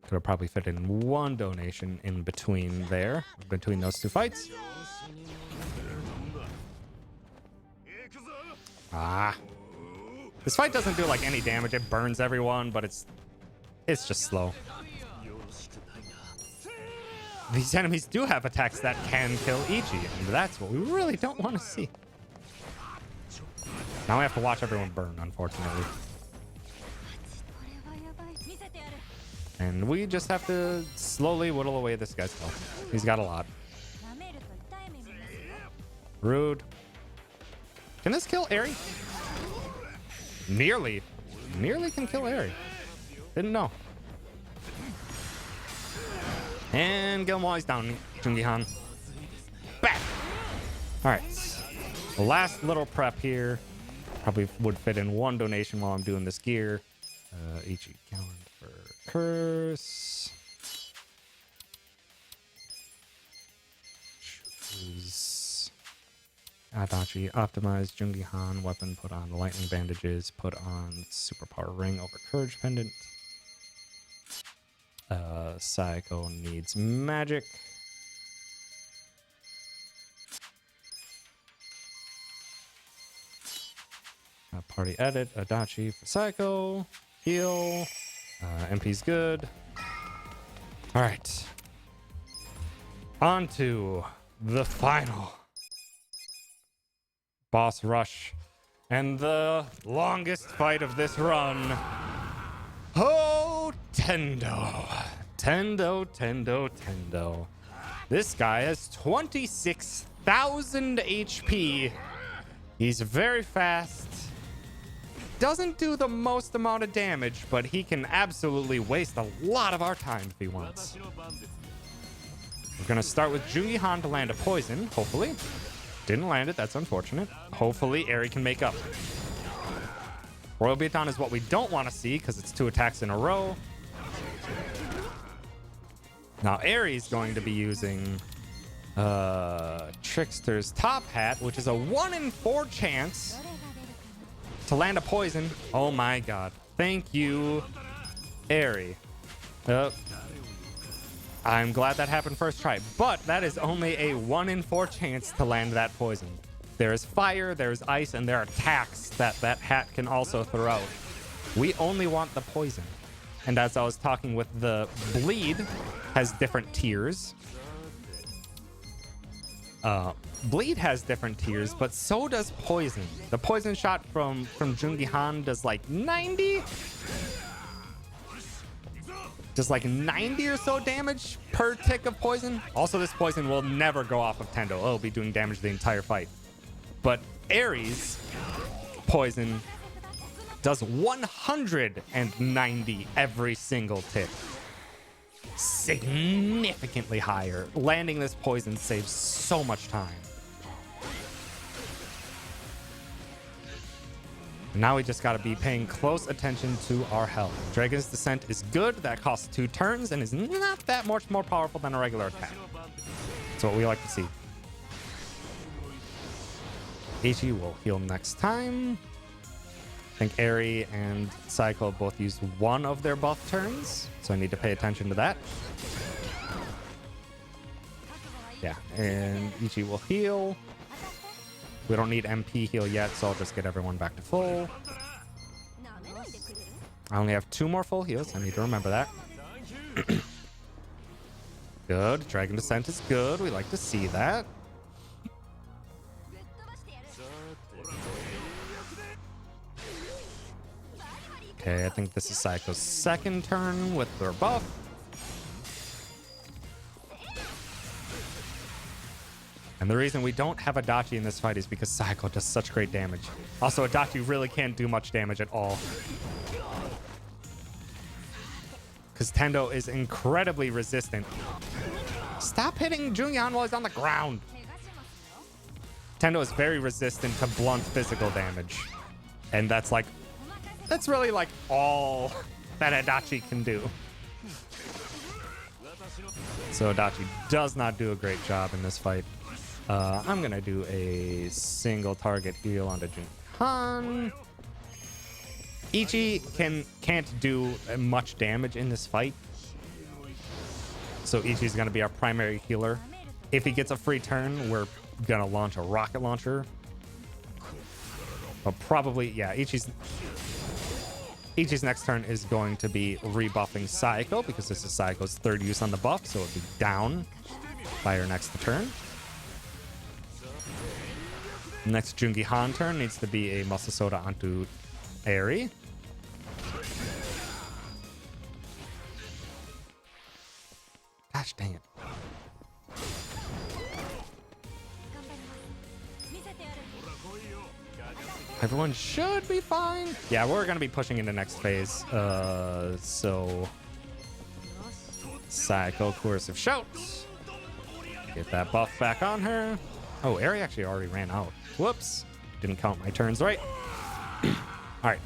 Could have probably fit in 1 donation in between there, between those 2 fights. Ah. This fight doesn't do like any damage. It burns everyone, but it's just slow. These enemies do have attacks that can kill Ichi, and that's what we really don't want to see. Now we have to watch everyone burn, unfortunately. And we just have to slowly whittle away this guy's health. He's got a lot. Rude. Can this kill Eri? Nearly. Nearly can kill Eri. Didn't know. And Gilmoy's down, Jungi Han. Back! Alright. The last little prep here. Probably would fit in 1 donation while I'm doing this gear. Ichi calendar for curse. Choose Adachi, optimize Jungi Han, weapon, put on the lightning bandages, put on superpower ring over courage pendant. Saiko needs magic. Party edit, Adachi for Saiko. Heal. MP's good. All right. On to the final boss rush and the longest fight of this run. Oh, Tendo. Tendo. This guy has 26,000 HP. He's very fast. Doesn't do the most amount of damage, but he can absolutely waste a lot of our time if he wants. We're going to start with Jungi Han to land a poison, hopefully. Didn't land it, that's unfortunate. Hopefully, Eri can make up. Royal Beaton is what we don't want to see because it's 2 attacks in a row. Now, Eri's going to be using Trickster's Top Hat, which is a 1 in 4 chance to land a poison. Oh my god. Thank you, Eri. I'm glad that happened first try, but that is only a 1 in 4 chance to land that poison. There is fire, there's ice, and there are attacks that hat can also throw out. We only want the poison. And as I was talking with the bleed, has different tiers. Bleed has different tiers, but so does poison. The poison shot from Jungi Han does like 90? Does like 90 or so damage per tick of poison. Also, this poison will never go off of Tendo. It'll be doing damage the entire fight. But Ares poison does 190 every single tick. Significantly higher. Landing this poison saves so much time. Now we just got to be paying close attention to our health. Dragon's Descent is good. That costs 2 turns and is not that much more powerful than a regular attack. That's what we like to see. Ichi will heal next time. I think Eri and Psycho both use one of their buff turns, so I need to pay attention to that. Yeah, and Ichi will heal. We don't need MP heal yet, so I'll just get everyone back to full. I only have 2 more full heals. I need to remember that. Good. Dragon Descent is good. We like to see that. Okay, I think this is Psycho's second turn with their buff. And the reason we don't have Adachi in this fight is because Psycho does such great damage. Also, Adachi really can't do much damage at all. Because Tendo is incredibly resistant. Stop hitting Junyan while he's on the ground. Tendo is very resistant to blunt physical damage. And that's really like all that Adachi can do. So Adachi does not do a great job in this fight. I'm gonna do a single target heal onto Junhan. Ichi can't do much damage in this fight, so Ichi's gonna be our primary healer. If he gets a free turn, we're gonna launch a rocket launcher. But probably, yeah, Ichi's next turn is going to be rebuffing Psycho because this is Psycho's 3rd use on the buff, so it'll be down by her next turn. Next Jungi Han turn needs to be a Muscle Soda onto Eri. Gosh dang it. Everyone should be fine. Yeah, we're going to be pushing into next phase. So Psycho Coercive Shout. Get that buff back on her. Oh, Eri actually already ran out. Whoops. Didn't count my turns right. All right.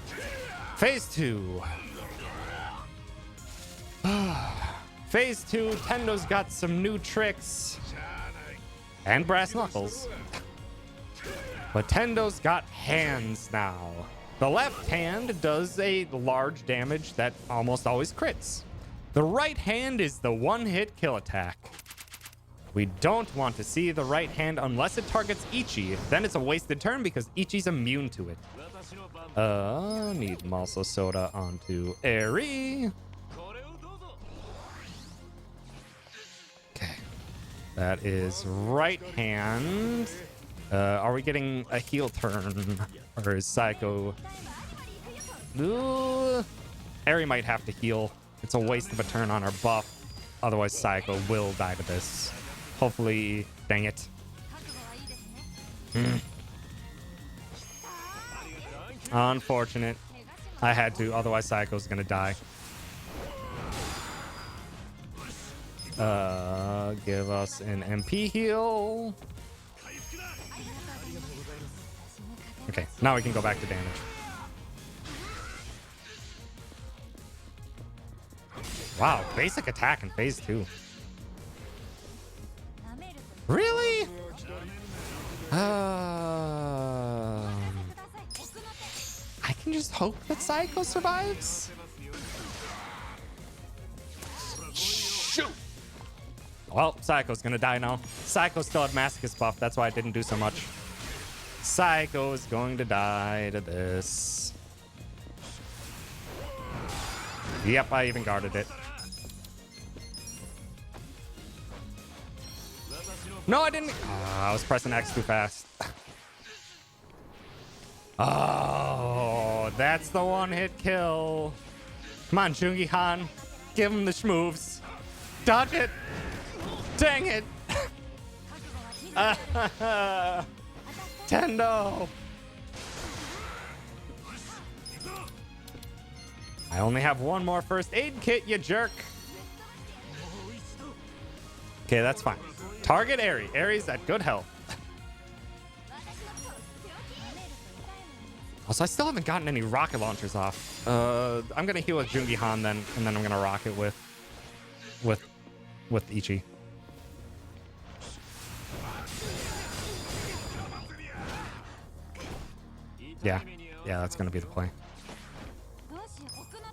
Phase 2. Phase 2. Tendo's got some new tricks. And brass knuckles. But Tendo's got hands now. The left hand does a large damage that almost always crits. The right hand is the one-hit kill attack. We don't want to see the right hand unless it targets Ichi. Then it's a wasted turn because Ichi's immune to it. Need Muscle Soda onto Eri. Okay. That is right hand. Are we getting a heal turn? Or is Psycho... Eri might have to heal. It's a waste of a turn on our buff. Otherwise, Psycho will die to this. Hopefully... Dang it. Unfortunate. I had to, otherwise Psycho's gonna die. Give us an MP heal. Okay, now we can go back to damage. Wow, basic attack in phase 2. Really? I can just hope that Psycho survives. Shoot! Well, Psycho's gonna die now. Psycho still had Masochist buff, that's why I didn't do so much. Psycho's going to die to this. Yep, I even guarded it. No, I didn't. I was pressing X too fast. Oh, that's the one-hit kill. Come on, Jungi Han. Give him the schmoves. Dodge it. Dang it. Tendo. I only have one more first aid kit, you jerk. Okay, that's fine. Target Aerie. Aerie's at good health. Also, I still haven't gotten any rocket launchers off. I'm gonna heal with Jungi Han then, and then I'm gonna rocket with Ichi. Yeah, that's gonna be the play.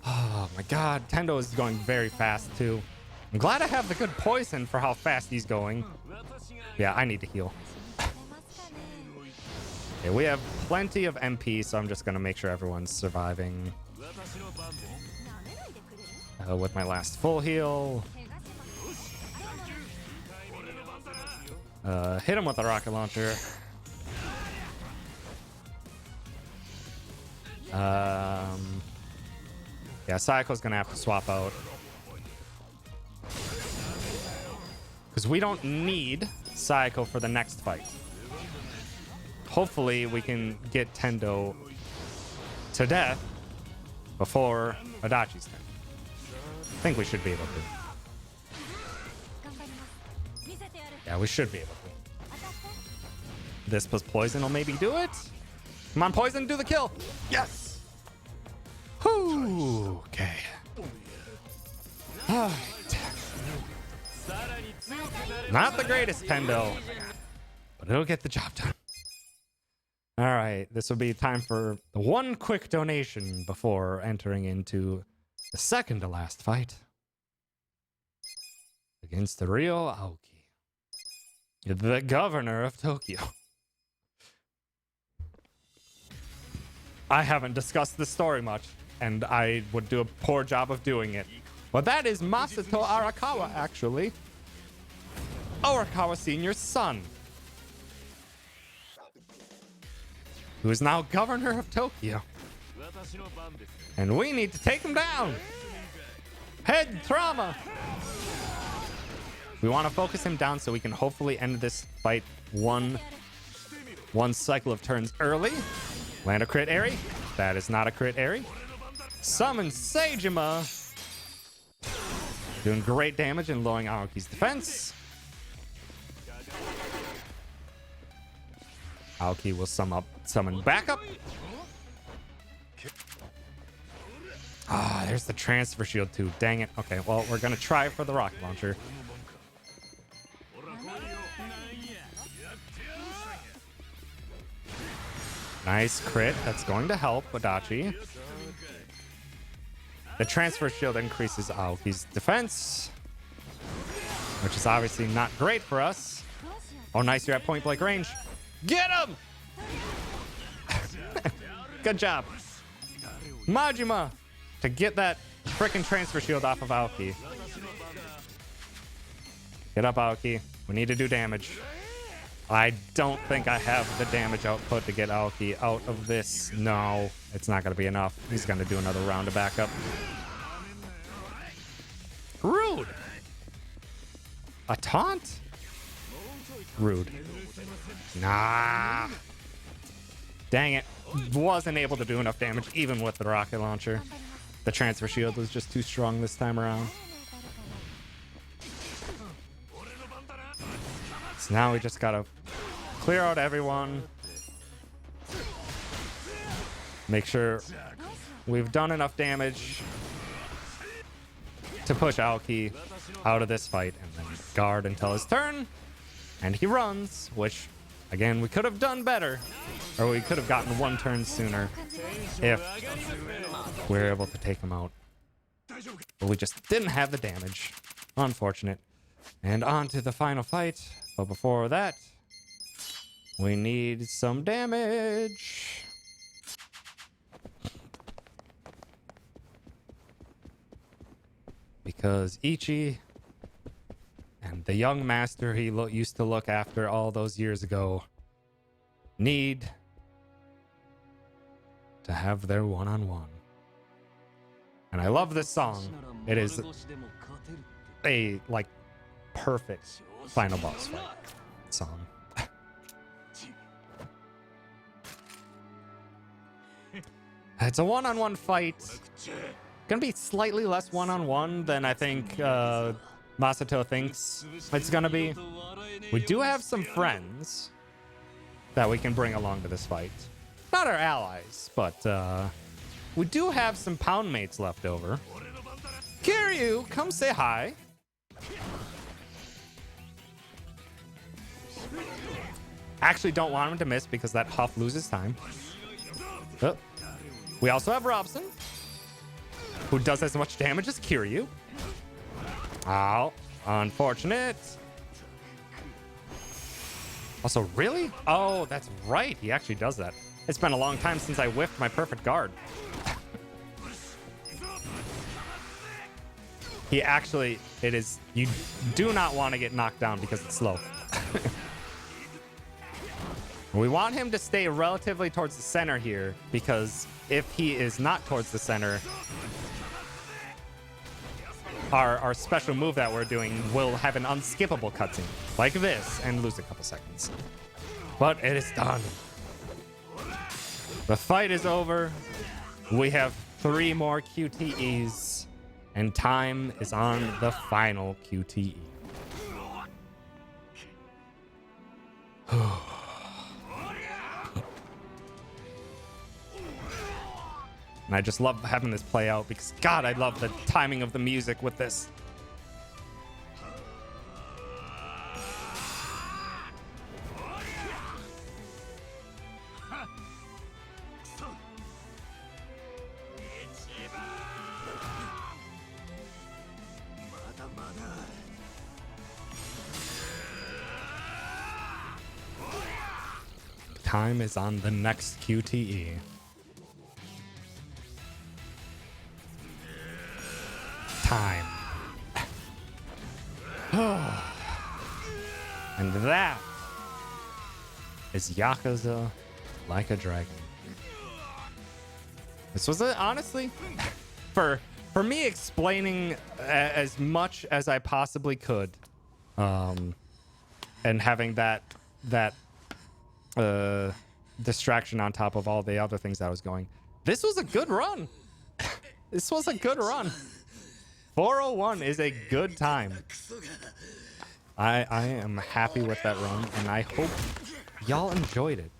Oh my God, Tendo is going very fast too. I'm glad I have the good poison for how fast he's going. Yeah, I need to heal. Okay, we have plenty of MP, so I'm just gonna make sure everyone's surviving. With my last full heal. Hit him with a rocket launcher. Yeah, Sayako's gonna have to swap out. Because we don't need Sayako for the next fight. Hopefully we can get Tendo to death before Adachi's turn. I think we should be able to. Yeah, we should be able to. This plus poison will maybe do it. Come on, poison, do the kill. Yes. Whew. Okay. All right. Not the greatest Tendo, but it'll get the job done. All right, this will be time for the one quick donation before entering into the second to last fight against the real Aoki, the governor of Tokyo. I haven't discussed this story much, and I would do a poor job of doing it. But that is Masato Arakawa, actually. Arakawa Sr.'s son, who is now governor of Tokyo. And we need to take him down. Head trauma. We want to focus him down so we can hopefully end this fight one cycle of turns early. Land a crit Aerie. That is not a crit Aerie. Summon Seijima. Doing great damage and lowering Aoki's defense. Aoki will summon backup. Ah, there's the transfer shield too. Dang it. Okay, well, we're gonna try for the rocket launcher. Nice crit. That's going to help Adachi. The transfer shield increases Aoki's defense, which is obviously not great for us. Oh, nice. You're at point blank range. Get him! Good job. Majima to get that frickin' transfer shield off of Aoki. Get up, Aoki. We need to do damage. I don't think I have the damage output to get Aoki out of this. No, it's not going to be enough. He's going to do another round of backup. Rude. A taunt? Rude. Nah. Dang it. Wasn't able to do enough damage even with the rocket launcher. The transfer shield was just too strong this time around. So now we just gotta clear out everyone. Make sure we've done enough damage to push Aoki out of this fight and then guard until his turn. And he runs, which, again, we could have done better. Or we could have gotten one turn sooner if we were able to take him out. But we just didn't have the damage. Unfortunate. And on to the final fight. But before that, we need some damage. Because Ichi and and the young master he used to look after all those years ago need to have their one-on-one. And I love this song. It is a like perfect final boss fight song. It's a one-on-one fight. Gonna be slightly less one-on-one than I think Masato thinks it's gonna be. We do have some friends that we can bring along to this fight. Not our allies, but we do have some pound mates left over. Kiryu, come say hi. Actually don't want him to miss because that Huff loses time. Oh. We also have Robson, who does as much damage as Kiryu. Oh, unfortunate. Also, really? Oh, that's right. He actually does that. It's been a long time since I whiffed my perfect guard. He actually, it is, you do not want to get knocked down because it's slow. We want him to stay relatively towards the center here, because if he is not towards the center, our special move that we're doing will have an unskippable cutscene like this and lose a couple seconds. But it is done. The fight is over. We have 3 more QTEs, and time is on the final QTE. And I just love having this play out because, God, I love the timing of the music with this. Time is on the next QTE. Time. And that is Yakuza Like a Dragon. This was honestly for me explaining as much as I possibly could, and having that distraction on top of all the other things that I was going. This was a good run. This was a good run. 401 is a good time. I am happy with that run, and I hope y'all enjoyed it.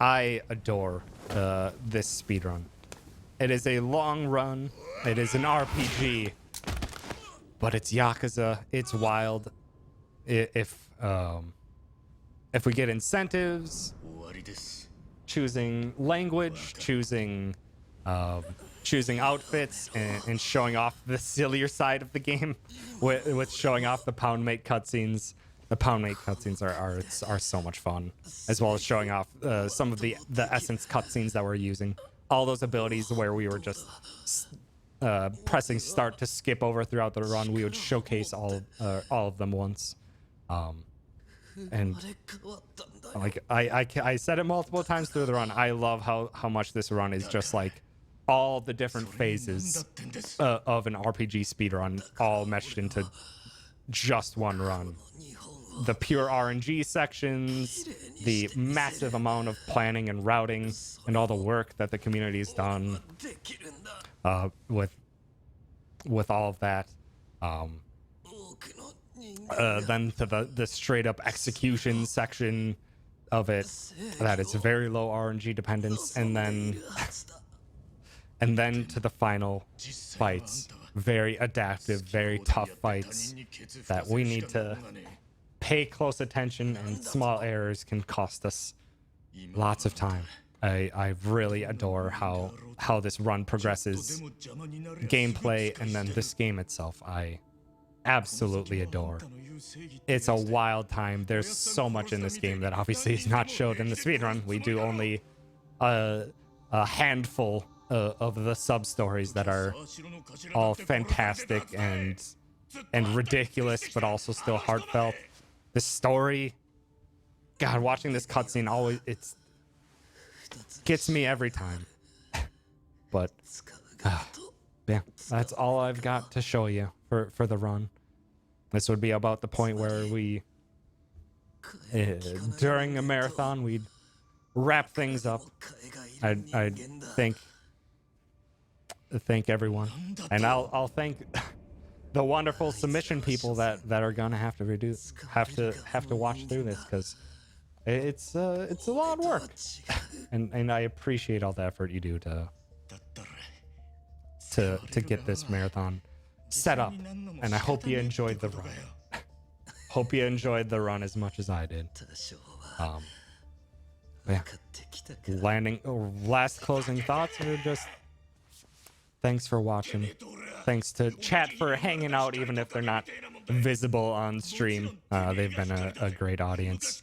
I adore this speedrun. It is a long run. It is an RPG, but it's Yakuza. It's wild. If we get incentives, choosing language, choosing outfits, and showing off the sillier side of the game with showing off the pound mate cutscenes. The pound mate cutscenes are so much fun, as well as showing off some of the essence cutscenes that we're using. All those abilities where we were just pressing start to skip over throughout the run, we would showcase all of them once. And like I said it multiple times through the run, I love how much this run is just like all the different phases of an RPG speedrun all meshed into just one run. The pure RNG sections, the massive amount of planning and routing, and all the work that the community's done with all of that. Then to the straight up execution section of it, that is very low RNG dependence, and then to the final fights, very adaptive, very tough fights that we need to pay close attention, and small errors can cost us lots of time. I really adore how this run progresses, gameplay, and then this game itself. I absolutely adore. It's a wild time. There's so much in this game that obviously is not showed in the speedrun. We do only a handful of the sub stories that are all fantastic and and ridiculous, but also still heartfelt. The story, God, watching this cutscene always gets me every time. But yeah, that's all I've got to show you for the run. This would be about the point where we, during a marathon, we'd wrap things up. I'd thank everyone, and I'll thank the wonderful submission people that are gonna have to watch through this, because it's a lot of work, and I appreciate all the effort you do to get this marathon set up, and I hope you enjoyed the run. Hope you enjoyed the run as much as I did. Yeah. Last closing thoughts are just thanks for watching. Thanks to chat for hanging out, even if they're not visible on stream. They've been a great audience.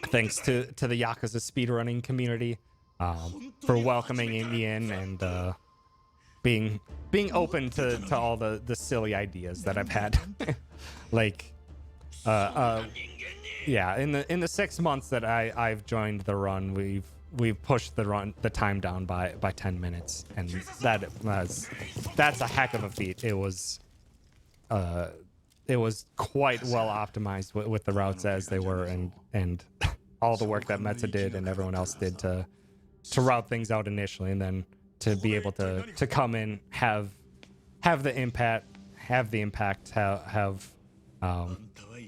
Thanks to the Yakuza speedrunning community for welcoming me in and being open to all the silly ideas that I've had. Like yeah, in the 6 months that I've joined the run, we've pushed the time down by 10 minutes, and that's a heck of a feat. It was quite well optimized with the routes as they were, and all the work that Metza did and everyone else did to route things out initially, and then to be able to come in, have the impact,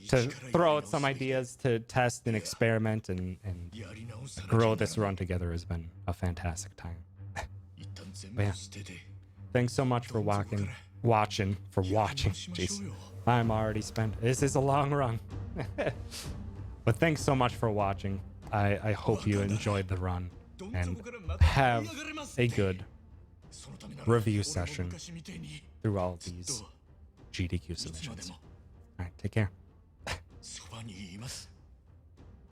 to throw out some ideas, to test and experiment and grow this run together has been a fantastic time. But yeah, thanks so much for watching. Jeez, I'm already spent. This is a long run. But thanks so much for watching. I hope you enjoyed the run and have a good review session through all of these GDQ submissions. All right, take care.